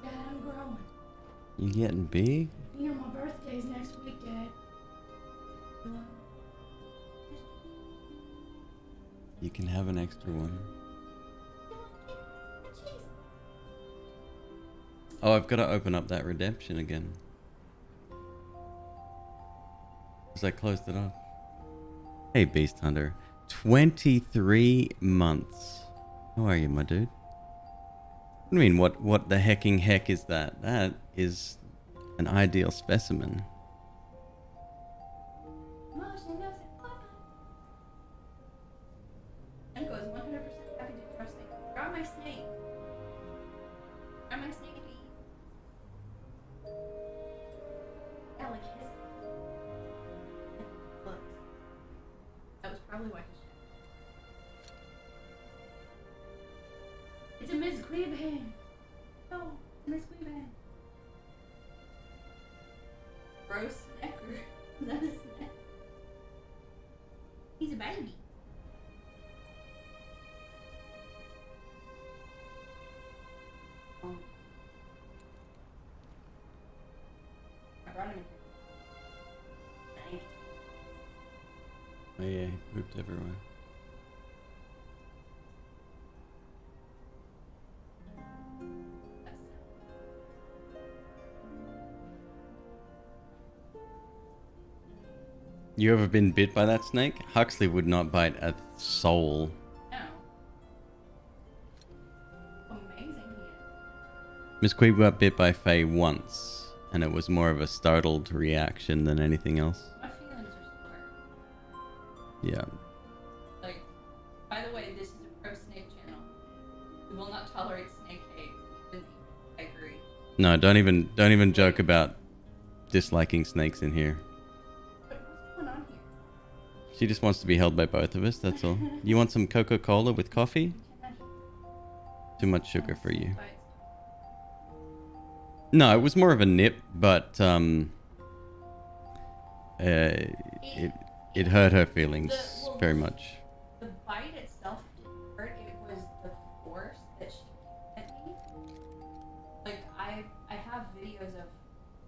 Dad, I'm growing. You getting big? You know my birthday's next week, Dad. You can have an extra one. Oh, I've got to open up that redemption again. Because I closed it off. Hey, Beast Hunter. 23 months. How are you, my dude? I mean, what the hecking heck is that? That is an ideal specimen. Uncle is 100% happy to trust me. Grab my snake. Grab my snake, please. Yeah, like his. Look. That was probably why he. It's a MzQueeb hand. No, it's a MzQueeb hand. Bro, snack or is that a snack? He's a baby. I brought him in here. Oh yeah, he pooped everywhere. You ever been bit by that snake? Huxley would not bite a soul. No. Amazing MzQueeb got bit by Faye once, and it was more of a startled reaction than anything else. My feelings are still hurt. Yeah. Like, by the way, this is a pro snake channel. We will not tolerate snake hate. I agree. No, don't even joke about disliking snakes in here. What's going on here? She just wants to be held by both of us, that's all. You want some Coca-Cola with coffee? Too much sugar for you. No, it was more of a nip, but it hurt her feelings very much. The bite itself didn't hurt. It was the force that she gave at me. Like, I have videos of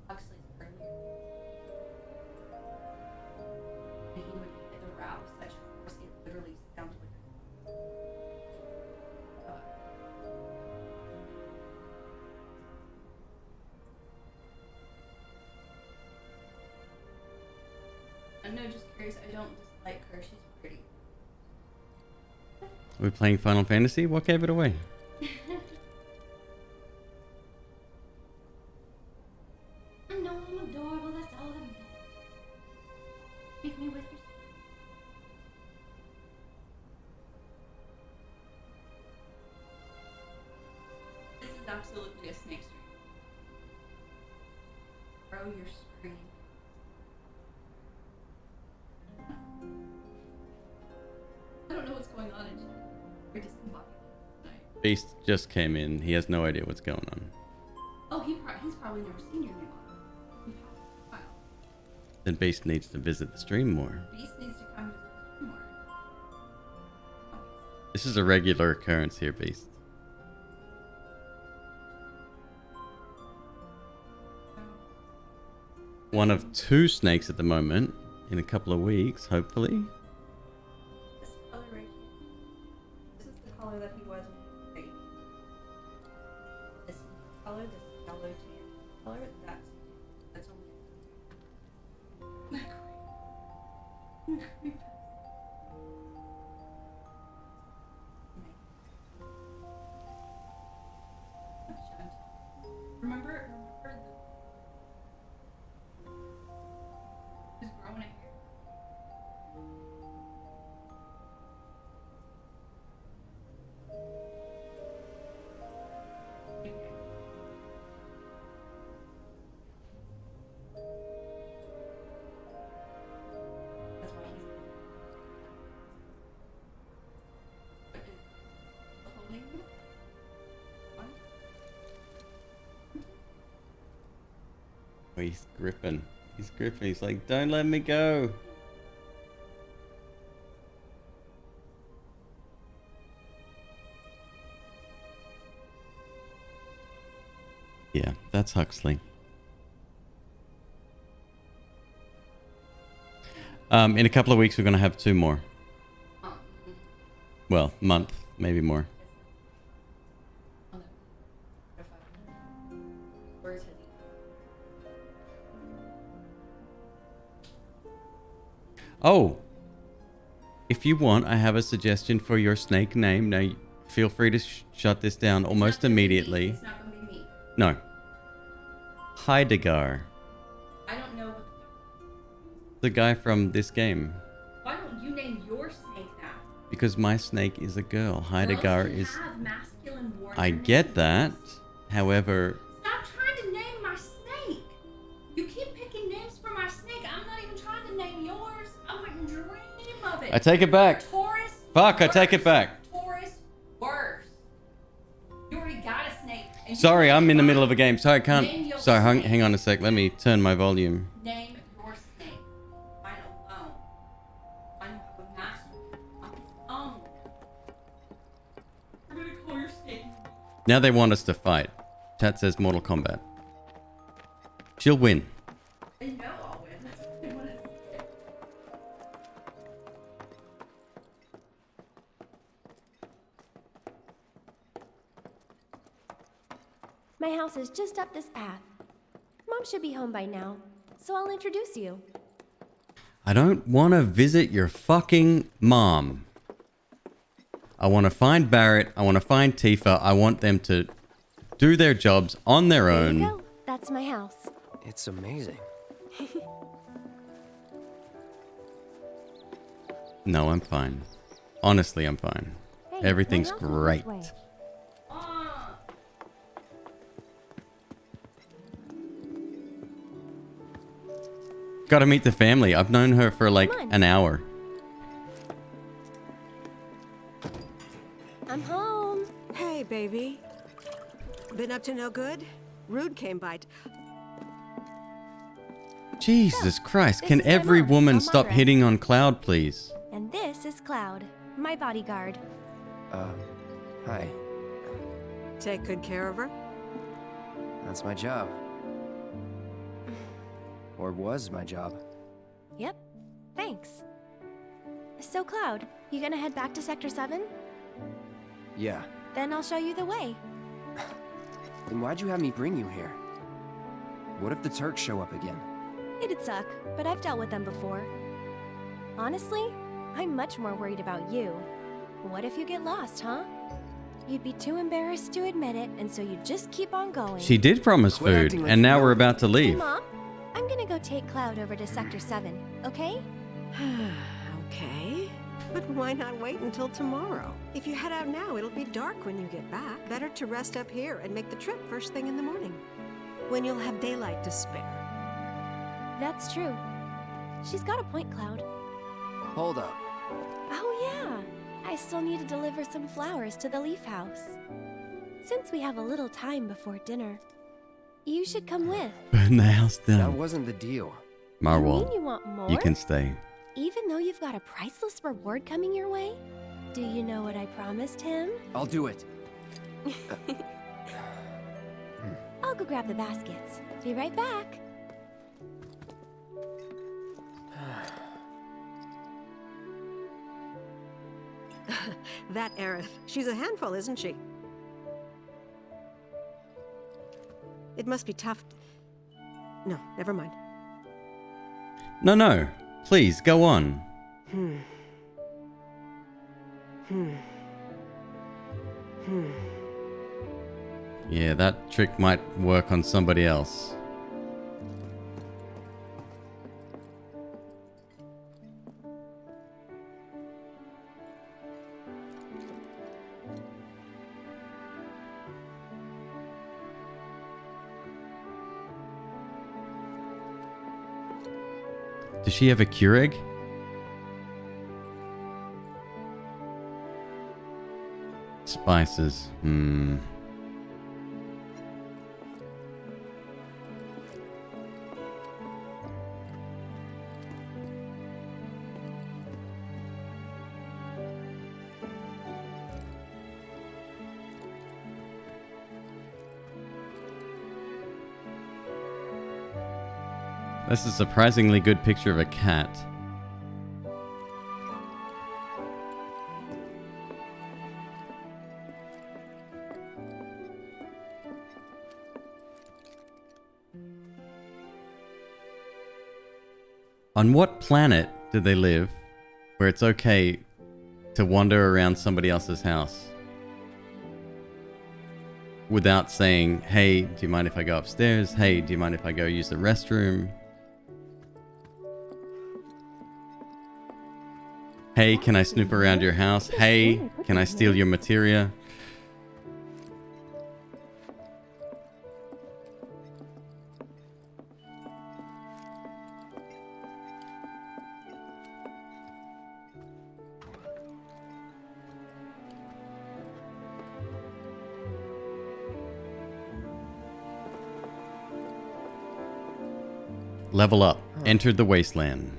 Huxley's earlier. And he would hit the rat with such force, it literally sounded like I'm no, just curious. I don't dislike her. She's pretty. We're playing Final Fantasy? What gave it away? I know I'm adorable. That's all that matters. Make me with your. This is absolutely a snake stream. Bro, you're screaming. I don't know what's going on in chat. We're discombobulated tonight. Beast just came in. He has no idea what's going on. Oh, he's probably never seen your new model. Wow. Then Beast needs to visit the stream more. Beast needs to come visit the stream more. This is a regular occurrence here, Beast. One of 2 snakes at the moment. In a couple of weeks, hopefully. This color right here. This is the color that he was when he was a baby. This color, this yellow tan color, that's only. Remember who's growing it here? Oh, he's gripping. He's gripping. He's like, don't let me go. Yeah, that's Huxley. In a couple of weeks, we're going to have 2 more. Well, month, maybe more. Oh, if you want, I have a suggestion for your snake name. Now, feel free to shut this down almost immediately. It's not gonna be me. No. Heidegger. I don't know what The guy from this game. Why don't you name your snake that? Because my snake is a girl. Heidegger is... Have masculine warrior I get that. However... Stop trying to name my snake. You keep picking names for my snake. I'm not even trying to name yours. I wouldn't dream of it. I take it back. Taurus. Fuck, I worse. take it back. Taurus worse. You already got a snake. And Sorry, you I'm in the can't middle of a game, so I name can't... your Sorry, snake. hang on a sec. Let me turn my volume. Name your snake. Mine alone. I know how to master on its own. We're gonna call your snake. Now they want us to fight. Chat says Mortal Kombat. She'll win. They know I'll win. That's what they want to say. My house is just up this path. Mom should be home by now, so I'll introduce you. I don't want to visit your fucking mom. I want to find Barrett. I want to find Tifa. I want them to do their jobs on their There you own. go. That's my house. It's amazing. No, I'm fine. Honestly, I'm fine. Hey, Everything's my house is great. this way. Gotta meet the family. I've known her for like Come on. an hour. I'm home. Hey, baby. Been up to no good? Rude came by. Jesus Christ. this Can is my every mom, woman Elmira. stop hitting on Cloud, please? And this is Cloud, my bodyguard. Hi. Take good care of her? That's my job. Or was my job. Yep. Thanks. So, Cloud, you gonna head back to Sector 7? Yeah. Then I'll show you the way. Then why'd you have me bring you here? What if the Turks show up again? It'd suck, but I've dealt with them before. Honestly, I'm much more worried about you. What if you get lost, huh? You'd be too embarrassed to admit it, and so you just keep on going. She did promise Quit food, acting like and now you we're know. about to Hey, leave. Mom, I'm gonna go take Cloud over to Sector 7, okay? Okay. But why not wait until tomorrow? If you head out now, it'll be dark when you get back. Better to rest up here and make the trip first thing in the morning, when you'll have daylight to spare. That's true. She's got a point, Cloud. Hold up. Oh, yeah. I still need to deliver some flowers to the Leaf House. Since we have a little time before dinner, you should come with. Burn the house That down. wasn't the deal. You mean Marwal, you want more? you can stay. Even though you've got a priceless reward coming your way? Do you know what I promised him? I'll do it. I'll go grab the baskets. Be right back. That Aerith, she's a handful, isn't she? It must be tough. No, never mind. No. Please, go on. Yeah, that trick might work on somebody else. Does she have a Keurig? Spices. This is a surprisingly good picture of a cat. On what planet do they live where it's okay to wander around somebody else's house without saying, hey, do you mind if I go upstairs? Hey, do you mind if I go use the restroom? Hey, can I snoop around your house? Hey, can I steal your materia? Level up. Entered the wasteland.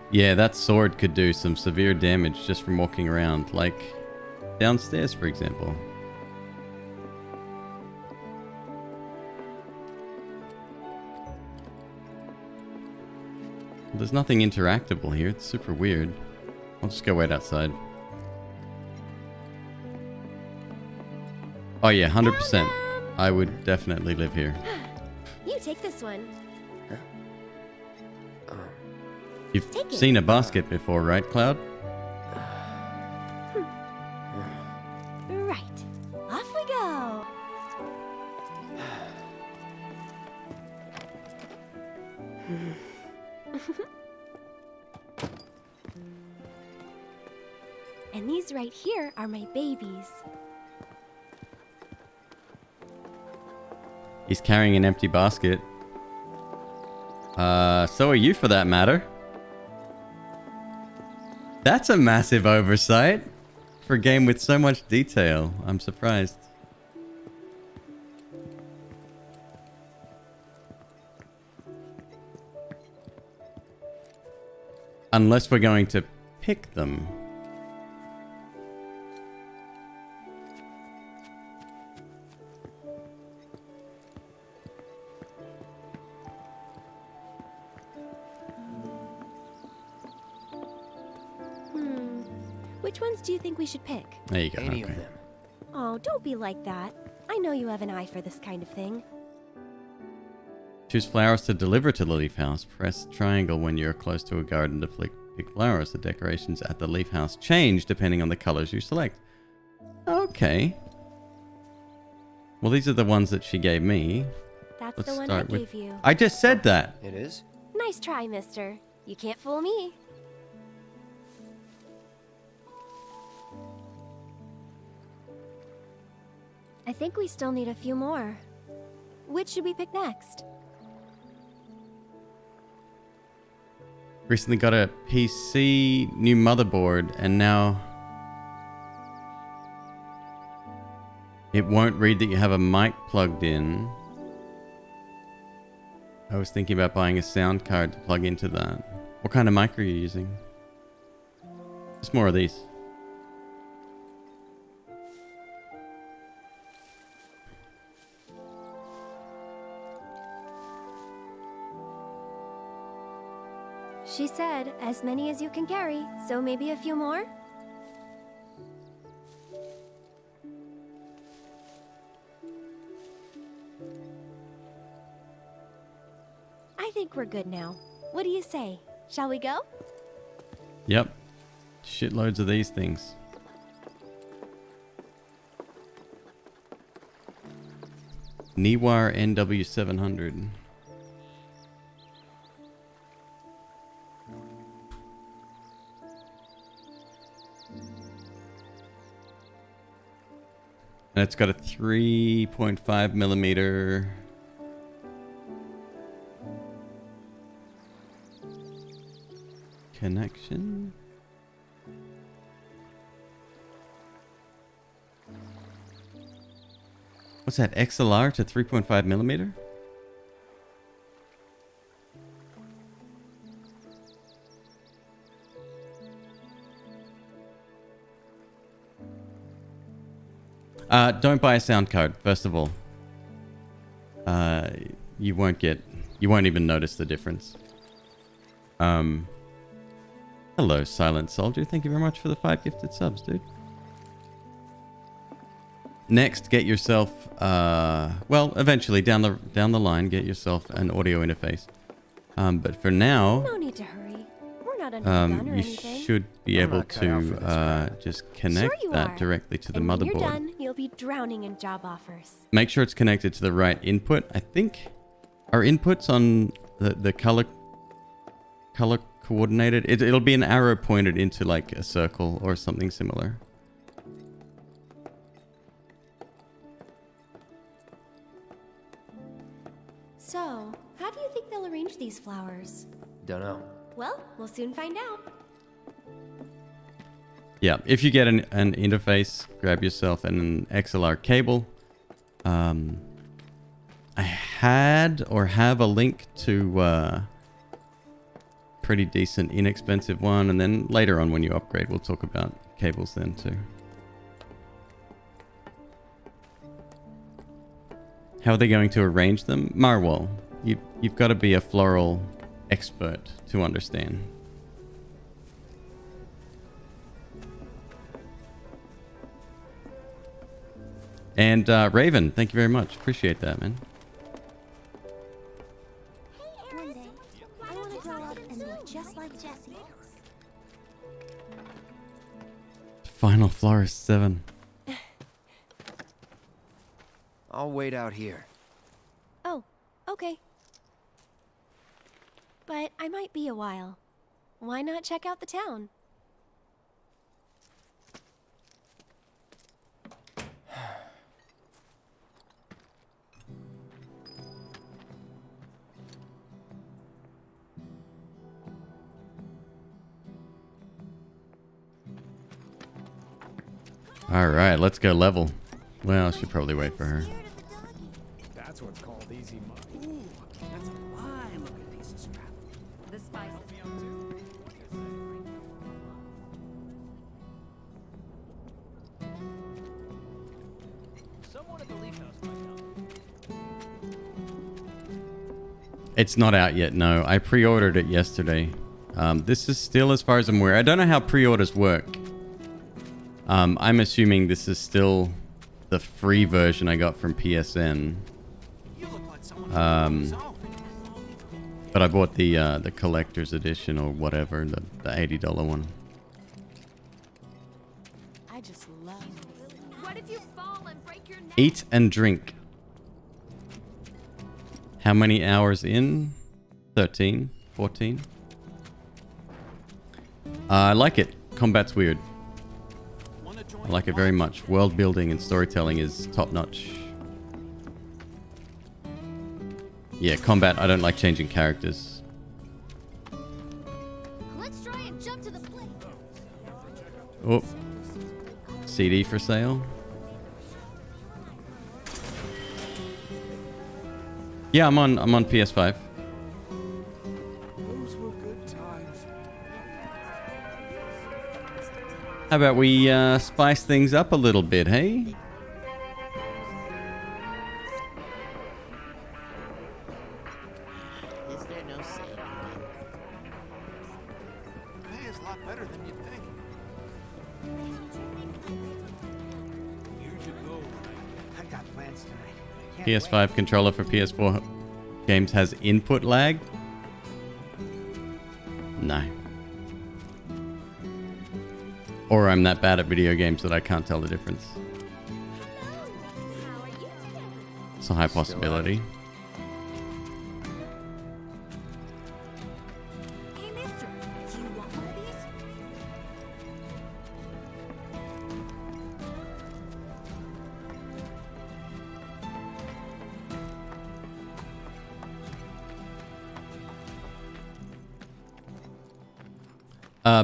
Yeah, that sword could do some severe damage just from walking around, like downstairs, for example. There's nothing interactable here. It's super weird. I'll just go wait outside. Oh yeah, 100%. I would definitely live here. You take this one. You've seen a basket before, right, Cloud? Right. Off we go. And these right here are my babies. He's carrying an empty basket. So are you, for that matter. That's a massive oversight for a game with so much detail. I'm surprised. Unless we're going to pick them. Which ones do you think we should pick? There you go. Any okay. of them. Oh, don't be like that. I know you have an eye for this kind of thing. Choose flowers to deliver to the leaf house. Press triangle when you're close to a garden to pick flowers. The decorations at the leaf house change depending on the colors you select. Okay. Well, these are the ones that she gave me. That's Let's the one I start gave you. I just said that. It is? Nice try, mister. You can't fool me. I think we still need a few more. Which should we pick next? Recently got a PC, new motherboard, and now it won't read that you have a mic plugged in. I was thinking about buying a sound card to plug into that. What kind of mic are you using? Just more of these. She said, as many as you can carry, so maybe a few more? I think we're good now. What do you say? Shall we go? Yep. Shitloads of these things. Niwar NW700. And it's got a 3.5 millimeter connection. What's that? XLR to 3.5 millimeter? Don't buy a sound card, first of all. You won't even notice the difference. Hello, Silent Soldier. Thank you very much for the 5 gifted subs, dude. Next, get yourself, well, eventually down the line, get yourself an audio interface. But for now, No need to hurry. We're not under a gun or you anything. should be able to just connect that directly to the and motherboard. When you're done, you'll be drowning in job offers. Make sure it's connected to the right input. I think our inputs on the color coordinated. It'll be an arrow pointed into like a circle or something similar. So, how do you think they'll arrange these flowers? Dunno. Well, we'll soon find out. Yeah, if you get an interface, grab yourself an XLR cable. I had or have a link to pretty decent, inexpensive one, and then later on when you upgrade, we'll talk about cables then too. How are they going to arrange them? Marwal, you've got to be a floral expert to understand. And Raven, thank you very much. Appreciate that, man. One day, I want to grow up and be just like Jesse. Final Florist 7. I'll wait out here. Oh, okay. But I might be a while. Why not check out the town? All right, let's go level. Well, I should probably wait for her. That's what's called easy money. Ooh, that's a fine looking piece of scrap. The spices. Someone at the Leaf House might help. It's not out yet, no. I pre-ordered it yesterday. This is still, as far as I'm aware, I don't know how pre-orders work. I'm assuming this is still the free version I got from PSN. But I bought the collector's edition or whatever, the $80 one. I just love this. What if you fall and break your neck? Eat and drink. How many hours in? 13? 14? I like it. Combat's weird. I like it very much. World building and storytelling is top notch. Yeah, combat, I don't like changing characters. Let's try and jump to the plate. Oh. CD for sale. Yeah, I'm on PS5. Those were good times. How about we spice things up a little bit, hey? Is there no saving them? Hey, it's a lot better than you'd think. You should go. I got plans tonight. PS5 controller for PS4 games has input lag? No. Or I'm that bad at video games that I can't tell the difference. It's a high possibility. Hey, mister, do you want one of these?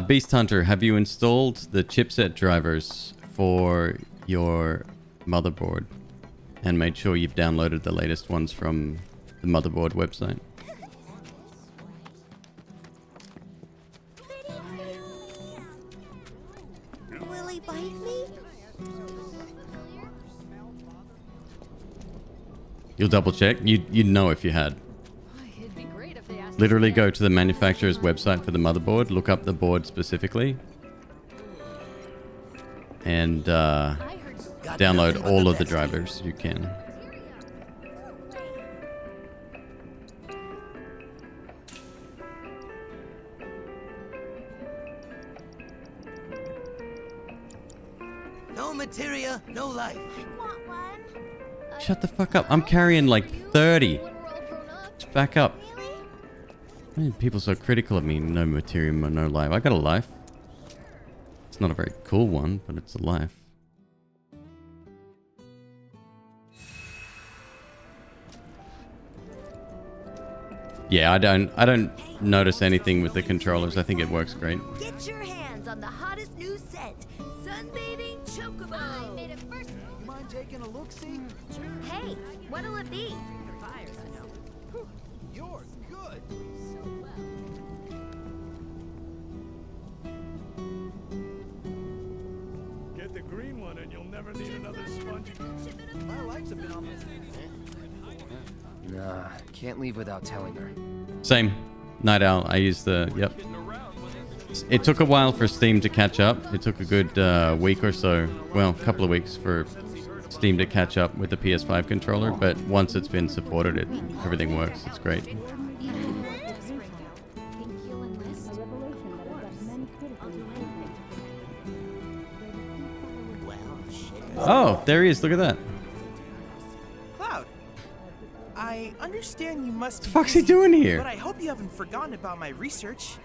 Beast Hunter, have you installed the chipset drivers for your motherboard and made sure you've downloaded the latest ones from the motherboard website? Will he bite me? You'll double check. You'd know if you had. Literally go to the manufacturer's website for the motherboard, look up the board specifically, and download all of the drivers you can. No materia, no life. Shut the fuck up. I'm carrying like 30. Just back up. Why are people so critical of me? No material, no life. I got a life. It's not a very cool one, but it's a life. Yeah, I don't notice anything with the controllers. I think it works great. Get your hands on the hottest new scent, Sunbathing Chocobo. I made it first. You mind taking a look-see? Hey, what'll it be? You're good. Get the green one and you'll never need another sponge. My lights have been on this. Nah, can't leave without telling her. Same. Night Owl. I use the... Yep. It took a while for Steam to catch up. It took a good week or so. Well, a couple of weeks for Steam to catch up with the PS5 controller. But once it's been supported, everything works. It's great. Oh, there he is. Look at that. Cloud, I understand you must be What the fuck's he busy, doing here? But I hope you haven't forgotten about my research.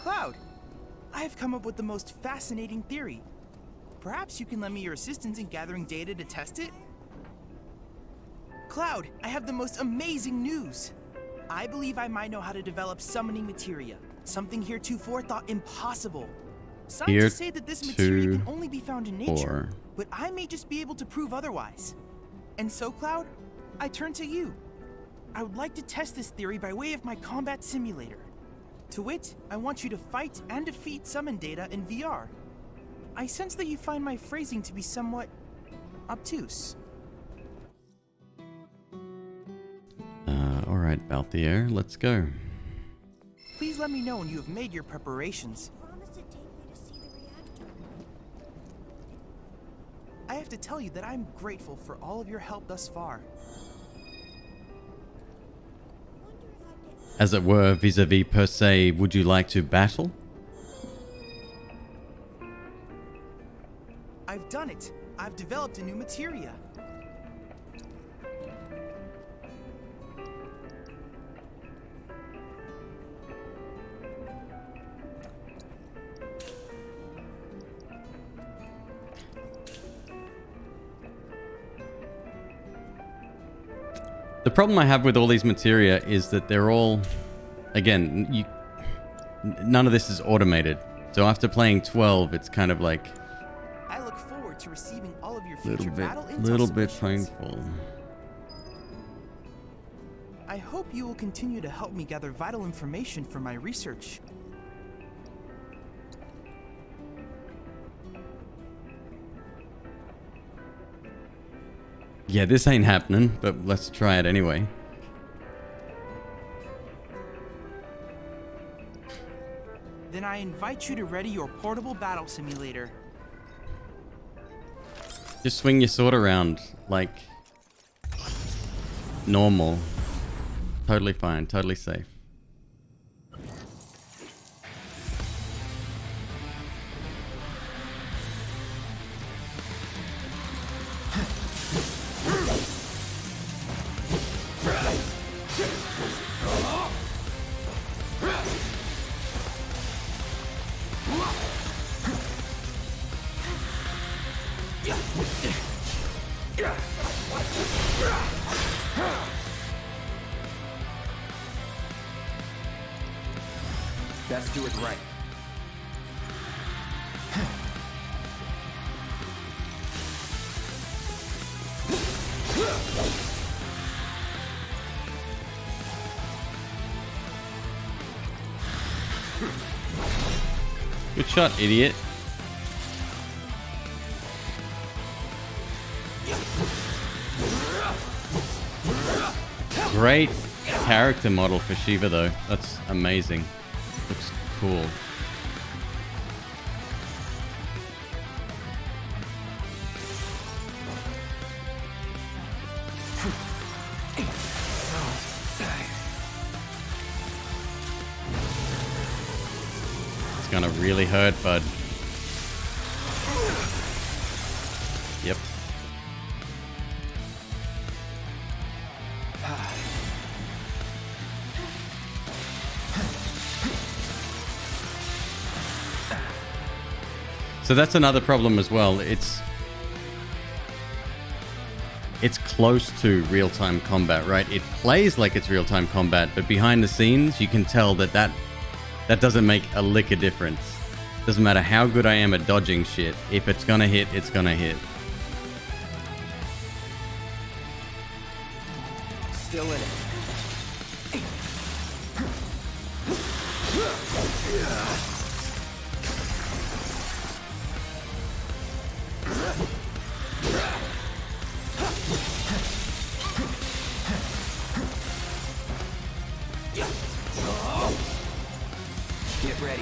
Cloud, I have come up with the most fascinating theory. Perhaps you can lend me your assistance in gathering data to test it? Cloud, I have the most amazing news. I believe I might know how to develop summoning materia, something heretofore thought impossible. Scientists say that this materia can only be found in nature, but I may just be able to prove otherwise. And so, Cloud, I turn to you. I would like to test this theory by way of my combat simulator. To wit, I want you to fight and defeat summon data in VR. I sense that you find my phrasing to be somewhat obtuse. Alright, Balthier, let's go. Please let me know when you have made your preparations. I have to tell you that I'm grateful for all of your help thus far. As it were, vis-a-vis per se, would you like to battle? I've done it. I've developed a new materia. The problem I have with all these materia is that they're all, again, none of this is automated. So after playing 12, it's kind of like I look forward to receiving all of your future little bit painful. I hope you will continue to help me gather vital information for my research. Yeah, this ain't happening, but let's try it anyway. Then I invite you to ready your portable battle simulator. Just swing your sword around like normal. Totally fine, totally safe. Best do it right. Good shot, idiot. Great character model for Shiva, though. That's amazing. Looks cool. It's gonna really hurt, bud. Yep. So that's another problem as well. It's close to real-time combat, right? It plays like it's real-time combat, but behind the scenes, you can tell that doesn't make a lick of difference. Doesn't matter how good I am at dodging shit. If it's gonna hit, it's gonna hit. Still in it. Get ready.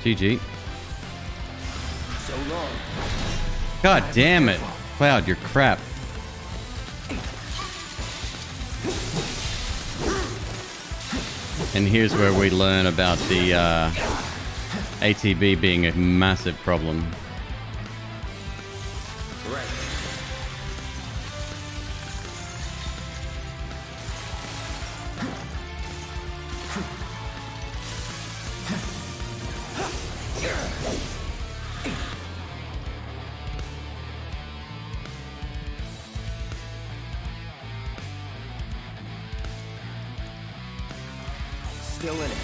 GG. So long. God damn it. Cloud, you're crap. And here's where we learn about the ATB being a massive problem. Right. Still in it.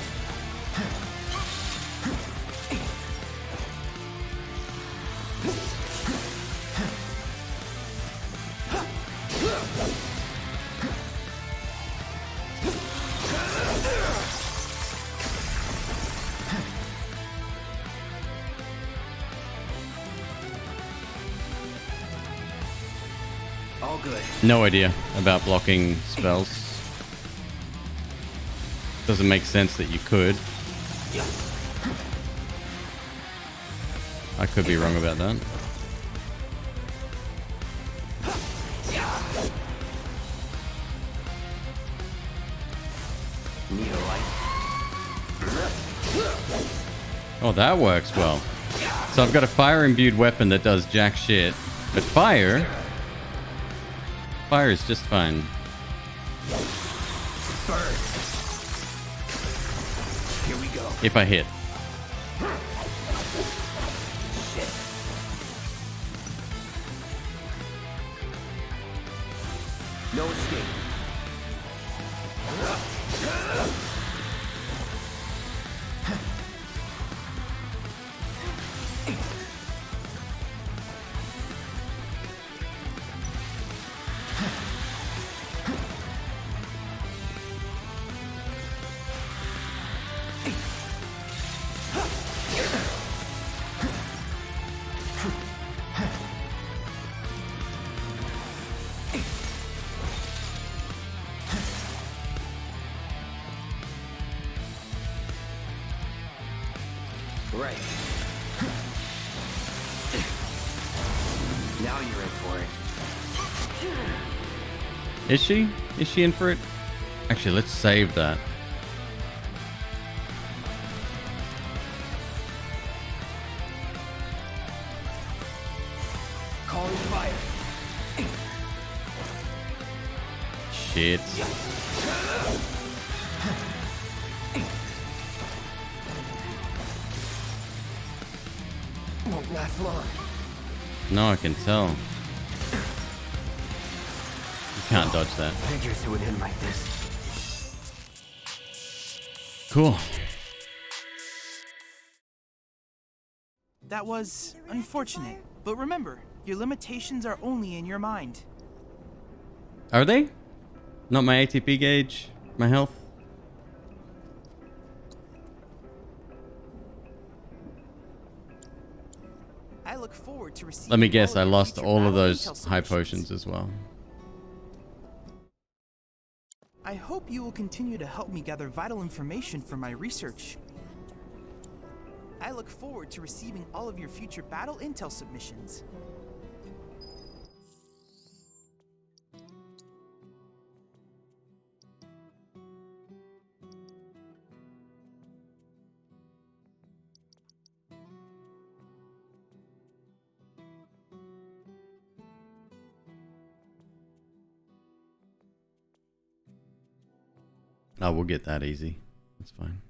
All good. No idea about blocking spells. Doesn't make sense that you could. I could be wrong about that. Oh, that works well. So I've got a fire-imbued weapon that does jack shit, but fire is just fine. Burn. Here we go. If I hit. Shit. No escape. Right. Now you're in for it. Is she? Is she in for it? Actually, let's save that. Calling fire. Shit. Won't last long. No, I can tell. You can't dodge that. Figures it would end like this. Cool. That was unfortunate, but remember, your limitations are only in your mind. Are they? Not my ATP gauge? My health? I look forward to receiving. Let me guess, all I of your lost future all of battle those intel high submissions. potions as well. I hope you will continue to help me gather vital information for my research. I look forward to receiving all of your future battle intel submissions. Oh, we'll get that easy. That's fine.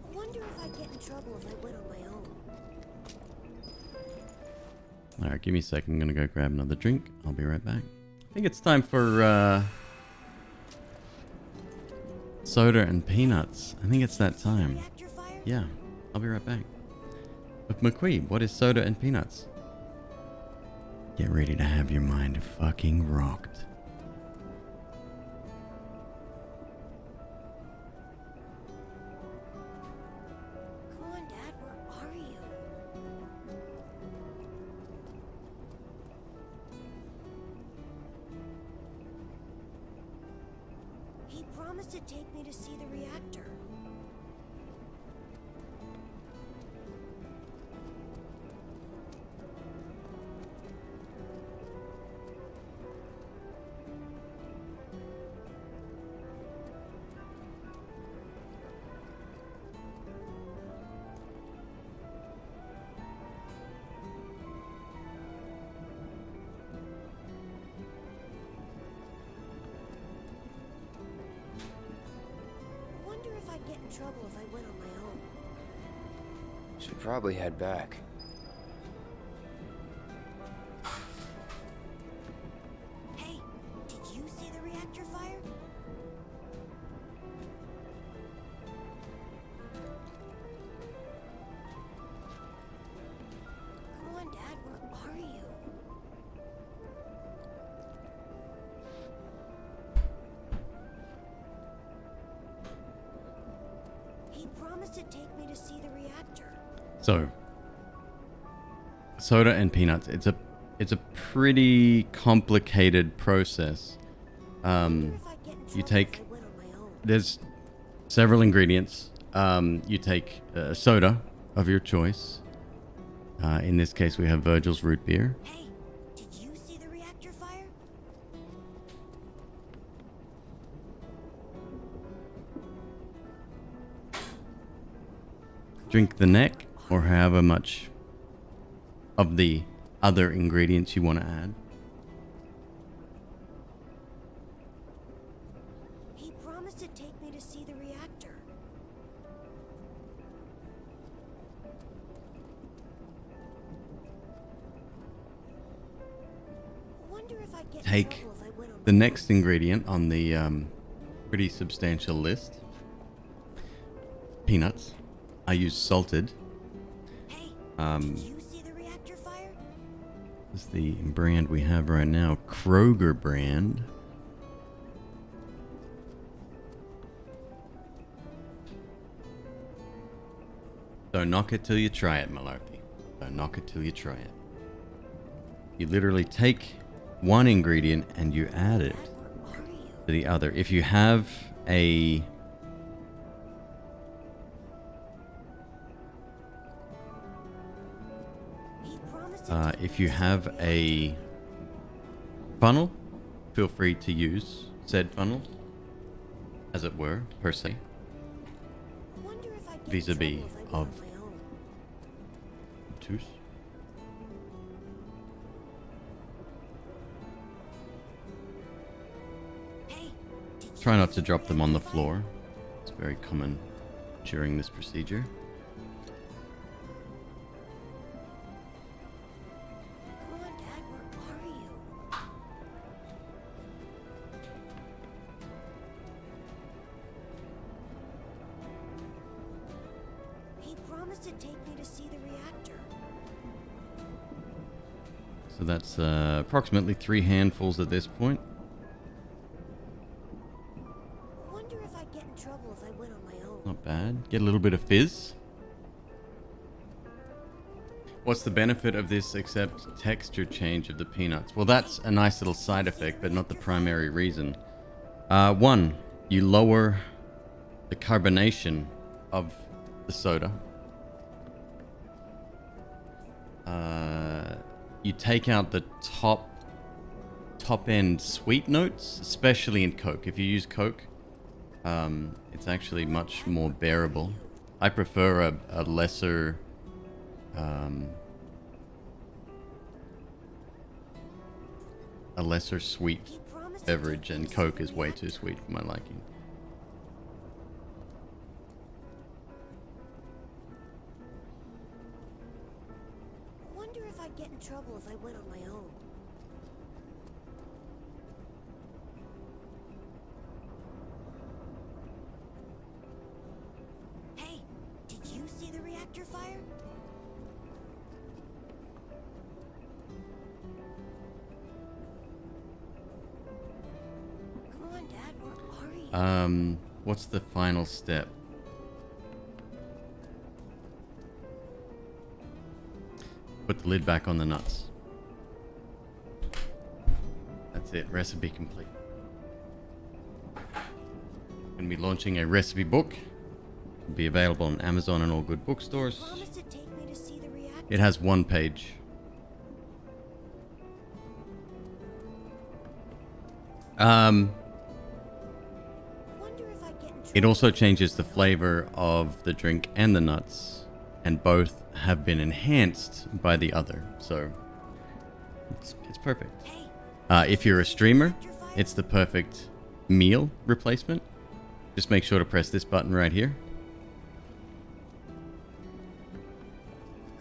I wonder if I'd get in trouble if I went on my own. Alright, give me a second. I'm gonna go grab another drink. I'll be right back. I think it's time for soda and peanuts. I think it's that time. Yeah, I'll be right back. With McQueeb, what is soda and peanuts? Get ready to have your mind fucking rocked. Come on, Dad, where are you? He promised to take me to see the reactor. I wonder if I'd get in trouble if I went on my own. Should probably head back. Hey, did you see the reactor fire? Come on, Dad, where are you? He promised to take me to see the reactor. So, soda and peanuts. It's a pretty complicated process. You take, there's several ingredients. You take soda of your choice. In this case, we have Virgil's root beer. Hey, did you see the reactor fire? Drink the neck, or however much of the other ingredients you want to add. He promised to take me to see the reactor. Wonder if I'd get in Take trouble if I went on the next ingredient on the pretty substantial list. Peanuts. I use salted. Did you see the reactor fire? This is the brand we have right now, Kroger brand. Don't knock it till you try it, Malarkey. Don't knock it till you try it. You literally take one ingredient and you add it to the other. If you have a funnel, feel free to use said funnel, as it were, per se, vis-a-vis of obtuse. Try not to drop them on the floor. It's very common during this procedure. Come on, Dad, where are you? He promised to take me to see the reactor. So that's approximately 3 handfuls at this point. Wonder if I'd get in trouble if I went on my own. Not bad. Get a little bit of fizz. What's the benefit of this except texture change of the peanuts? Well, that's a nice little side effect, but not the primary reason. 1, you lower the carbonation of the soda. You take out the top end sweet notes, especially in Coke. If you use Coke, it's actually much more bearable. I prefer a lesser sweet beverage, and Coke is way too sweet for my liking. Wonder if I'd get in trouble if I went on my own. Hey, did you see the reactor fire? Come on, Dad, where are you? What's the final step? Put the lid back on the nuts. That's it. Recipe complete. Going to be launching a recipe book. It'll be available on Amazon and all good bookstores. It has 1 page. It also changes the flavor of the drink and the nuts, and both have been enhanced by the other, so it's perfect. If you're a streamer, it's the perfect meal replacement. Just make sure to press this button right here.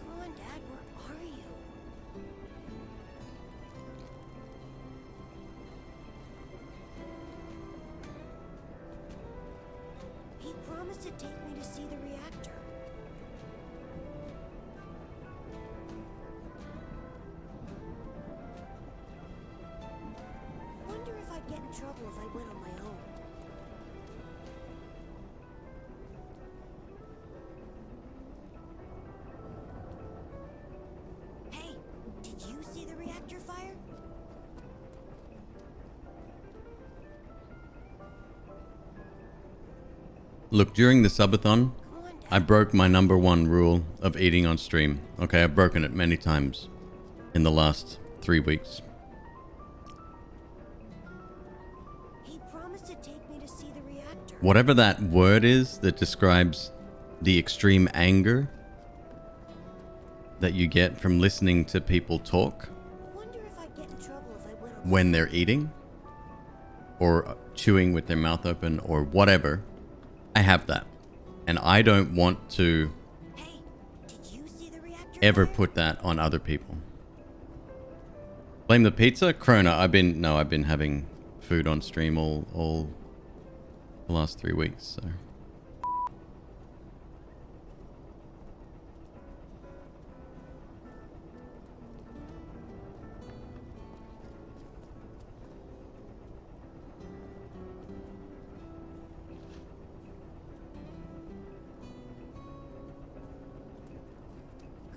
Come on, Dad, where are you? He promised to take me to see the reactor. Wonder if I'd get in trouble if I went on my own. Hey, did you see the reactor fire? Look, during the subathon, I broke my #1 rule of eating on stream. Okay, I've broken it many times in the last 3 weeks. He promised to take me to see the reactor. Whatever that word is that describes the extreme anger that you get from listening to people talk Wonder if I'd get in trouble if I went on when they're eating or chewing with their mouth open or whatever, I have that. And I don't want to ever put that on other people. Blame the pizza? Krona, I've been having food on stream all the last 3 weeks, so.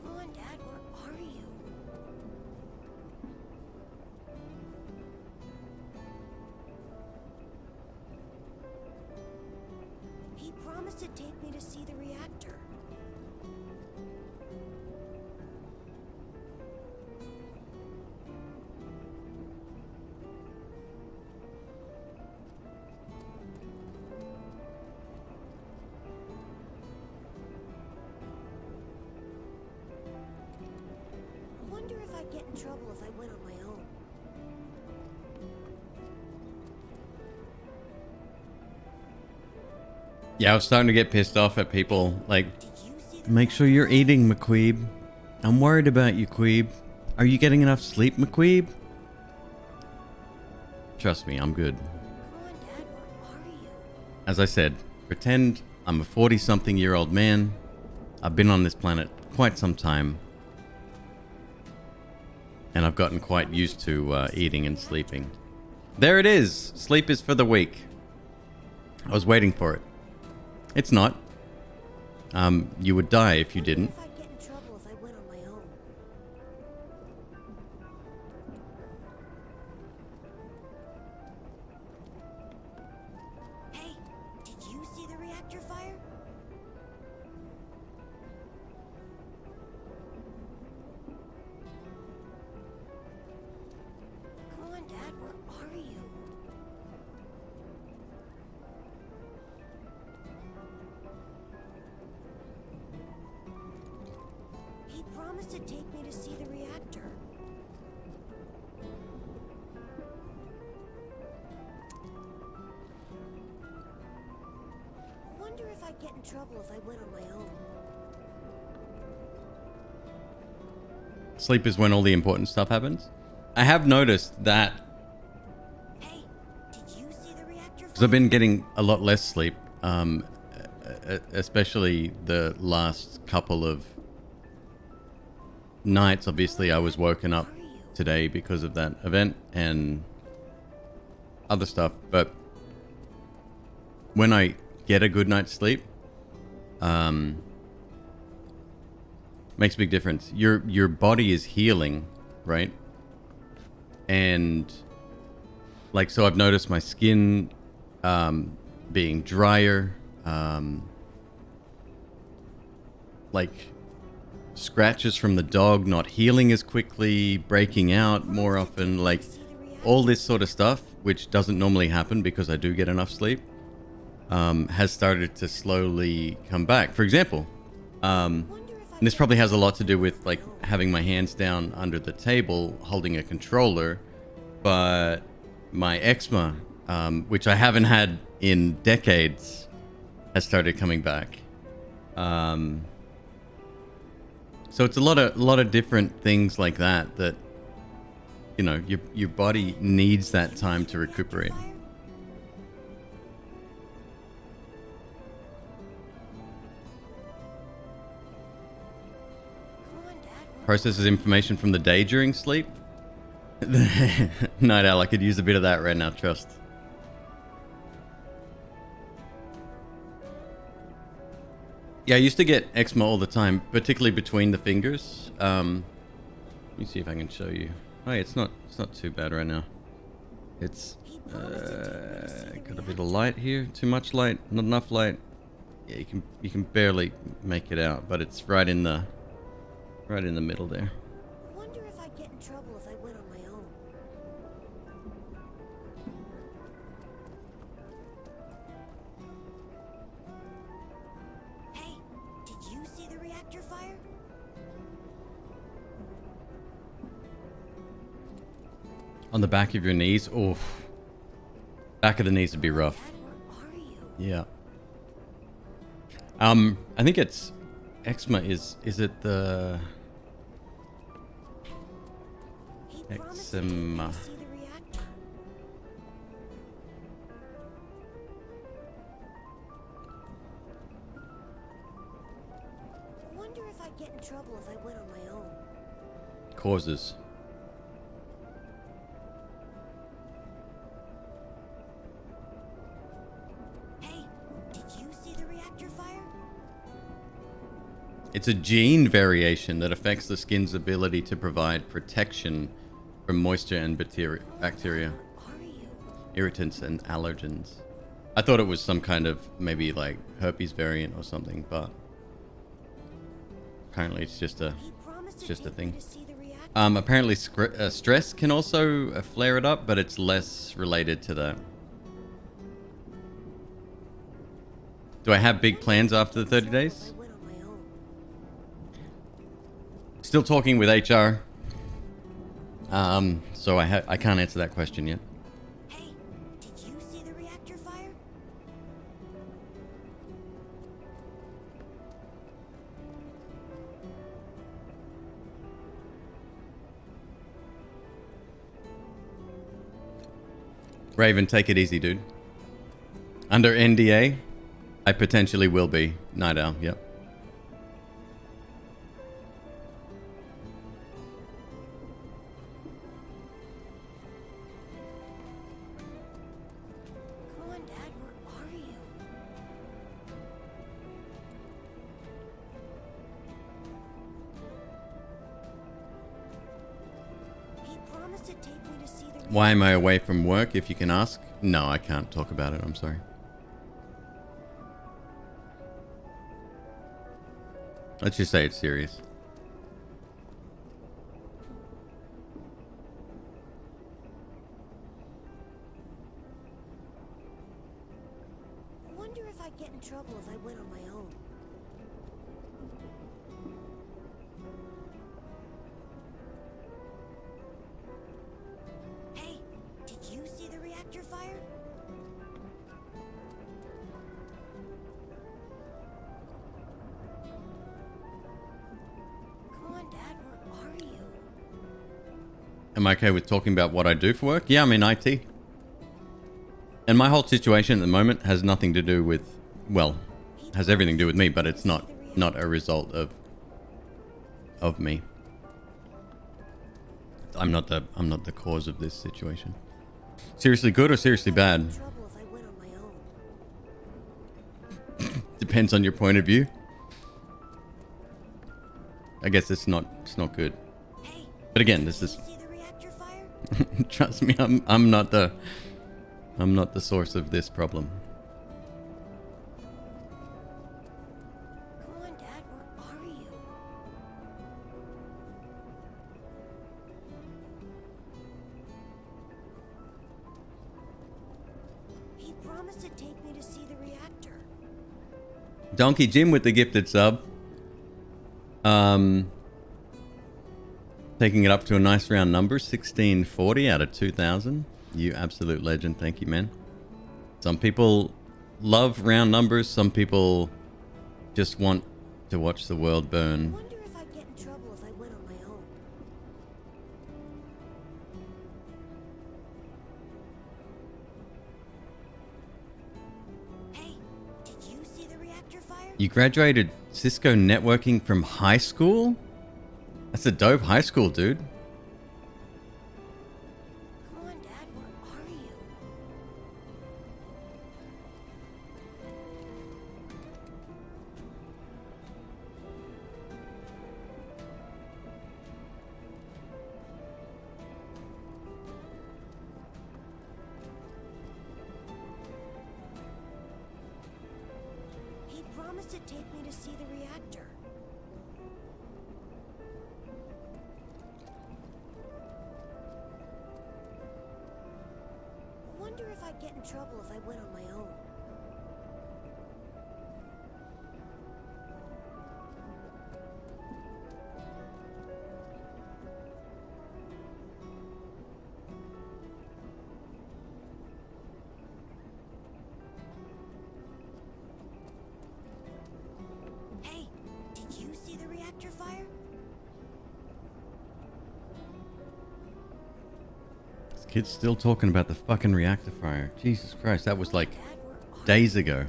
Come on, Dad, where are you? He promised to take me to see the reactor. Wonder if I'd get in trouble if I went on my own. Yeah, I was starting to get pissed off at people like, make sure you're eating, McQueeb. I'm worried about you, Queeb. Are you getting enough sleep, McQueeb? Trust me, I'm good. As I said, pretend I'm a 40-something-year-old man. I've been on this planet quite some time. And I've gotten quite used to eating and sleeping. There it is! Sleep is for the weak. I was waiting for it. It's not. You would die if you didn't. Hey, did you see the reactor fire? Come on, Dad, where are you? He promised to take me to see the reactor. I wonder if I'd get in trouble if I went on my own. Sleep is when all the important stuff happens. I have noticed that because I've been getting a lot less sleep, especially the last couple of nights. Obviously, I was woken up today because of that event and other stuff. But when I get a good night's sleep, makes a big difference. Your body is healing, right? And like, so I've noticed my skin being drier, like scratches from the dog not healing as quickly, breaking out more often, like all this sort of stuff, which doesn't normally happen because I do get enough sleep, has started to slowly come back. For example, and this probably has a lot to do with like having my hands down under the table holding a controller, but my eczema, which I haven't had in decades, has started coming back. So it's a lot of different things like that that, you know, your body needs that time to recuperate. Processes information from the day during sleep. Night owl, I could use a bit of that right now, trust. Yeah, I used to get eczema all the time, particularly between the fingers. Let me see if I can show you. Oh, yeah, it's not too bad right now. It's got a bit of light here. Too much light, not enough light. Yeah, you can barely make it out, but it's right in the middle there. I wonder if I'd get in trouble if I went on my own. Hey, did you see the reactor fire? On the back of your knees? Oof. Back of the knees would be rough. Yeah. I think it's eczema is it the eczema? I wonder if I'd get in trouble if I went on my own. Causes. Hey, did you see the reactor fire? It's a gene variation that affects the skin's ability to provide protection from moisture and bacteria, irritants and allergens. I thought it was some kind of maybe like herpes variant or something, but apparently it's just a thing. Apparently stress can also flare it up, but it's less related to that. Do I have big plans after the 30 days? Still talking with HR. So I can't answer that question yet. Hey, did you see the reactor fire? Raven, take it easy, dude. Under NDA, I potentially will be. Night Owl, yep. Come on, Dad, where are you? He promised to take me to see the Why am I away from work, if you can ask? No, I can't talk about it. I'm sorry. Let's just say it's serious. I wonder if I'd get in trouble if I went on my own. Hey, did you see the reactor fire? Come on, Dad, where are you? Am I okay with talking about what I do for work? Yeah, I'm in IT. And my whole situation at the moment has nothing to do with, well, has everything to do with me, but it's not a result of me. I'm not the cause of this situation. Seriously good or seriously bad? Depends on your point of view. I guess it's not good. But again, this is trust me, I'm not the source of this problem. Come on, Dad, where are you? He promised to take me to see the reactor. Donkey Jim with the gifted sub. Taking it up to a nice round number, 1640 out of 2000. You absolute legend. Thank you, man. Some people love round numbers. Some people just want to watch the world burn. I wonder if I'd get in trouble if I went on my own. Hey, did you see the reactor fire? You graduated Cisco networking from high school? That's a dope high school, dude. Come on, Dad, where are you? He promised to take me to see the reactor. I wonder if I'd get in trouble if I went on my own. Hey, did you see the reactor fire? This kid's still talking about the fucking reactor fire. Jesus Christ, that was like days ago.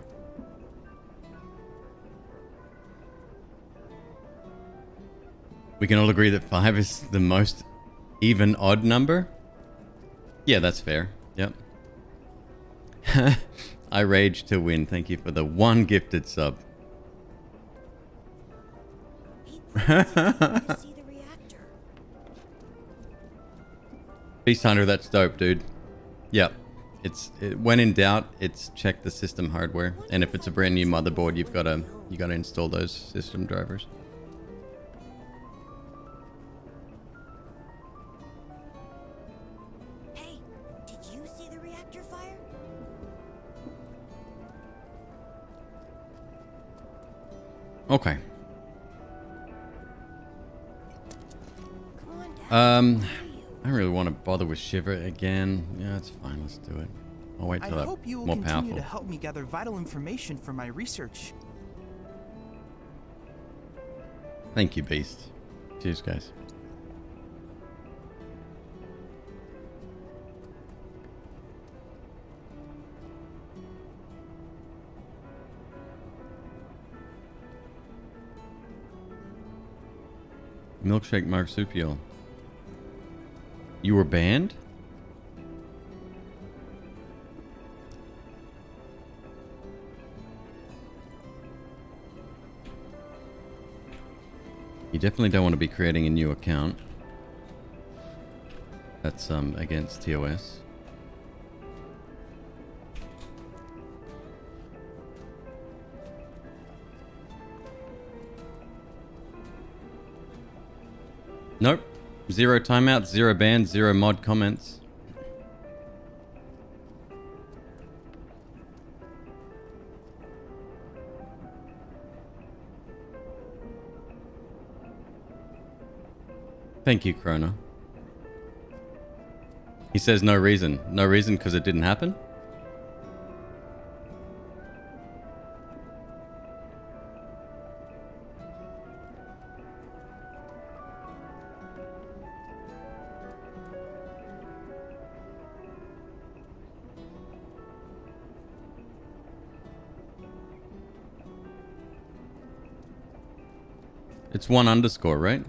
We can all agree that 5 is the most even odd number? Yeah, that's fair. Yep. I rage to win. Thank you for the 1 gifted sub. Beast Hunter, that's dope, dude. Yep. When in doubt, it's check the system hardware, and if it's a brand new motherboard, you gotta install those system drivers. Hey, did you see the reactor fire? Okay. I don't really want to bother with Shiver again. Yeah, it's fine. Let's do it. I'll wait till I hope you will more continue powerful. to help me gather vital information for my research. Thank you, Beast. Cheers, guys. Milkshake marsupial. You were banned? You definitely don't want to be creating a new account. That's against TOS. Nope. 0 timeouts, 0 bans, 0 mod comments. Thank you, Krona. He says no reason. No reason because it didn't happen? It's 1 underscore, right?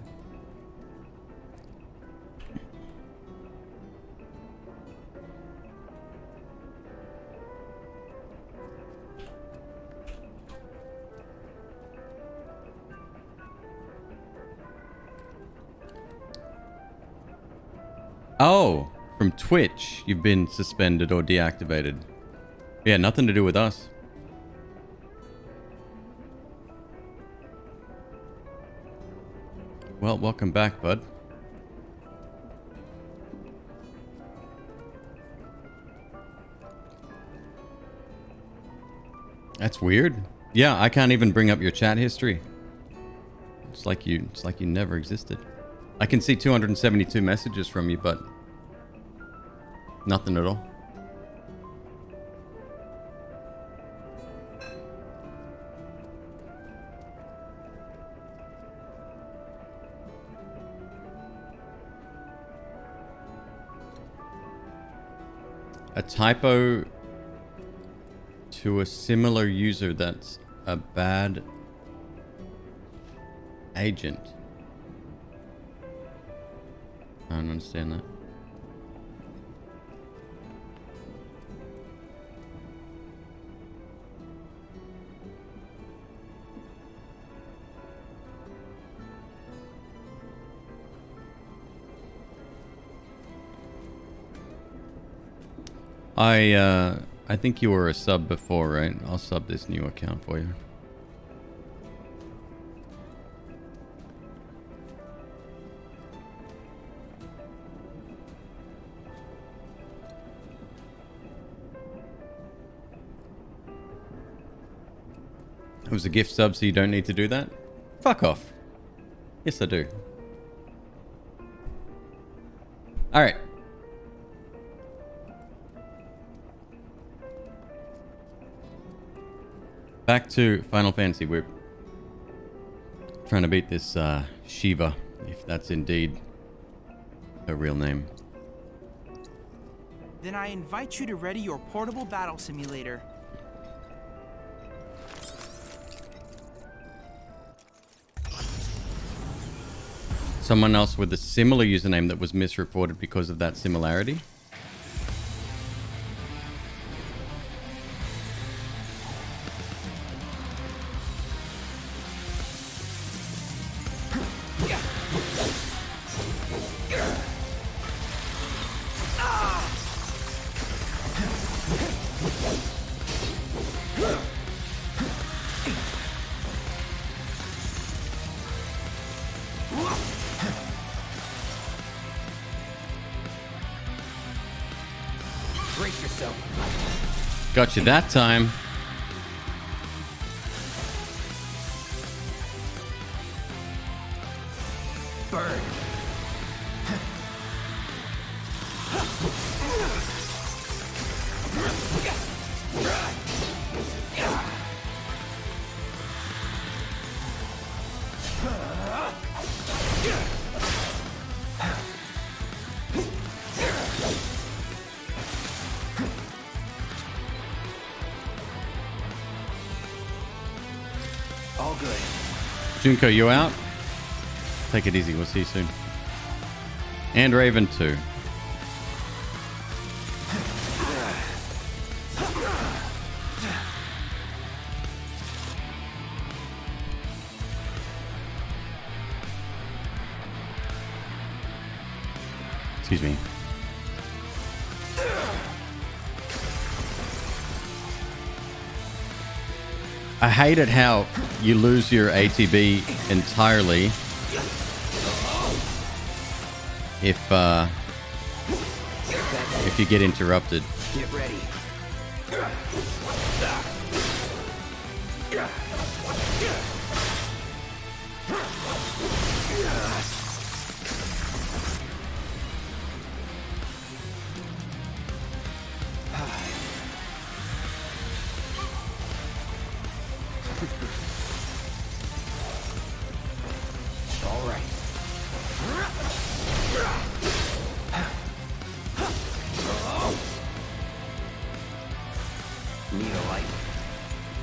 Oh, from Twitch, you've been suspended or deactivated. Yeah, nothing to do with us. Well, welcome back, bud. That's weird. Yeah, I can't even bring up your chat history. It's like you never existed. I can see 272 messages from you, but nothing at all. A typo to a similar user that's a bad agent. I don't understand that. I think you were a sub before, right? I'll sub this new account for you. It was a gift sub, so you don't need to do that? Fuck off. Yes, I do. Alright. Back to Final Fantasy. We're trying to beat this Shiva, if that's indeed her real name. Then I invite you to ready your portable battle simulator. Someone else with a similar username that was misreported because of that similarity. Brace yourself. Got you that time. Burn. Junko, you out? Take it easy. We'll see you soon. And Raven too. Excuse me. I hate it how you lose your ATB entirely if you get interrupted. Get ready. All right. Need a light.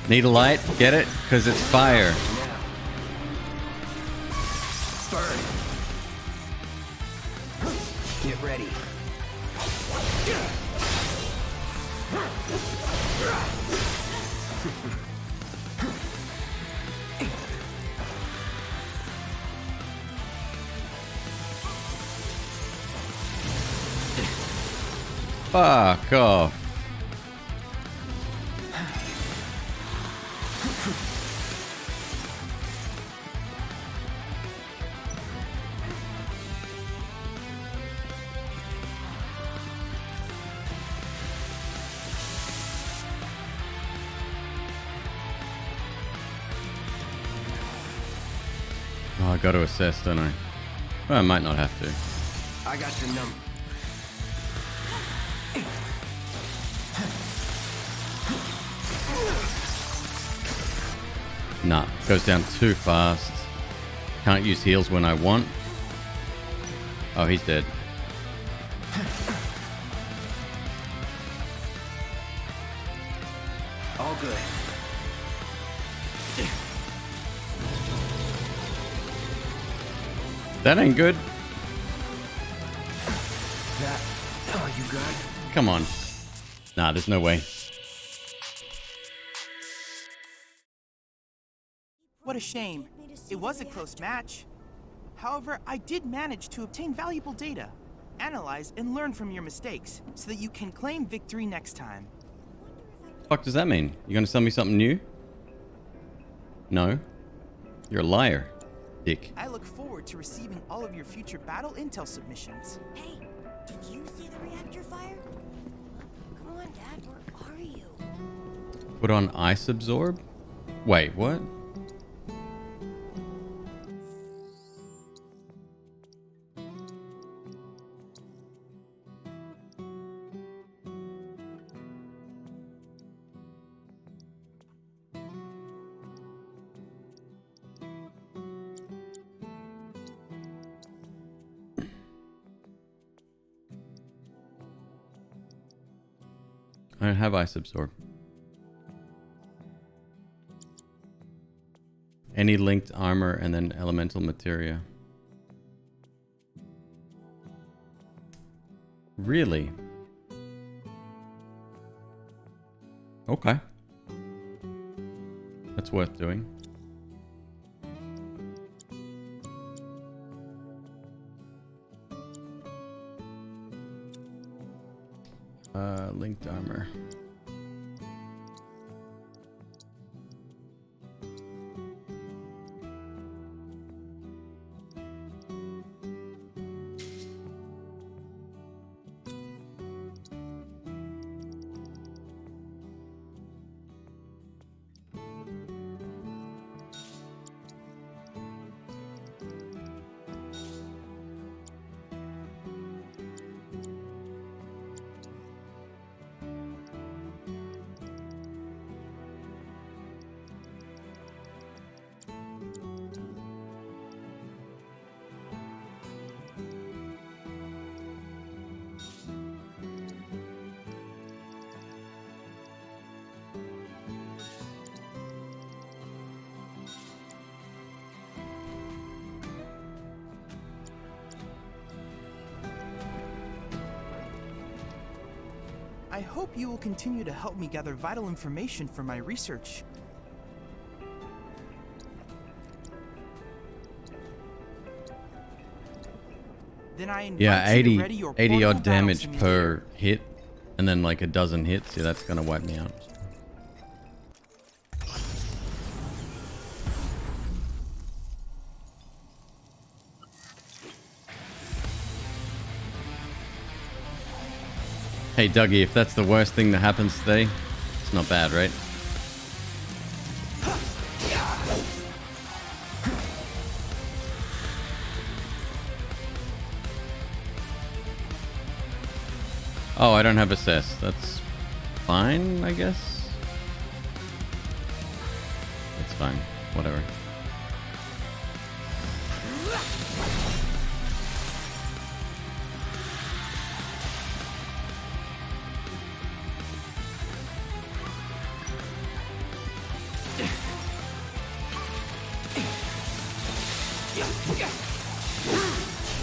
Need a light? Get it? Because it's fire. Burn. Get ready. Fuck off. Oh, I got to assess, don't I? Well, I might not have to. I got your number. Nah, goes down too fast. Can't use heals when I want. Oh, he's dead. All good. That ain't good. Oh, you good? Come on. Nah, there's no way. What a shame. It was a close match. However, I did manage to obtain valuable data, analyze and learn from your mistakes, so that you can claim victory next time. What the fuck does that mean? You gonna sell me something new? No. You're a liar, dick. I look forward to receiving all of your future battle intel submissions. Hey, did you see the reactor fire? Come on, Dad, where are you? Put on ice absorb? Wait, what? I don't have ice absorb. Any linked armor and then elemental materia. Really? Okay. That's worth doing. Linked armor. I hope you will continue to help me gather vital information for my research. Then I invite Yeah, you to ready your 80 portable odd battle damage simulator. per hit, and then like a dozen hits. Yeah, that's gonna wipe me out. Hey Dougie, if that's the worst thing that happens today, it's not bad, right? Oh, I don't have assess. That's fine, I guess. It's fine. Whatever.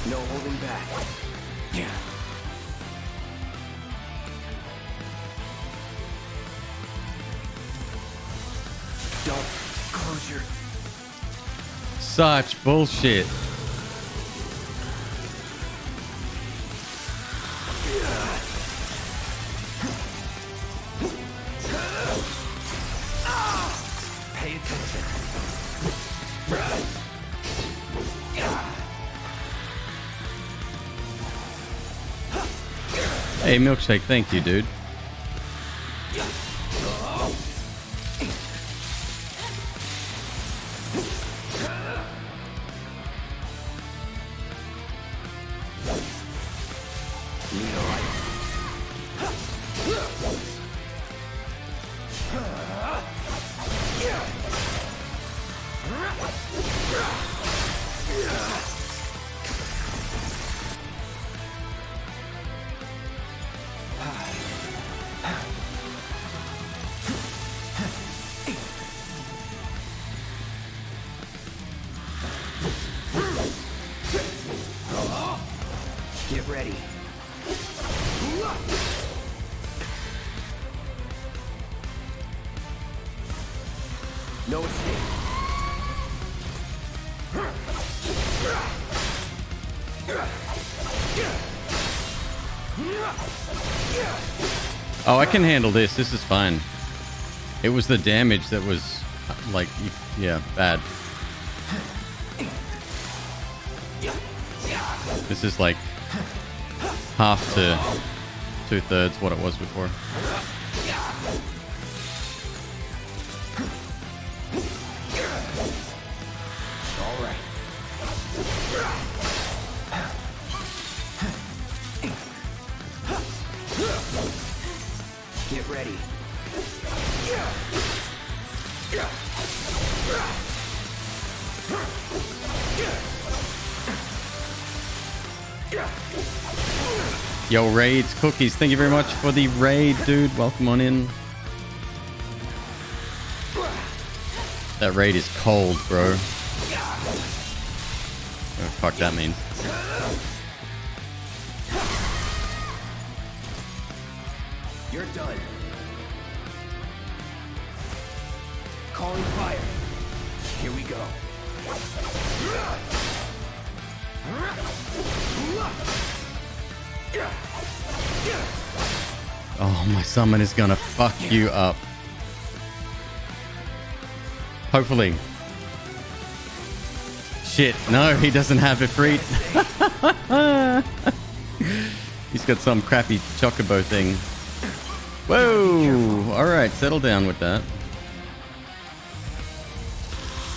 No holding back. Don't close your... Such bullshit. Pay attention. Hey, Milkshake, thank you, dude. Get ready. No escape. Oh, I can handle this. This is fine. It was the damage that was, like, yeah, bad. This is like half to 2/3 what it was before. All right. Get ready. Yo, Raids Cookies, thank you very much for the raid, dude. Welcome on in. That raid is cold, bro. Oh, fuck that means. You're done. Calling fire. Here we go. Oh, my summon is gonna fuck you up. Hopefully. Shit, no, he doesn't have Ifrit. He's got some crappy chocobo thing. Whoa! Alright, settle down with that.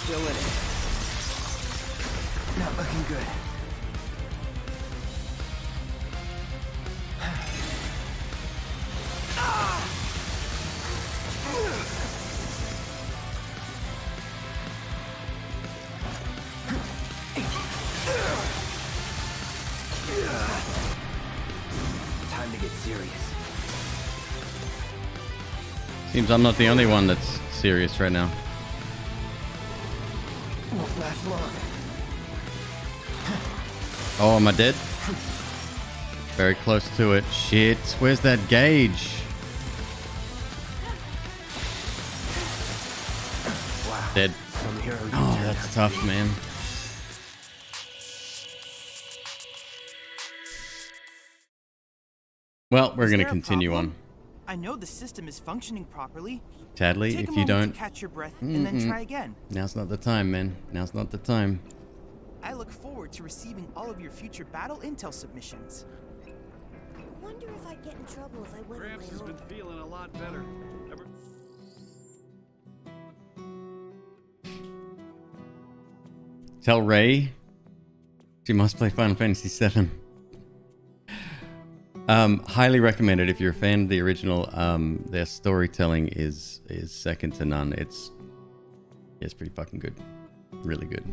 Still in it. Not looking good. Time to get serious. Seems I'm not the only one that's serious right now. Won't last long. Oh, am I dead? Very close to it. Shit, where's that gauge? Dead. Oh, that's tough, man. Well, we're gonna continue on. I know the system is functioning properly. Tadley, Take if a you moment don't... to catch your breath and then try again. Now's not the time, man. Now's not the time. I look forward to receiving all of your future battle intel submissions. Wonder if I'd get in trouble if I went Gramps on has my been own. feeling a lot better. Tell Ray she must play Final Fantasy VII. Highly recommended if you're a fan of the original. Their storytelling is second to none. It's pretty fucking good, really good.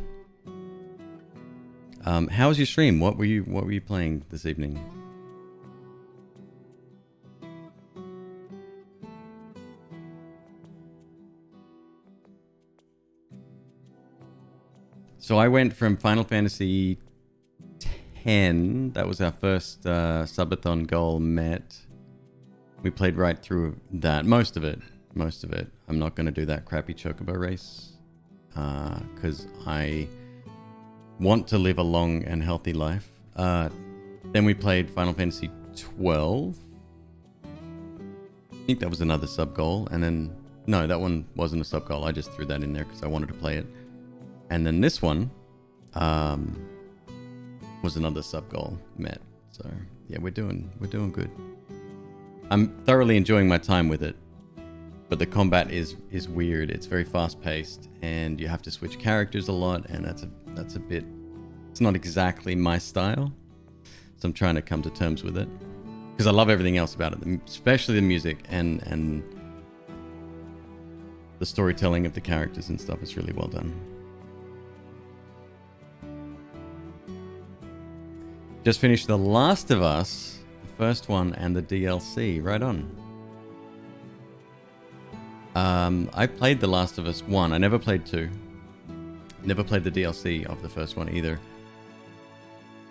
How was your stream? What were you playing this evening? So I went from Final Fantasy X, that was our first subathon goal met. We played right through that, most of it. I'm not going to do that crappy chocobo race, because I want to live a long and healthy life. Then we played Final Fantasy 12. I think that was another sub goal, and then, no, that one wasn't a sub goal. I just threw that in there because I wanted to play it. And then this one was another sub goal met. So yeah, we're doing good. I'm thoroughly enjoying my time with it, but the combat is weird. It's very fast paced, and you have to switch characters a lot, and that's a bit. It's not exactly my style, so I'm trying to come to terms with it because I love everything else about it, especially the music and the storytelling of the characters and stuff is really well done. Just finished The Last of Us, the first one, and the DLC. Right on. I played The Last of Us 1. I never played 2. Never played the DLC of the first one either.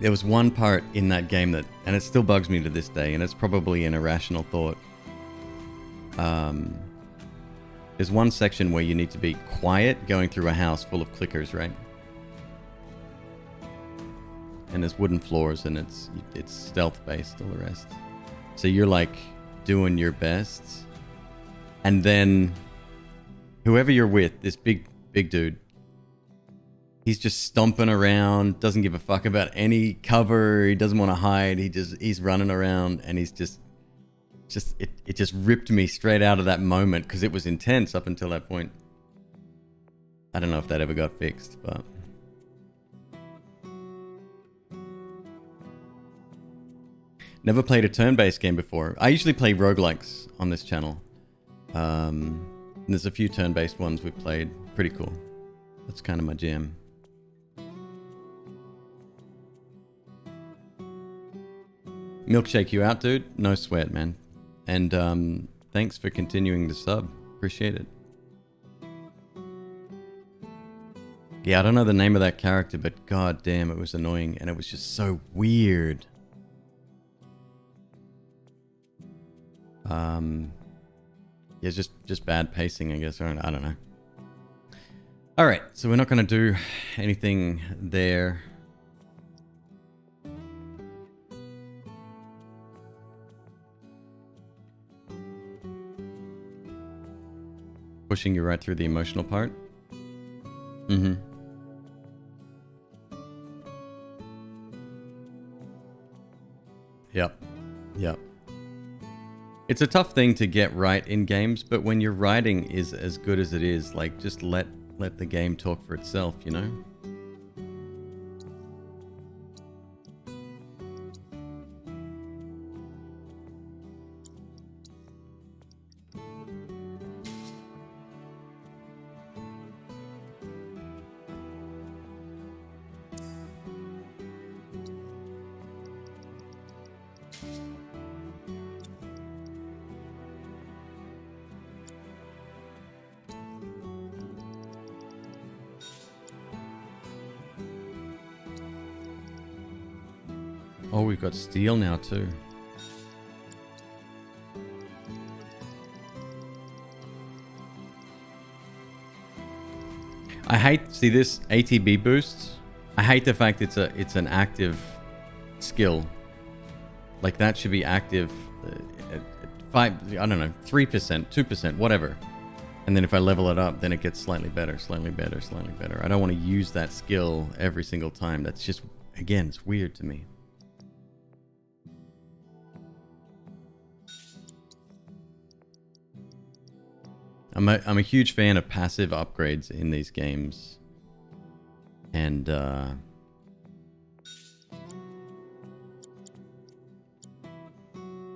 There was one part in that game that, and it still bugs me to this day, and it's probably an irrational thought. There's one section where you need to be quiet going through a house full of clickers, right? And there's wooden floors, and it's stealth based, all the rest. So you're like doing your best, and then whoever you're with, this big dude, he's just stomping around, doesn't give a fuck about any cover. He doesn't want to hide. He's running around, and it just ripped me straight out of that moment because it was intense up until that point. I don't know if that ever got fixed, but. Never played a turn-based game before. I usually play roguelikes on this channel. And there's a few turn-based ones we've played. Pretty cool. That's kind of my jam. Milkshake, you out, dude? No sweat, man. And thanks for continuing to sub. Appreciate it. Yeah, I don't know the name of that character, but god damn, it was annoying. And it was just so weird. Yeah, just bad pacing, I guess. I don't know. All right, so we're not going to do anything there. Pushing you right through the emotional part. Mm-hmm. Yep. It's a tough thing to get right in games, but when your writing is as good as it is, like, just let the game talk for itself, you know? Oh, we've got steel now too. I hate, see this ATB boost? I hate the fact it's an active skill. Like that should be active at 5, I don't know, 3%, 2%, whatever. And then if I level it up, then it gets slightly better, slightly better, slightly better. I don't want to use that skill every single time. That's just, again, it's weird to me. I'm a huge fan of passive upgrades in these games. And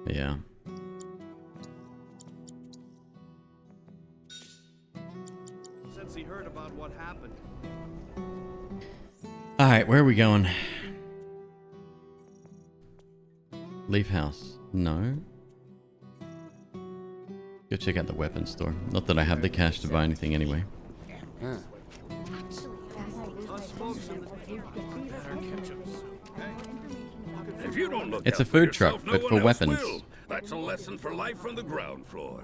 yeah. Since he heard about what happened. All right, where are we going? Leaf house. No. Go check out the weapons store. Not that I have the cash to buy anything anyway. If you don't look It's out a food for yourself, truck, no but one for else weapons. will. That's a lesson for life on the ground floor.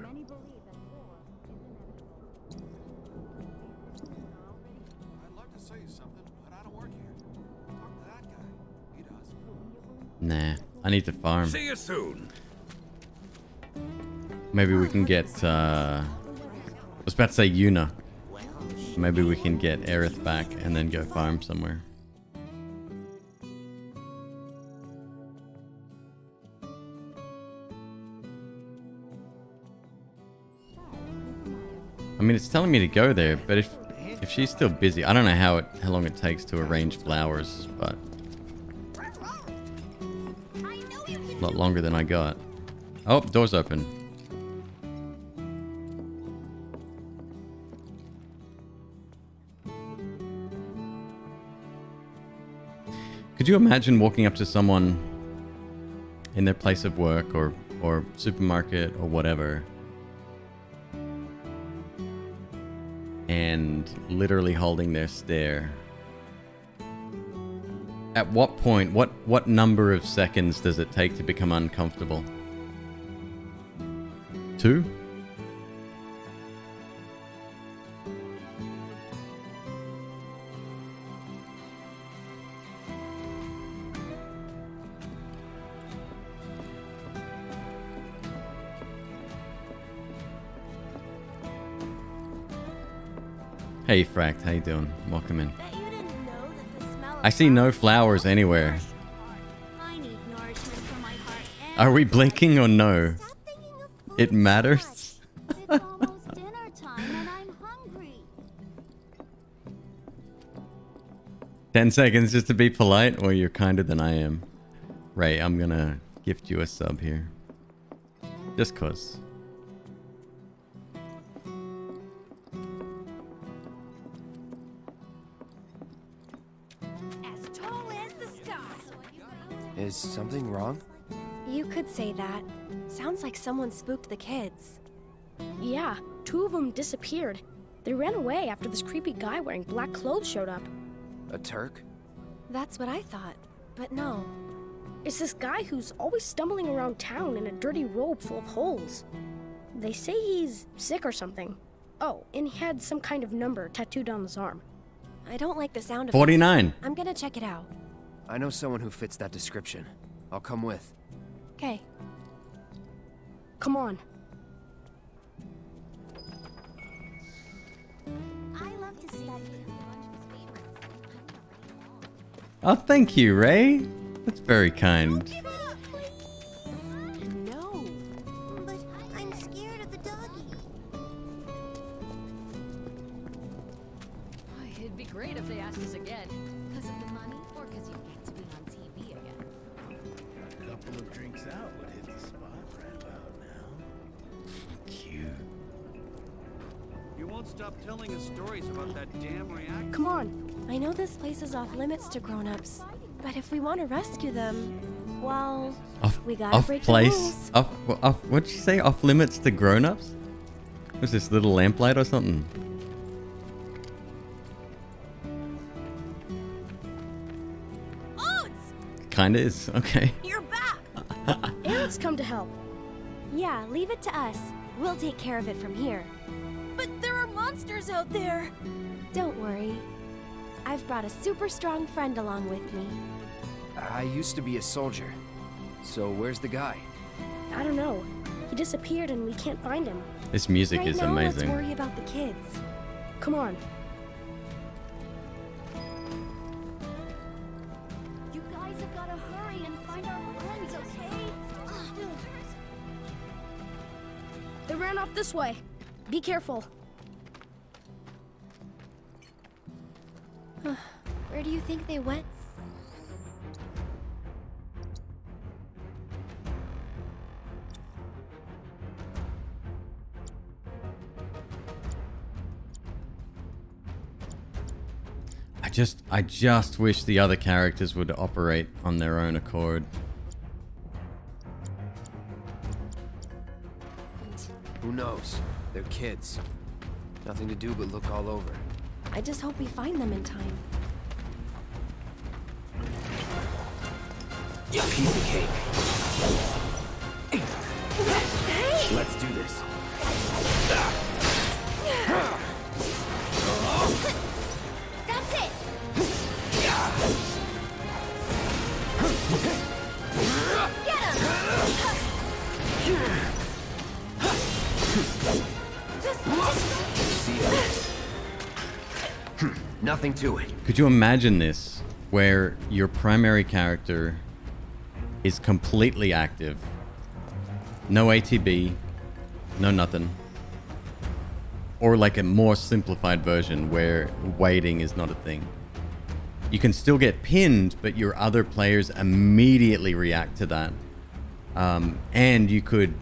Nah, I need to farm. See you soon. Maybe we can get, I was about to say Yuna. Maybe we can get Aerith back and then go farm somewhere. I mean, it's telling me to go there, but if she's still busy, I don't know how long it takes to arrange flowers, but a lot longer than I got. Oh, door's open. Could you imagine walking up to someone in their place of work or supermarket or whatever and literally holding their stare? At what point, what number of seconds does it take to become uncomfortable? 2? Hey Fract, how you doing? Welcome in. I see no flowers anywhere. Are we blinking or no? It matters? 10 seconds just to be polite, or you're kinder than I am. Ray, I'm gonna gift you a sub here. Just cause. Is something wrong? You could say that. Sounds like someone spooked the kids. Yeah, 2 of them disappeared. They ran away after this creepy guy wearing black clothes showed up. A Turk? That's what I thought, but no. It's this guy who's always stumbling around town in a dirty robe full of holes. They say he's sick or something. Oh, and he had some kind of number tattooed on his arm. I don't like the sound of 49. this. I'm gonna check it out. I know someone who fits that description. I'll come with. Okay. Come on. I love to study. Oh, thank you, Ray. That's very kind. No. But I'm scared of the doggy. It'd be great if they asked us again. Because of the money or because you get to be on TV again? A couple of drinks out would hit the spot right about now. Cute. You won't stop telling us stories about that damn reactor. Come on. I know this place is off limits to grown-ups, but if we want to rescue them, well, we gotta break the rules. What'd you say? Off limits to grown-ups? Was this little lamplight or something? Kinda is. Okay. You're back! Eric's come to help. Yeah, leave it to us. We'll take care of it from here. But there are monsters out there. Don't worry. I've brought a super strong friend along with me. I used to be a soldier. So where's the guy? I don't know. He disappeared and we can't find him. This music Right is now, amazing. Let's worry about the kids. Come on. You guys have got to hurry and find our friends, okay? They ran off this way. Be careful. Where do you think they went? I just wish the other characters would operate on their own accord. Who knows? They're kids. Nothing to do but look all over. I just hope we find them in time. Piece of cake. Let's do this. That's it! Get him! Nothing to it. Could you imagine this, where your primary character is completely active, no ATB, no nothing, or like a more simplified version where waiting is not a thing? You can still get pinned, but your other players immediately react to that, and you could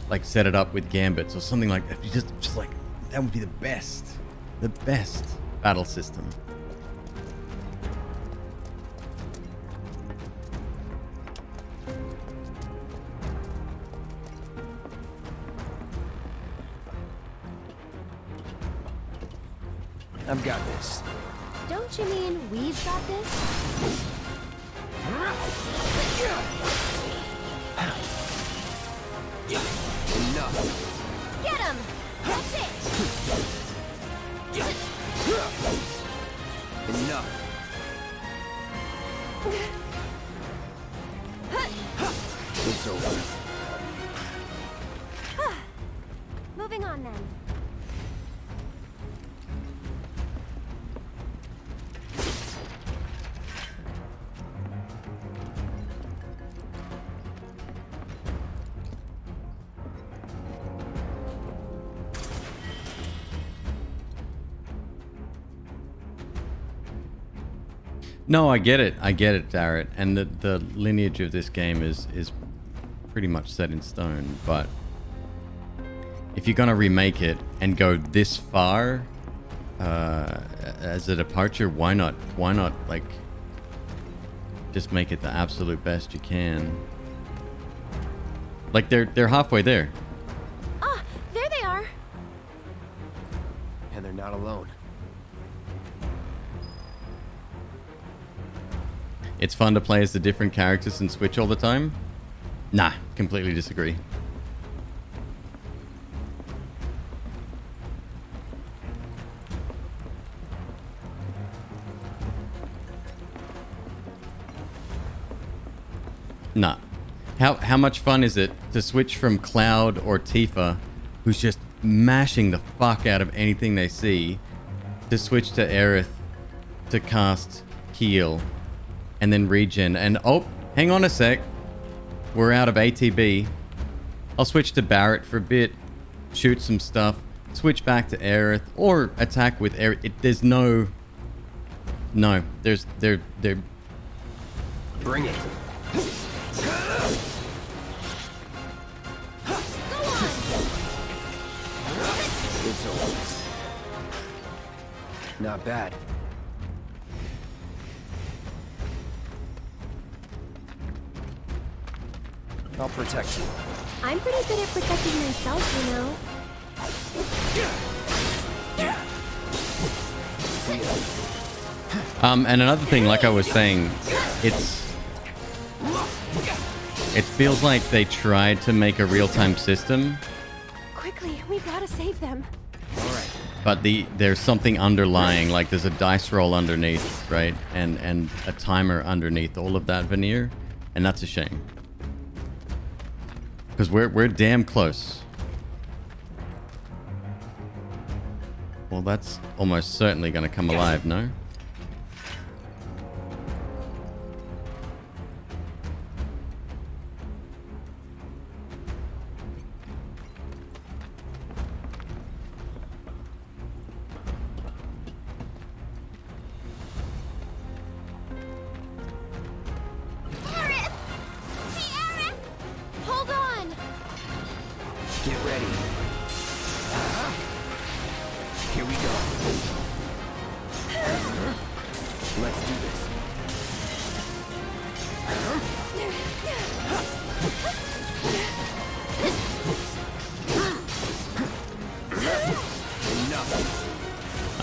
like set it up with gambits or something like that. You just like, that would be the best battle system. I've got this. Don't you mean we've got this? Enough. Get him! That's it! Enough. It's over. Moving on then. No, I get it, Darrett, and the lineage of this game is pretty much set in stone, but if you're gonna remake it and go this far as a departure, why not like just make it the absolute best you can? Like they're halfway there. Ah, there they are. And they're not alone. It's fun to play as the different characters and switch all the time? Nah, completely disagree. Nah. How much fun is it to switch from Cloud or Tifa, who's just mashing the fuck out of anything they see, to switch to Aerith to cast Heal and then regen, and oh, hang on a sec, we're out of ATB. I'll switch to Barret for a bit, shoot some stuff, switch back to Aerith, or attack with Aerith. There's no, there's Bring it. It's over. Not bad. I'll protect you. I'm pretty good at protecting myself, you know. And another thing, like I was saying, it feels like they tried to make a real-time system, Quick, Quickly, we gotta save them. But there's something underlying, like there's a dice roll underneath, right? And a timer underneath all of that veneer, and that's a shame. Because we're damn close. Well, that's almost certainly going to come alive, no? Hold on! Get ready. Here we go. Let's do this.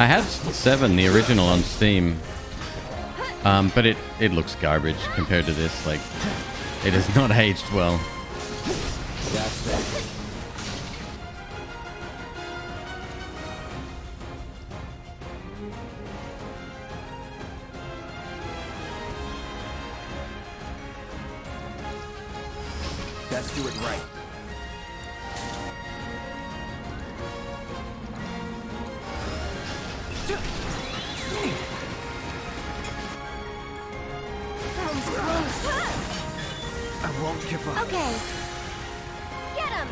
I had 7, the original, on Steam. But it looks garbage compared to this. Like, it has not aged well. That's it. Let's do it right. That was close. I won't give up. Okay. Get him!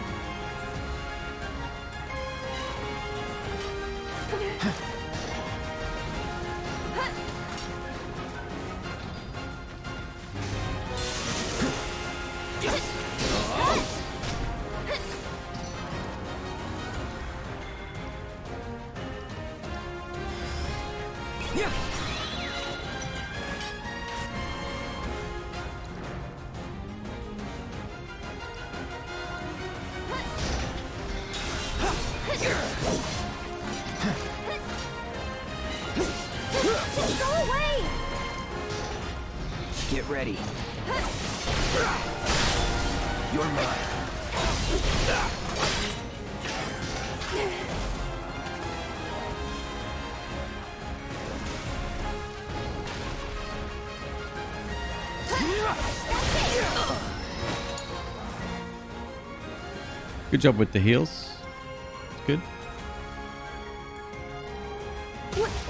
Just go away! Get ready. You're mine. Good job with the heals. It's good.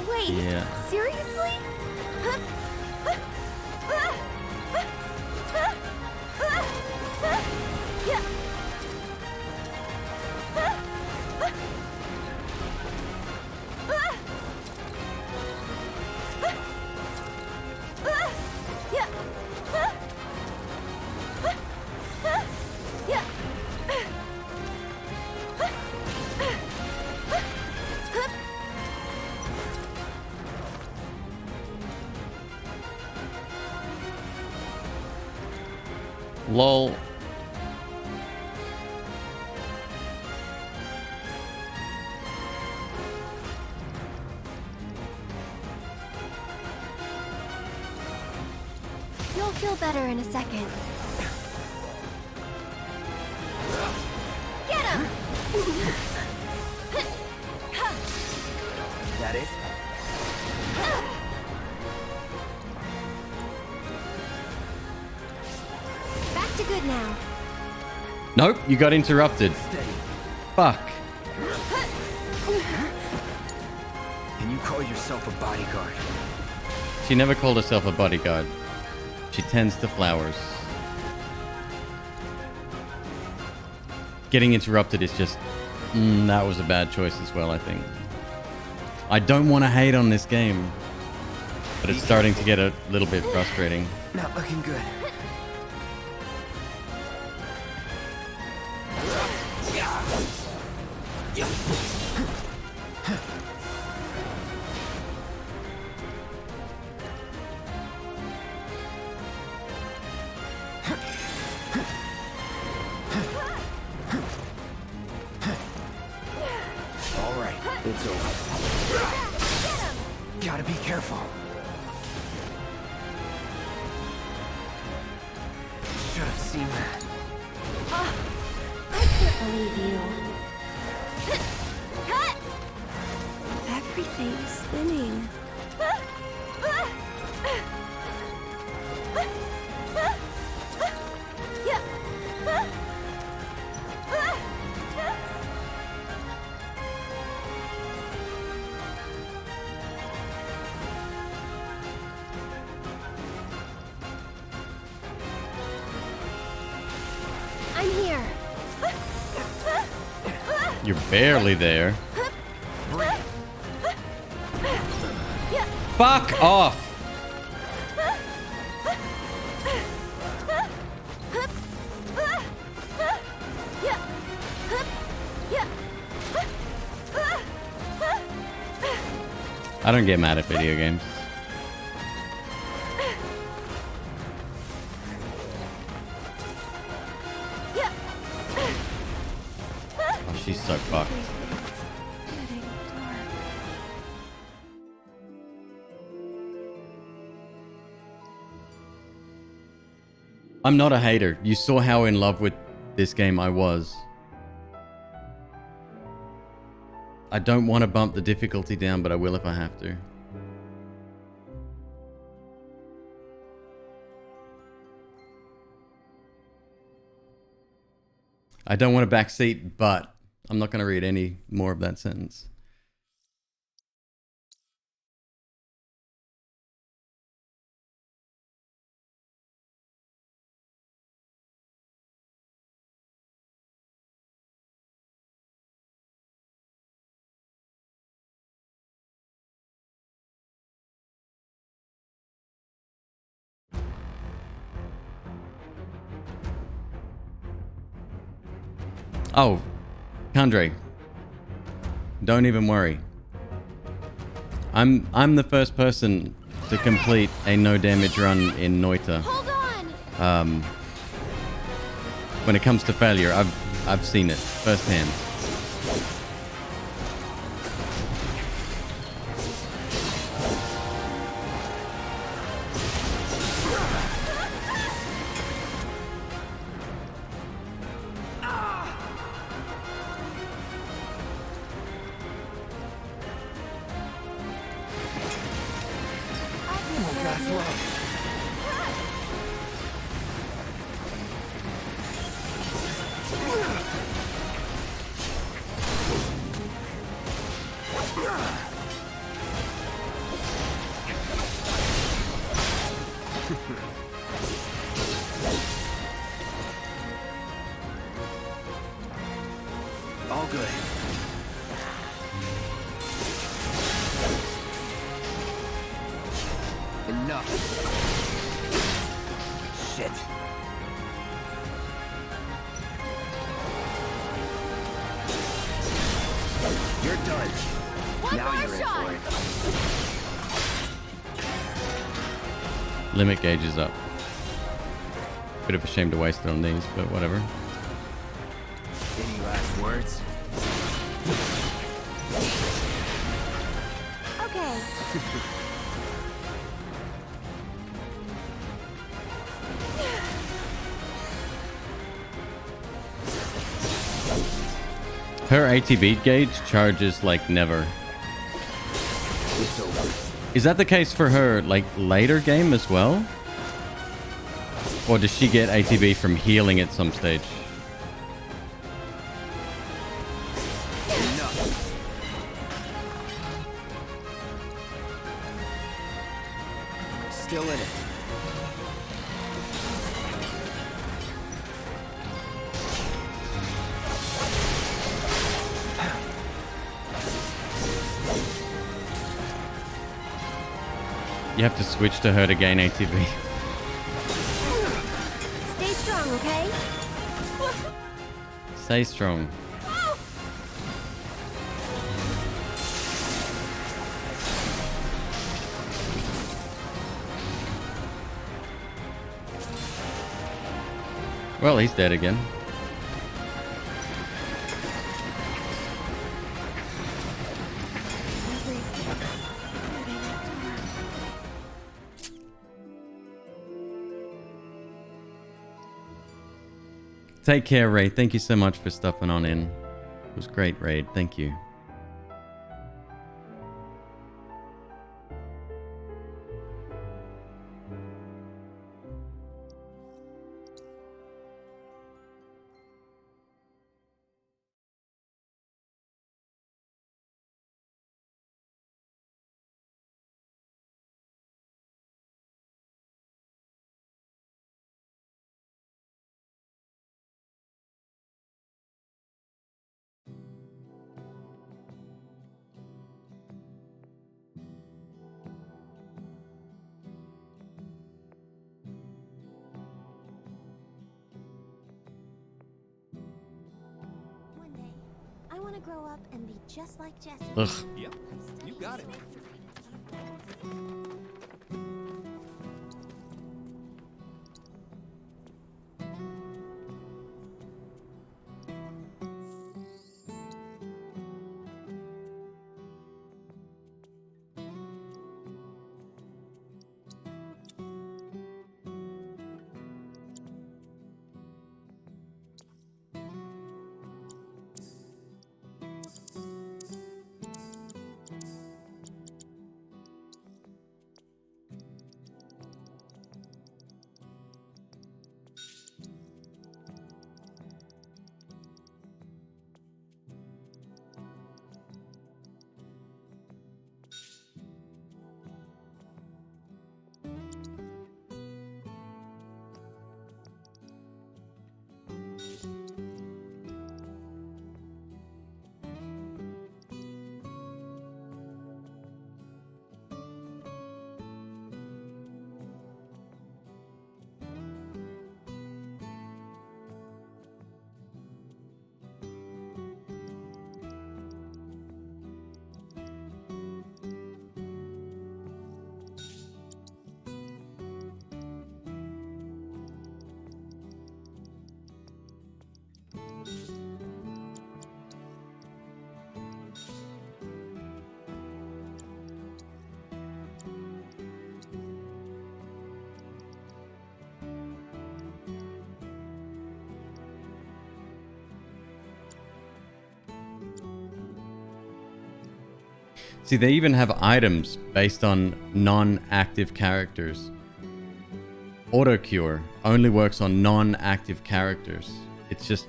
Wait, Yeah. seriously? Lol. You'll feel better in a second. Get him! That it? Back to good now. Nope, you got interrupted. Fuck. Can you call yourself a bodyguard? She never called herself a bodyguard. She tends to flowers. Getting interrupted is just... that was a bad choice as well, I think. I don't want to hate on this game, but it's starting to get a little bit frustrating. Not looking good. All right, it's over. Gotta be careful. Should have seen that. I can't believe you. I'm here. You're barely there. Fuck off! I don't get mad at video games. Oh, she's so fucked. I'm not a hater. You saw how in love with this game I was. I don't want to bump the difficulty down, but I will if I have to. I don't want a backseat, but I'm not going to read any more of that sentence. Oh, Kandre, don't even worry. I'm the first person to complete a no damage run in Noita. Hold on. When it comes to failure, I've seen it firsthand. All good. Enough. Shit. You're done. Now you're in for it. Limit gauge is up. Bit of a shame to waste it on these, but whatever. Any last words? Okay. Her ATB gauge charges like never. It's over. Is that the case for her like later game as well? Or does she get ATB from healing at some stage? Still in it. You have to switch to her to gain ATB. Stay strong, okay? Stay strong. Well, he's dead again. Take care, Ray. Thank you so much for stuffing on in. It was great raid. Thank you. grow up and be just like Jesse. Ugh. Yep, you got it. See, they even have items based on non-active characters. Auto cure only works on non-active characters. It's just...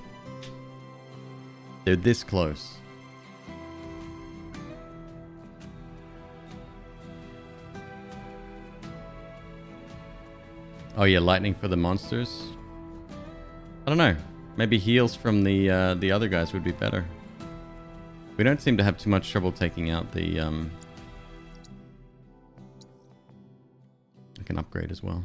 they're this close. Oh yeah, lightning for the monsters. I don't know. Maybe heals from the other guys would be better. We don't seem to have too much trouble taking out the I can upgrade as well.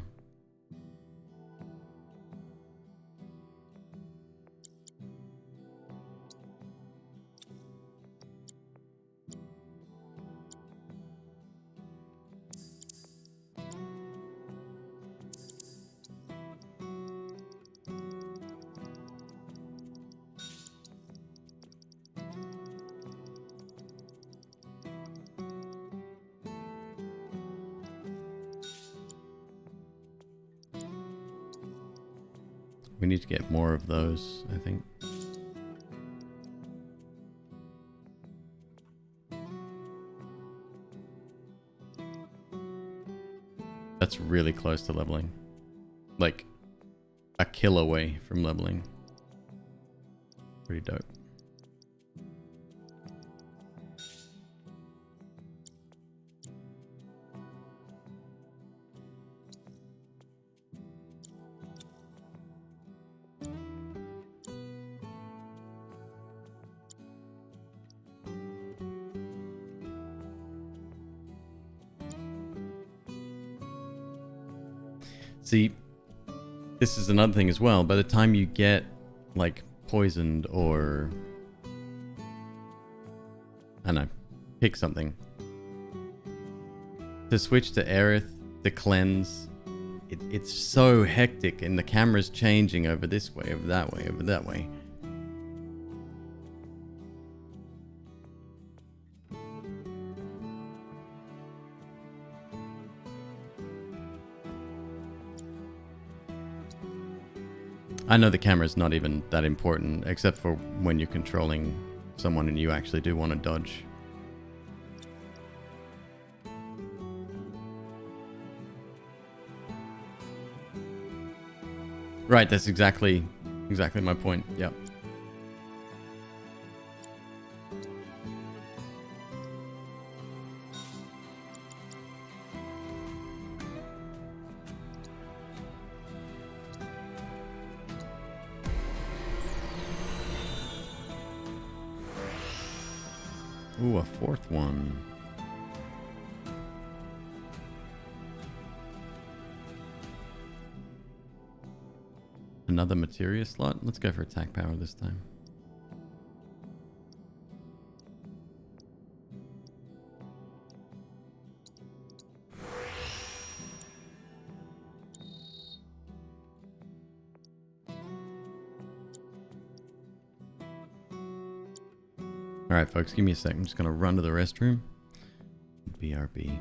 We need to get more of those, I think. That's really close to leveling. Like, a kill away from leveling. Pretty dope. See, this is another thing as well. By the time you get, like, poisoned or... I don't know, pick something. To switch to Aerith, to cleanse, it's so hectic and the camera's changing over this way, over that way, over that way. I know the camera's not even that important, except for when you're controlling someone and you actually do want to dodge. Right, that's exactly my point. Yep. Ooh, a fourth one. Another materia slot? Let's go for attack power this time. Alright, folks, give me a sec. I'm just going to run to the restroom. BRB.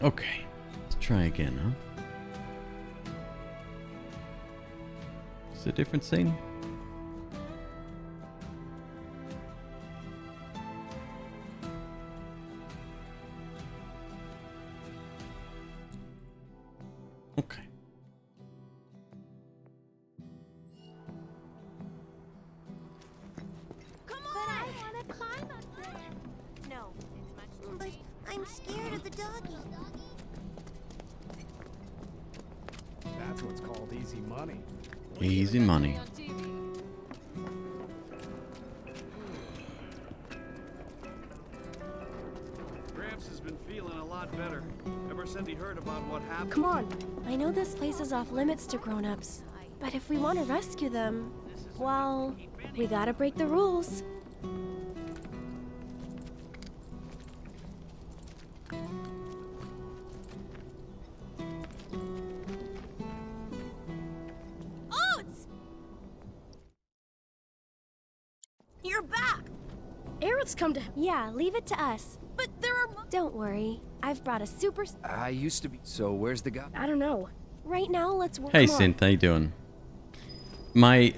Okay, let's try again, huh? It's a different scene. Okay. Come on! But I want to climb up there. No, it's much too But I'm scared of the doggy. That's what's called easy money. Easy money. Gramps has been feeling a lot better ever since he heard about what happened. Come on. I know this place is off limits to grown-ups, but if we want to rescue them, well, we gotta break the rules. You're back! Aerith's come to... Yeah, leave it to us. But there are... Don't worry. I've brought a super... I used to be. So where's the guy? I don't know. Right now, let's work. Hey, Synth, how you doing? I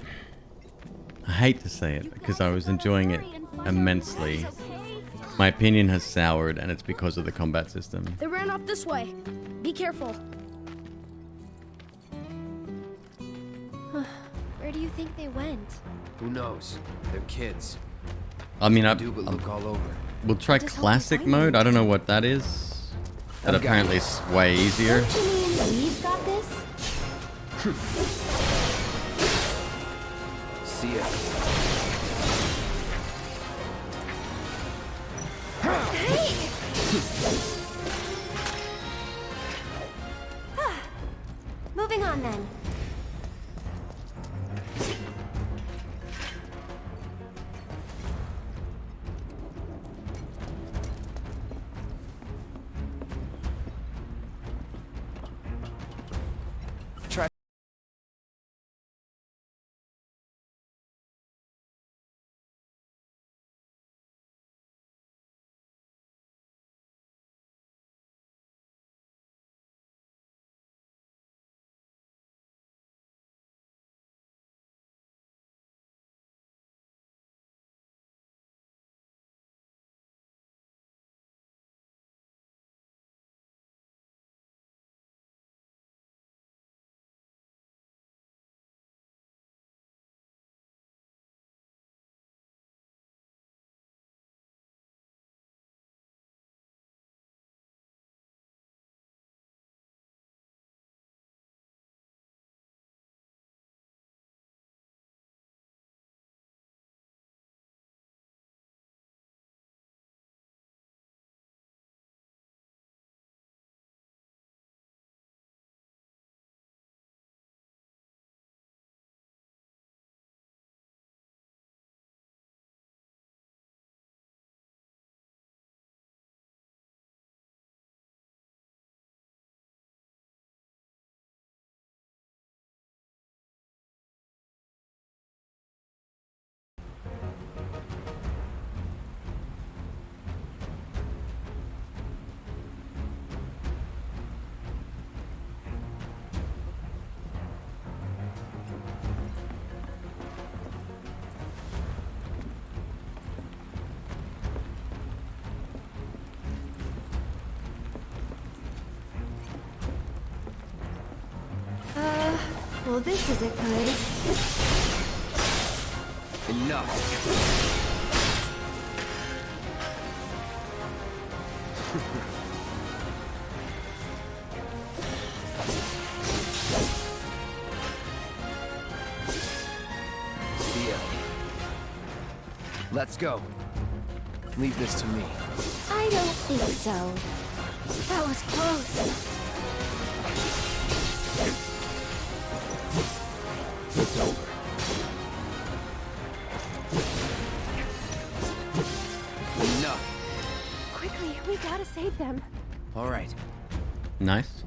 hate to say it because I was enjoying it immensely. My opinion has soured, and it's because of the combat system. They ran off this way. Be careful. Where do you think they went? Who knows? They're kids. I mean, look all over. We'll try classic mode. I don't know what that is. That apparently is way easier. Don't you mean we've got this? See ya. Hey! Moving on then. Well, this isn't good. Enough. See ya. Let's go. Leave this to me. I don't think so. That was close. It's over. Enough. Quickly, we gotta save them. All right. Nice.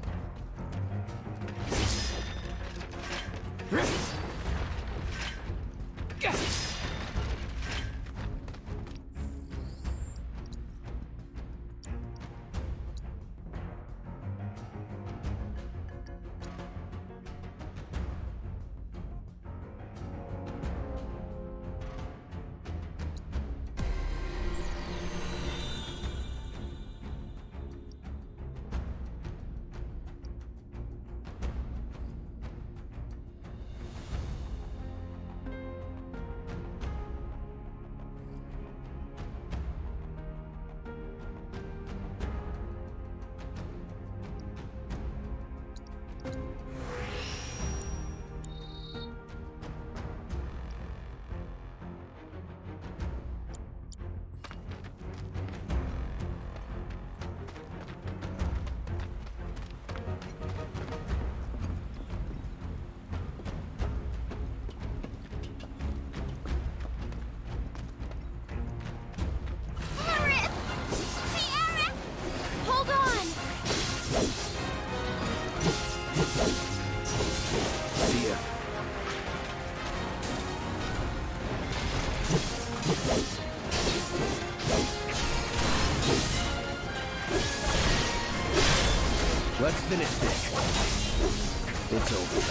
It's over.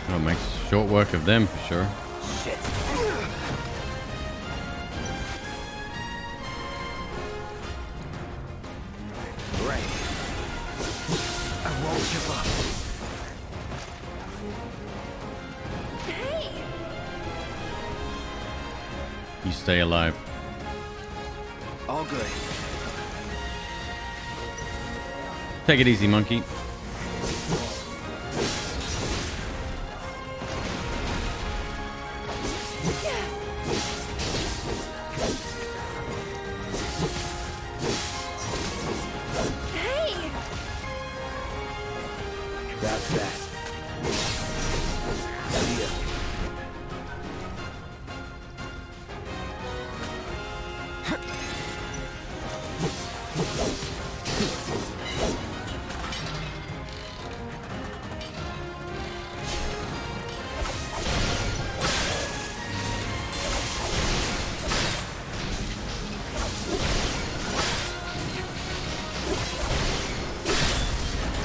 Oh, makes short work of them for sure. Shit. Right. I won't give up. Hey! You stay alive. All good. Take it easy, monkey. Hey! That's that. See ya.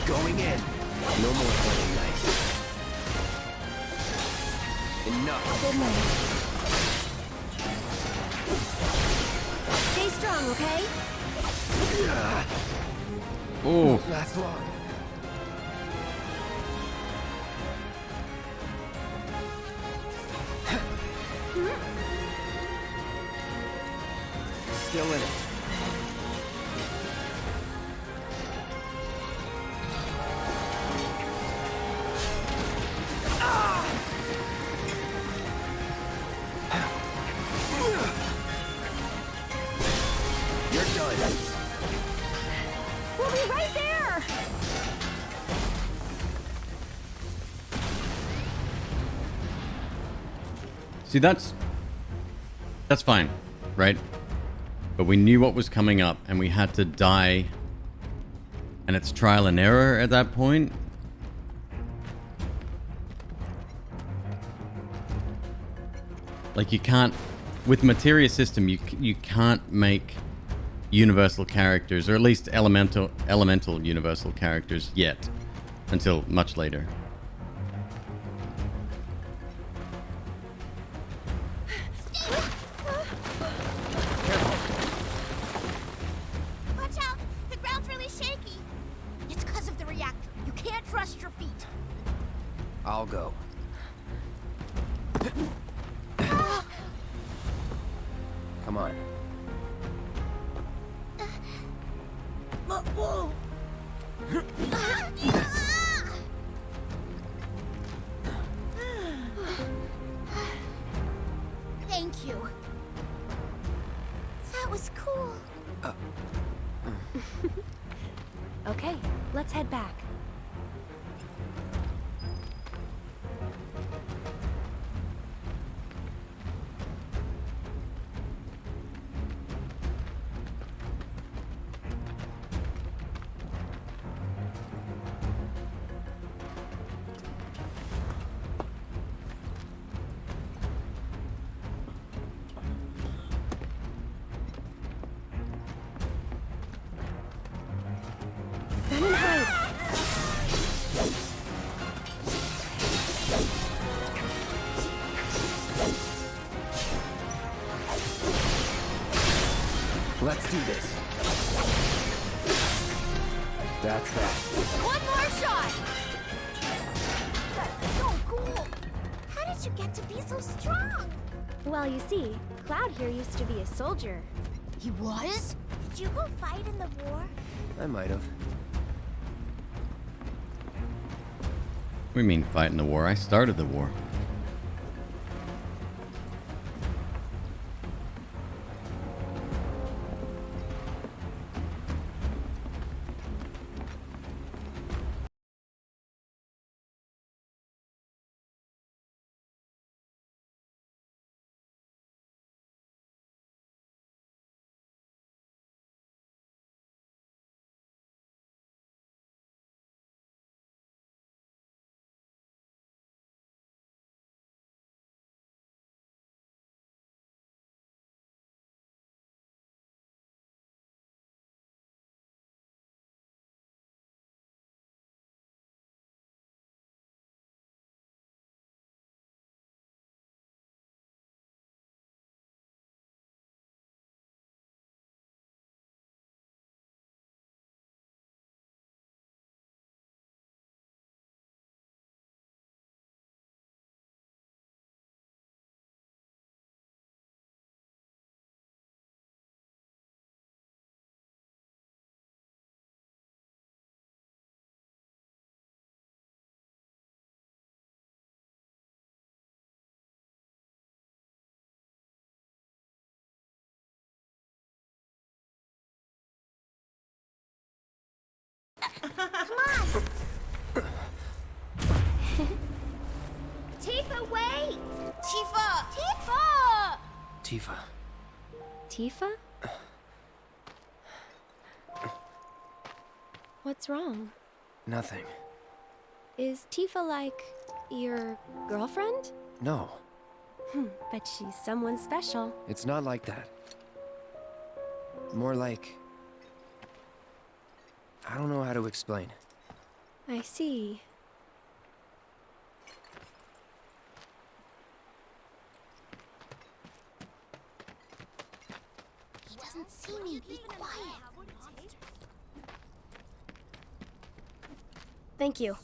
Going in. No more playing nice. Enough. Stay strong, okay? Oh. Won't last long. Still in it. You're done. We'll be right there! See, that's fine, right? But we knew what was coming up, and we had to die. And it's trial and error at that point. Like, you can't, with materia system, you can't make universal characters, or at least elemental universal characters yet, until much later. Watch out! The ground's really shaky. It's because of the reactor. You can't trust your feet. I'll go. Come on. Whoa! Thank you. That was cool. Okay, let's head back. Run and hide. Let's do this. That's that. One more shot! That's so cool! How did you get to be so strong? Well, you see, Cloud here used to be a soldier. He was? Did you go fight in the war? I might have. What do you mean fighting the war? I started the war. Tifa, wait! Tifa! Tifa! Tifa. Tifa? What's wrong? Nothing. Is Tifa like your girlfriend? No, But she's someone special. it's not like that. More like... I don't know how to explain. I see. He doesn't see me. Be quiet. Thank you.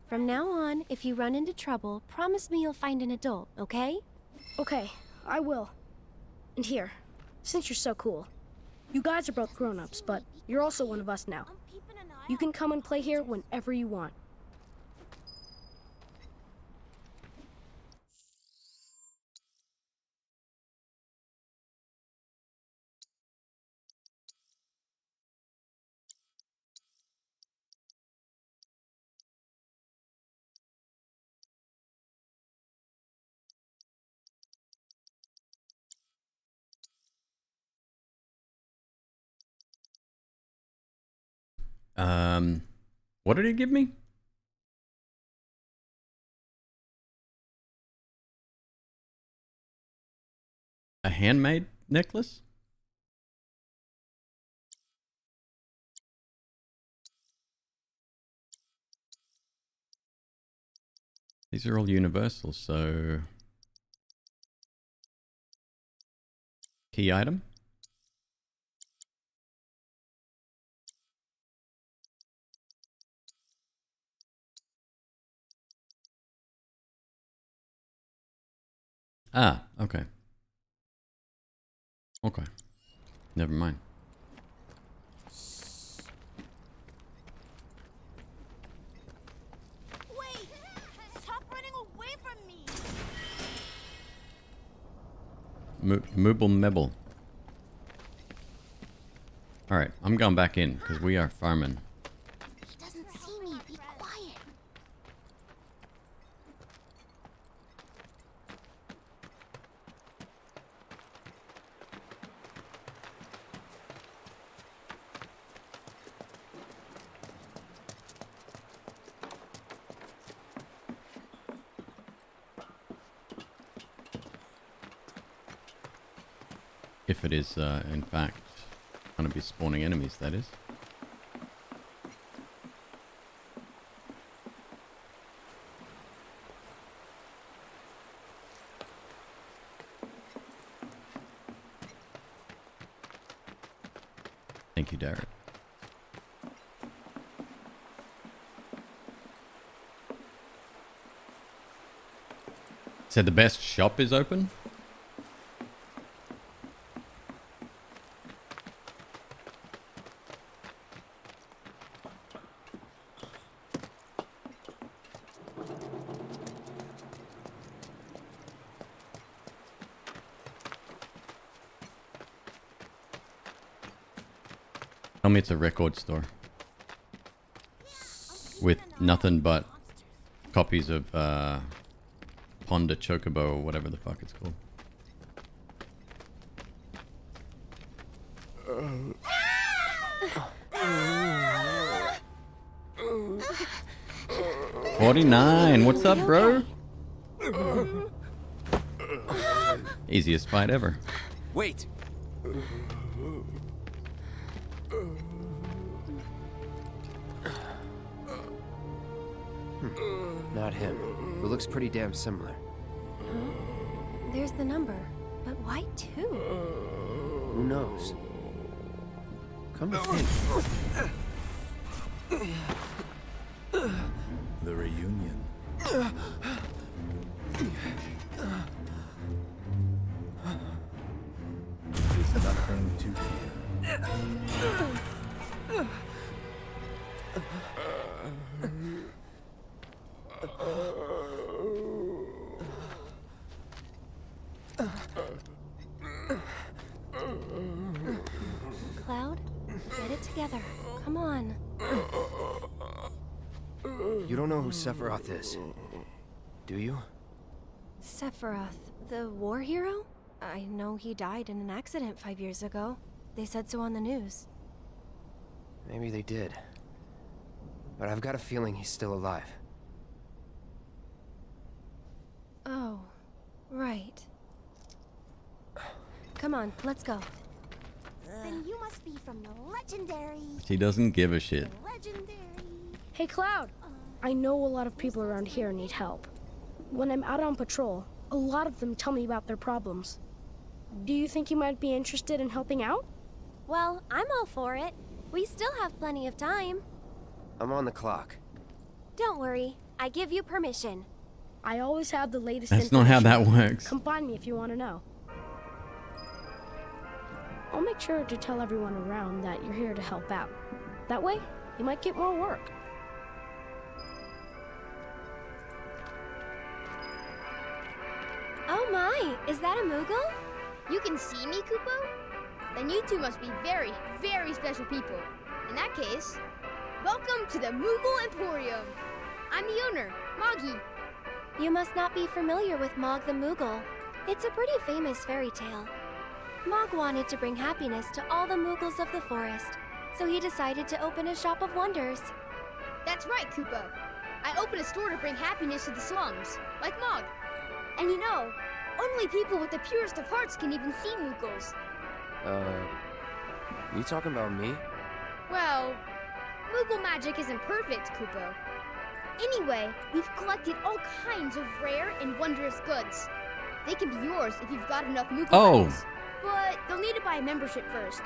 From now on, if you run into trouble, promise me you'll find an adult, okay? Okay, I will. And here, since you're so cool, you guys are both grown-ups, but you're also one of us now. You can come and play here whenever you want. What did he give me? A handmade necklace? These are all universal, so... Key item? Ah, okay. Okay. Never mind. Wait! Stop running away from me! Mooble Mebble. Alright, I'm going back in, because we are farming. He doesn't see me. Be quiet. If it is, in fact, going to be spawning enemies, that is. Thank you, Derek. Said the best shop is open? Tell me it's a record store. With nothing but copies of Ponda Chocobo or whatever the fuck it's called. $49. What's up, bro? Easiest fight ever. Wait! Not him. It looks pretty damn similar. There's the number. But why two? Who knows? Come to think. The reunion. Is nothing to fear. Cloud, get it together. Come on. You don't know who Sephiroth is, do you? Sephiroth, the war hero? I know he died in an accident 5 years ago. They said so on the news. Maybe they did. But I've got a feeling he's still alive. Oh, right. Come on, let's go. Then you must be from the legendary. She doesn't give a shit. Hey, Cloud. I know a lot of people around here need help. When I'm out on patrol, a lot of them tell me about their problems. Do you think you might be interested in helping out? Well, I'm all for it. We still have plenty of time. I'm on the clock. Don't worry, I give you permission. I always have the latest That's not how that works. Come find me if you want to know. I'll make sure to tell everyone around that you're here to help out. That way, you might get more work. Oh my, is that a Moogle? You can see me, Kupo? Then you two must be very, very special people. In that case, welcome to the Moogle Emporium. I'm the owner, Moggy. You must not be familiar with Mog the Moogle. It's a pretty famous fairy tale. Mog wanted to bring happiness to all the Moogles of the forest, so he decided to open a shop of wonders. That's right, Kupo. I opened a store to bring happiness to the slums, like Mog. And you know, only people with the purest of hearts can even see Moogles. You talking about me? Well, Moogle magic isn't perfect, Kupo. Anyway, we've collected all kinds of rare and wondrous goods. They can be yours if you've got enough Moogle medals. But they'll need to buy a membership first.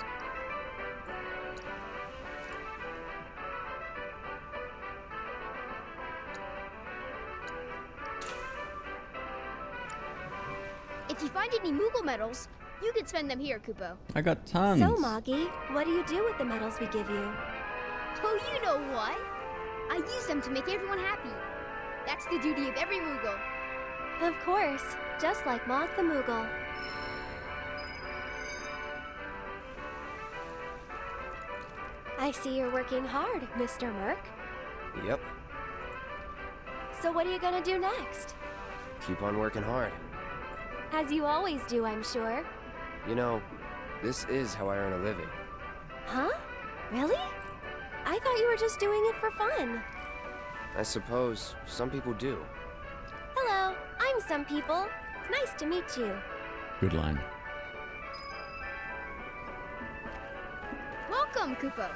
If you find any Moogle medals, you can spend them here, Kupo. I got tons. So, Moggy, what do you do with the medals we give you? Oh, you know what? I use them to make everyone happy. That's the duty of every Moogle. Of course, just like Mog the Moogle. I see you're working hard, Mr. Merc. Yep. So what are you gonna do next? Keep on working hard. As you always do, I'm sure. You know, this is how I earn a living. Huh? Really? I thought you were just doing it for fun. I suppose some people do. Hello, I'm Some People. Nice to meet you. Good line. Welcome, Kupo.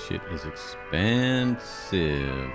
Shit is expensive.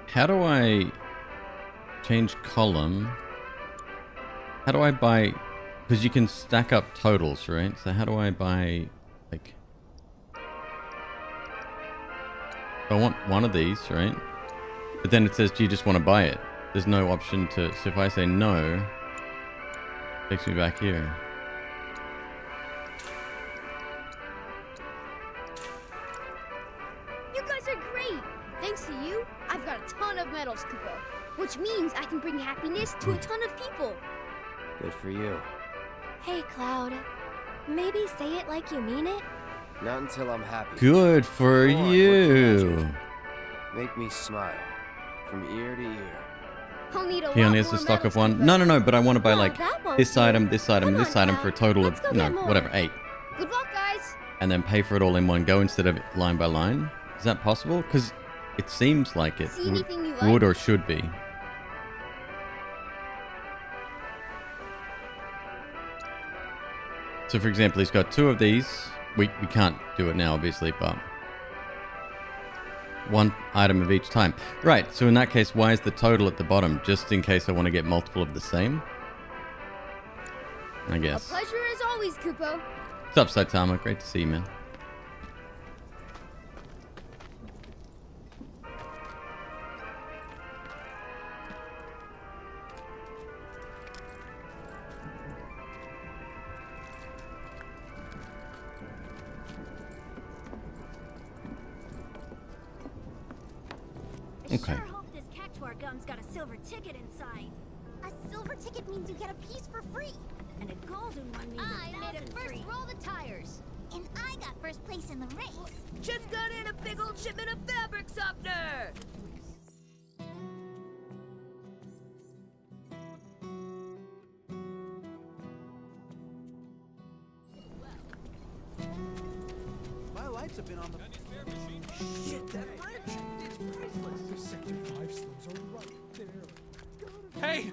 How do I change column? How do I buy? Because you can stack up totals, right? So how do I buy, like, I want one of these, right? But then it says, do you just want to buy it? There's no option to, so if I say no, it takes me back here. Thanks to you, I've got a ton of medals, Kupo. Which means I can bring happiness to a ton of people. Good for you. Hey, Cloud. Maybe say it like you mean it? Not until I'm happy. Good for Come on, you. Make me smile. From ear to ear. I'll need a He lot only has more a stock of medals, one. No, but I want to buy like that won't this do. item, this item, and this item for a total of, Let's go get more. whatever, 8. Good luck, guys. And then pay for it all in one go instead of line by line. Is that possible? Because it seems like it See anything you would like? or should be. So for example, he's got 2 of these. We can't do it now, obviously, but 1 item of each time. Right, so in that case, why is the total at the bottom? Just in case I want to get multiple of the same? I A guess. pleasure as always, Kupo. What's up, Saitama? Great to see you, man. Okay. I sure hope this cactuar gum's got a silver ticket inside. A silver ticket means you get a piece for free. And a golden one means I made it first roll the tires. And I got first place in the race. Just got in a big old shipment of fabric softener. My lights have been on the shit. That wrench, it's priceless. The Sector 5 slugs are right there. Hey!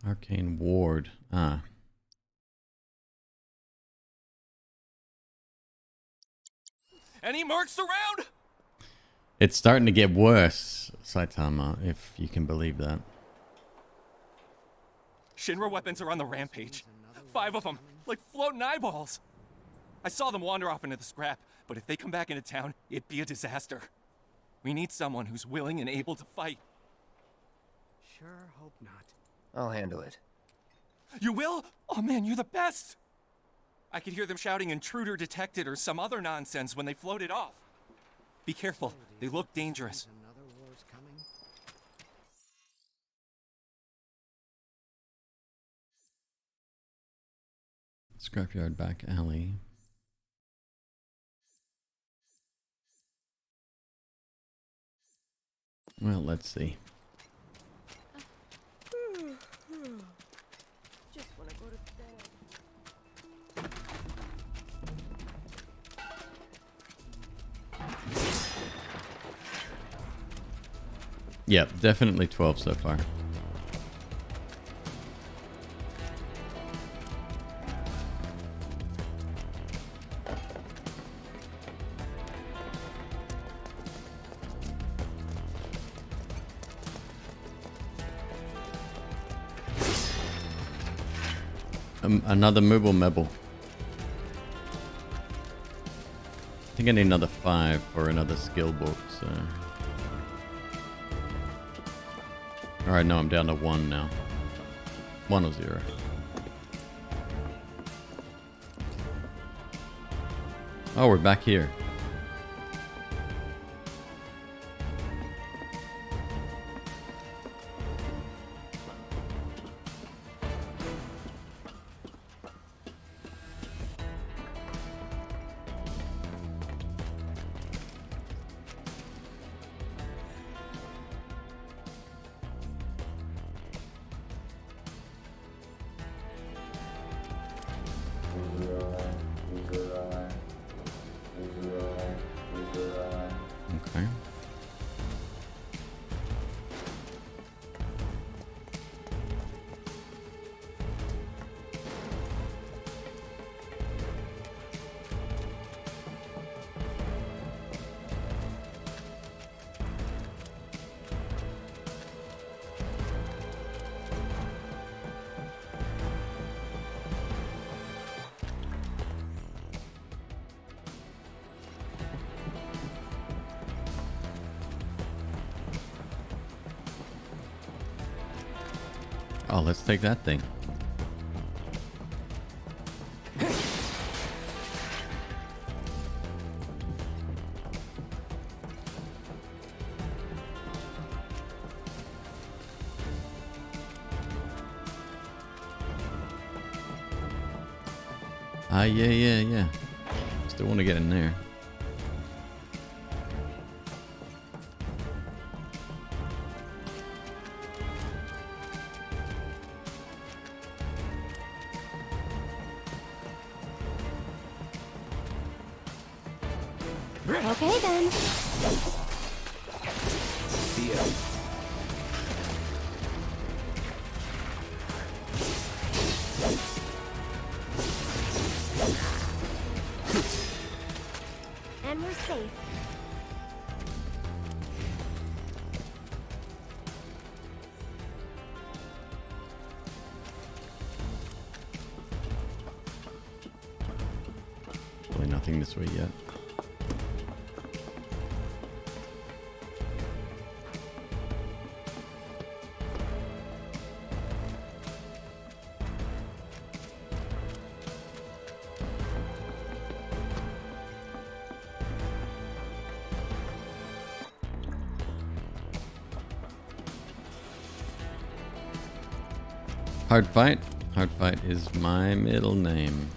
Arcane Ward. Ah. Any mercs around? It's starting to get worse, Saitama, if you can believe that. Shinra weapons are on the rampage. 5 of them, like floating eyeballs. I saw them wander off into the scrap, but if they come back into town, it'd be a disaster. We need someone who's willing and able to fight. Sure hope not. I'll handle it. You will? Oh man, you're the best! I could hear them shouting intruder detected or some other nonsense when they floated off. Be careful, they look dangerous. Another war's coming. Scrapyard back alley. Well, let's see. Just wanna go to bed. Yep, definitely 12 so far. Another Mooble Mebble. I think I need another 5 for another skill book, so... Alright, no, I'm down to 1 now. 1 or 0. Oh, we're back here. Oh, let's take that thing. Yeah. Still want to get in there. Okay then. See ya. And we're safe. Really nothing this way yet. Hard fight. Hard fight is my middle name.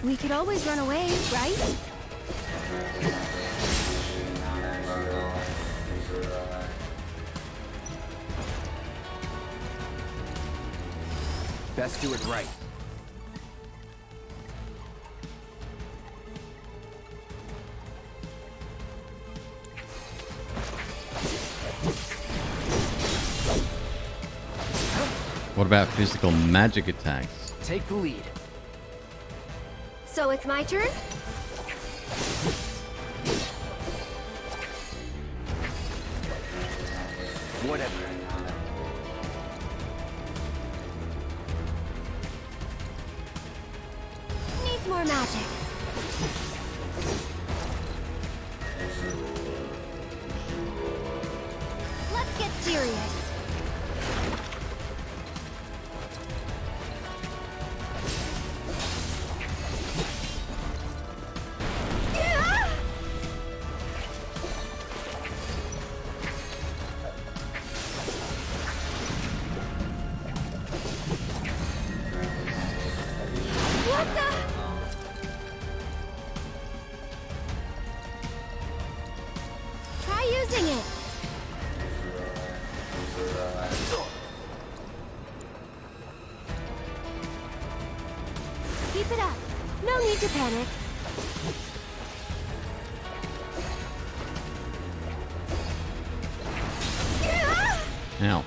We could always run away, right? Best do it right. What about physical magic attacks? Take the lead. So it's my turn? Whatever. Needs more magic. Let's get serious. Keep it up. No need to panic. Ow.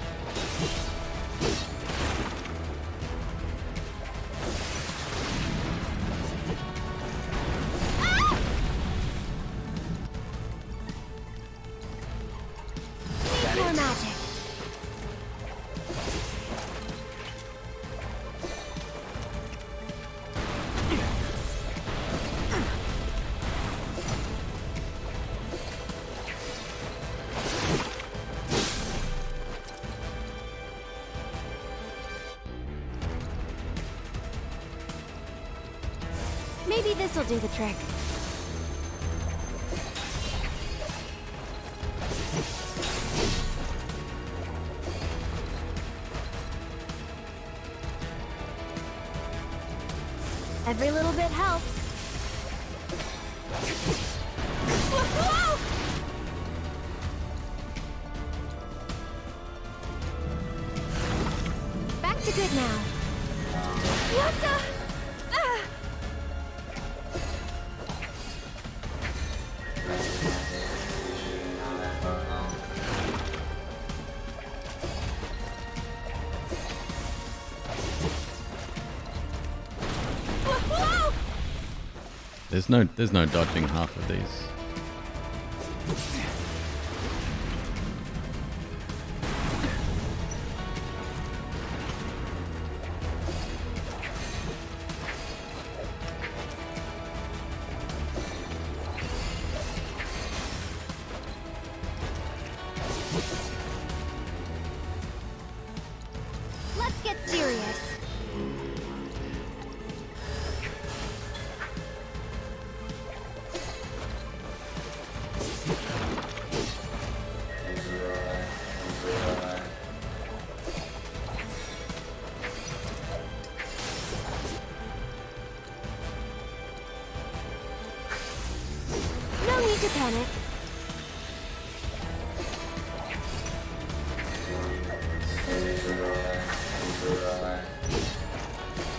Need more magic. Maybe this'll do the trick. Every little bit helps. Whoa! good now. What the? Ah! Whoa! There's no dodging half of these. Let's get serious. No need to panic.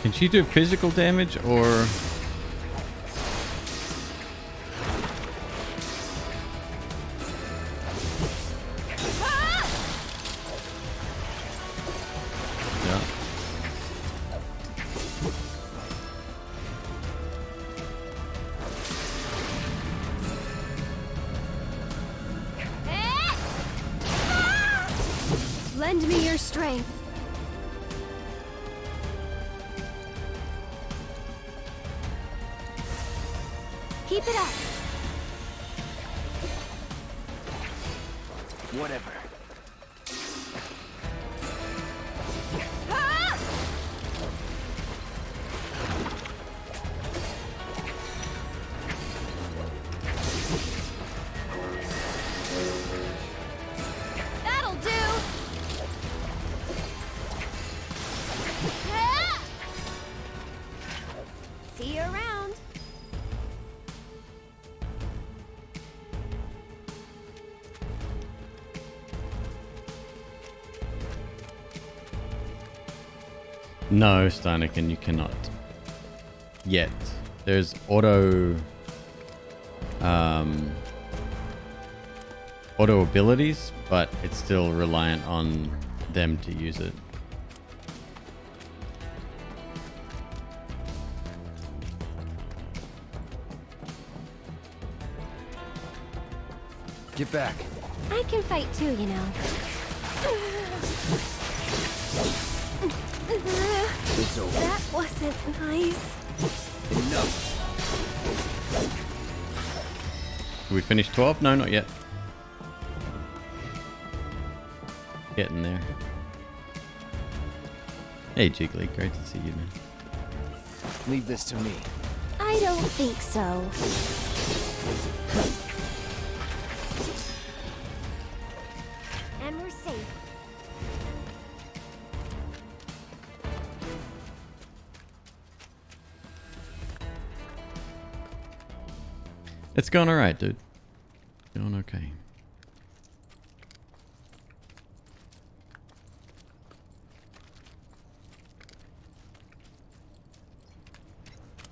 Can she do physical damage or? Yeah. Lend me your strength. Keep it up. Whatever. Ah! That'll do. Ah! See you around. No, Steinican, you cannot. Yet. There's auto abilities, but it's still reliant on them to use it. Get back. I can fight too, you know. It's over. That wasn't nice. Enough. We finished 12? No, not yet. Getting there. Hey, Jiggly. Great to see you, man. Leave this to me. I don't think so. And we're safe. It's going alright, dude. Going okay.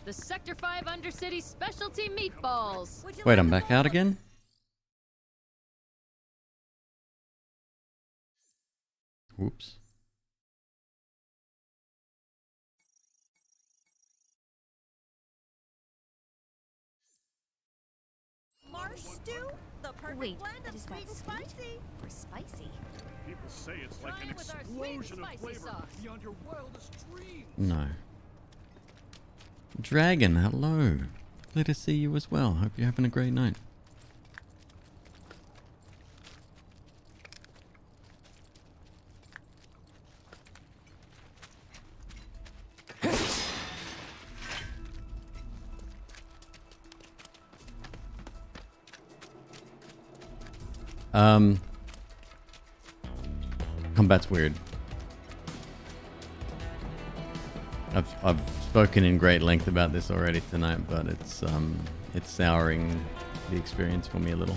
The Sector 5 Undercity Specialty Meatballs. Wait, I'm back out again? Whoops. Marsh stew? The perfect blend of sweet and spicy. Or spicy. People say it's like an with our sweet and explosion of spicy flavor sauce. beyond your wildest dreams. No. Dragon, hello. Glad to see you as well. Hope you're having a great night. Combat's weird. I've spoken in great length about this already tonight, but it's souring the experience for me a little.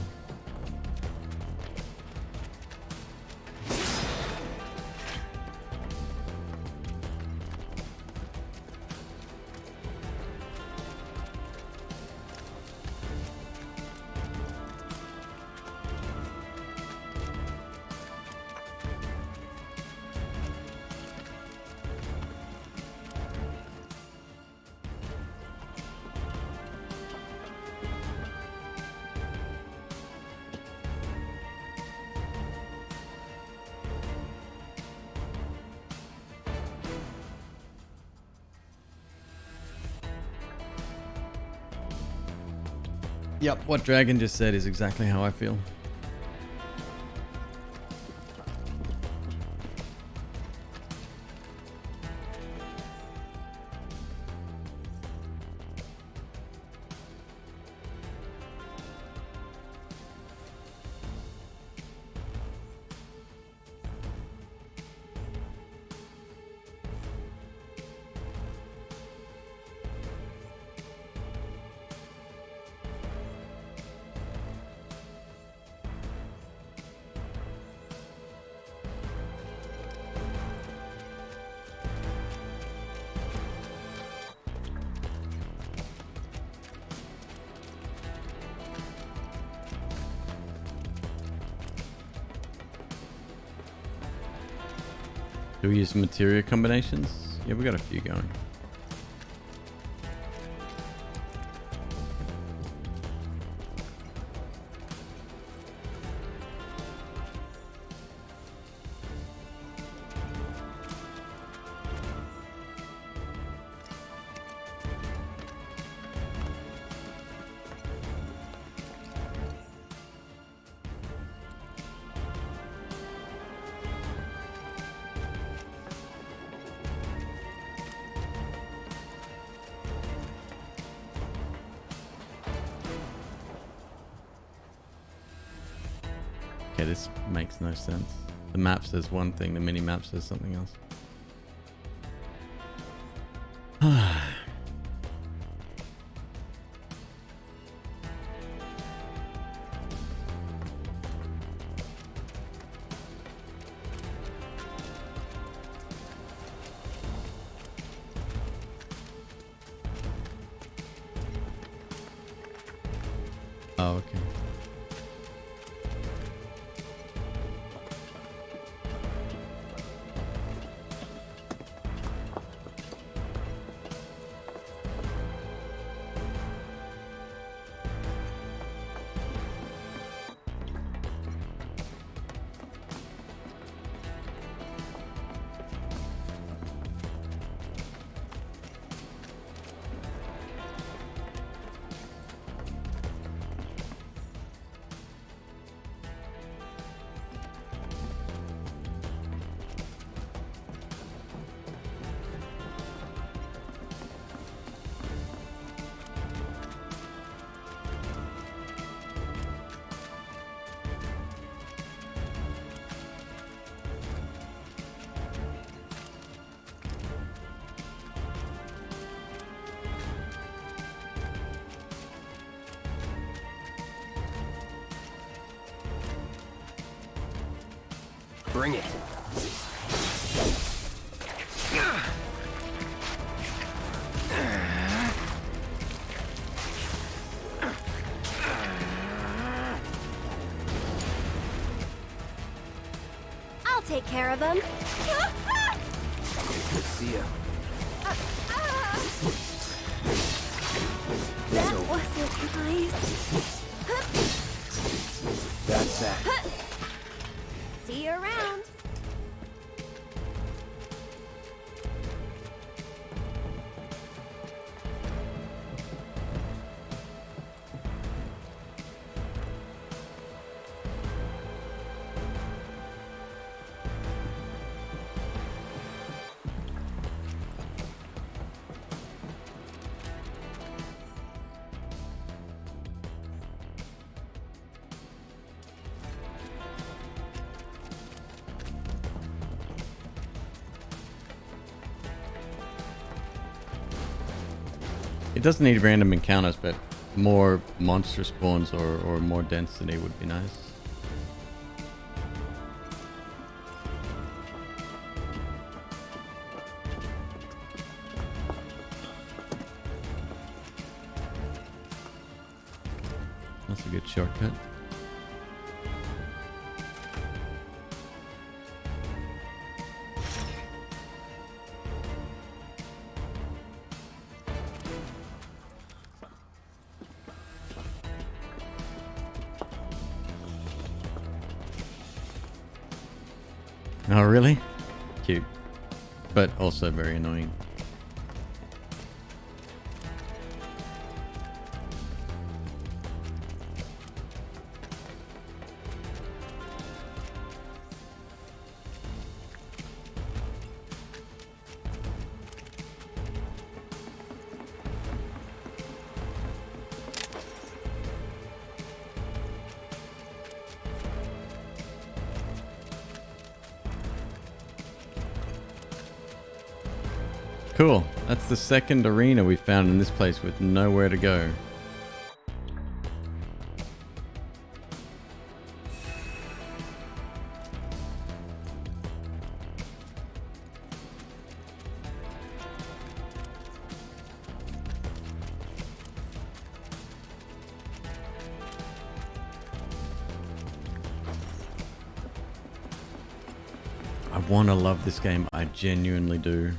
Yep, what Dragon just said is exactly how I feel. Do we use materia combinations? Yeah, we got a few going. Okay, this makes no sense. The map says one thing, the mini map says something else. Oh, okay. Bring it. I'll take care of them. See ya. That wasn't nice. That's that. See you around. It doesn't need random encounters, but more monster spawns or more density would be nice. That's a good shortcut. Oh, really? Cute. But also very annoying. Cool. That's the second arena we found in this place with nowhere to go. I want to love this game. I genuinely do.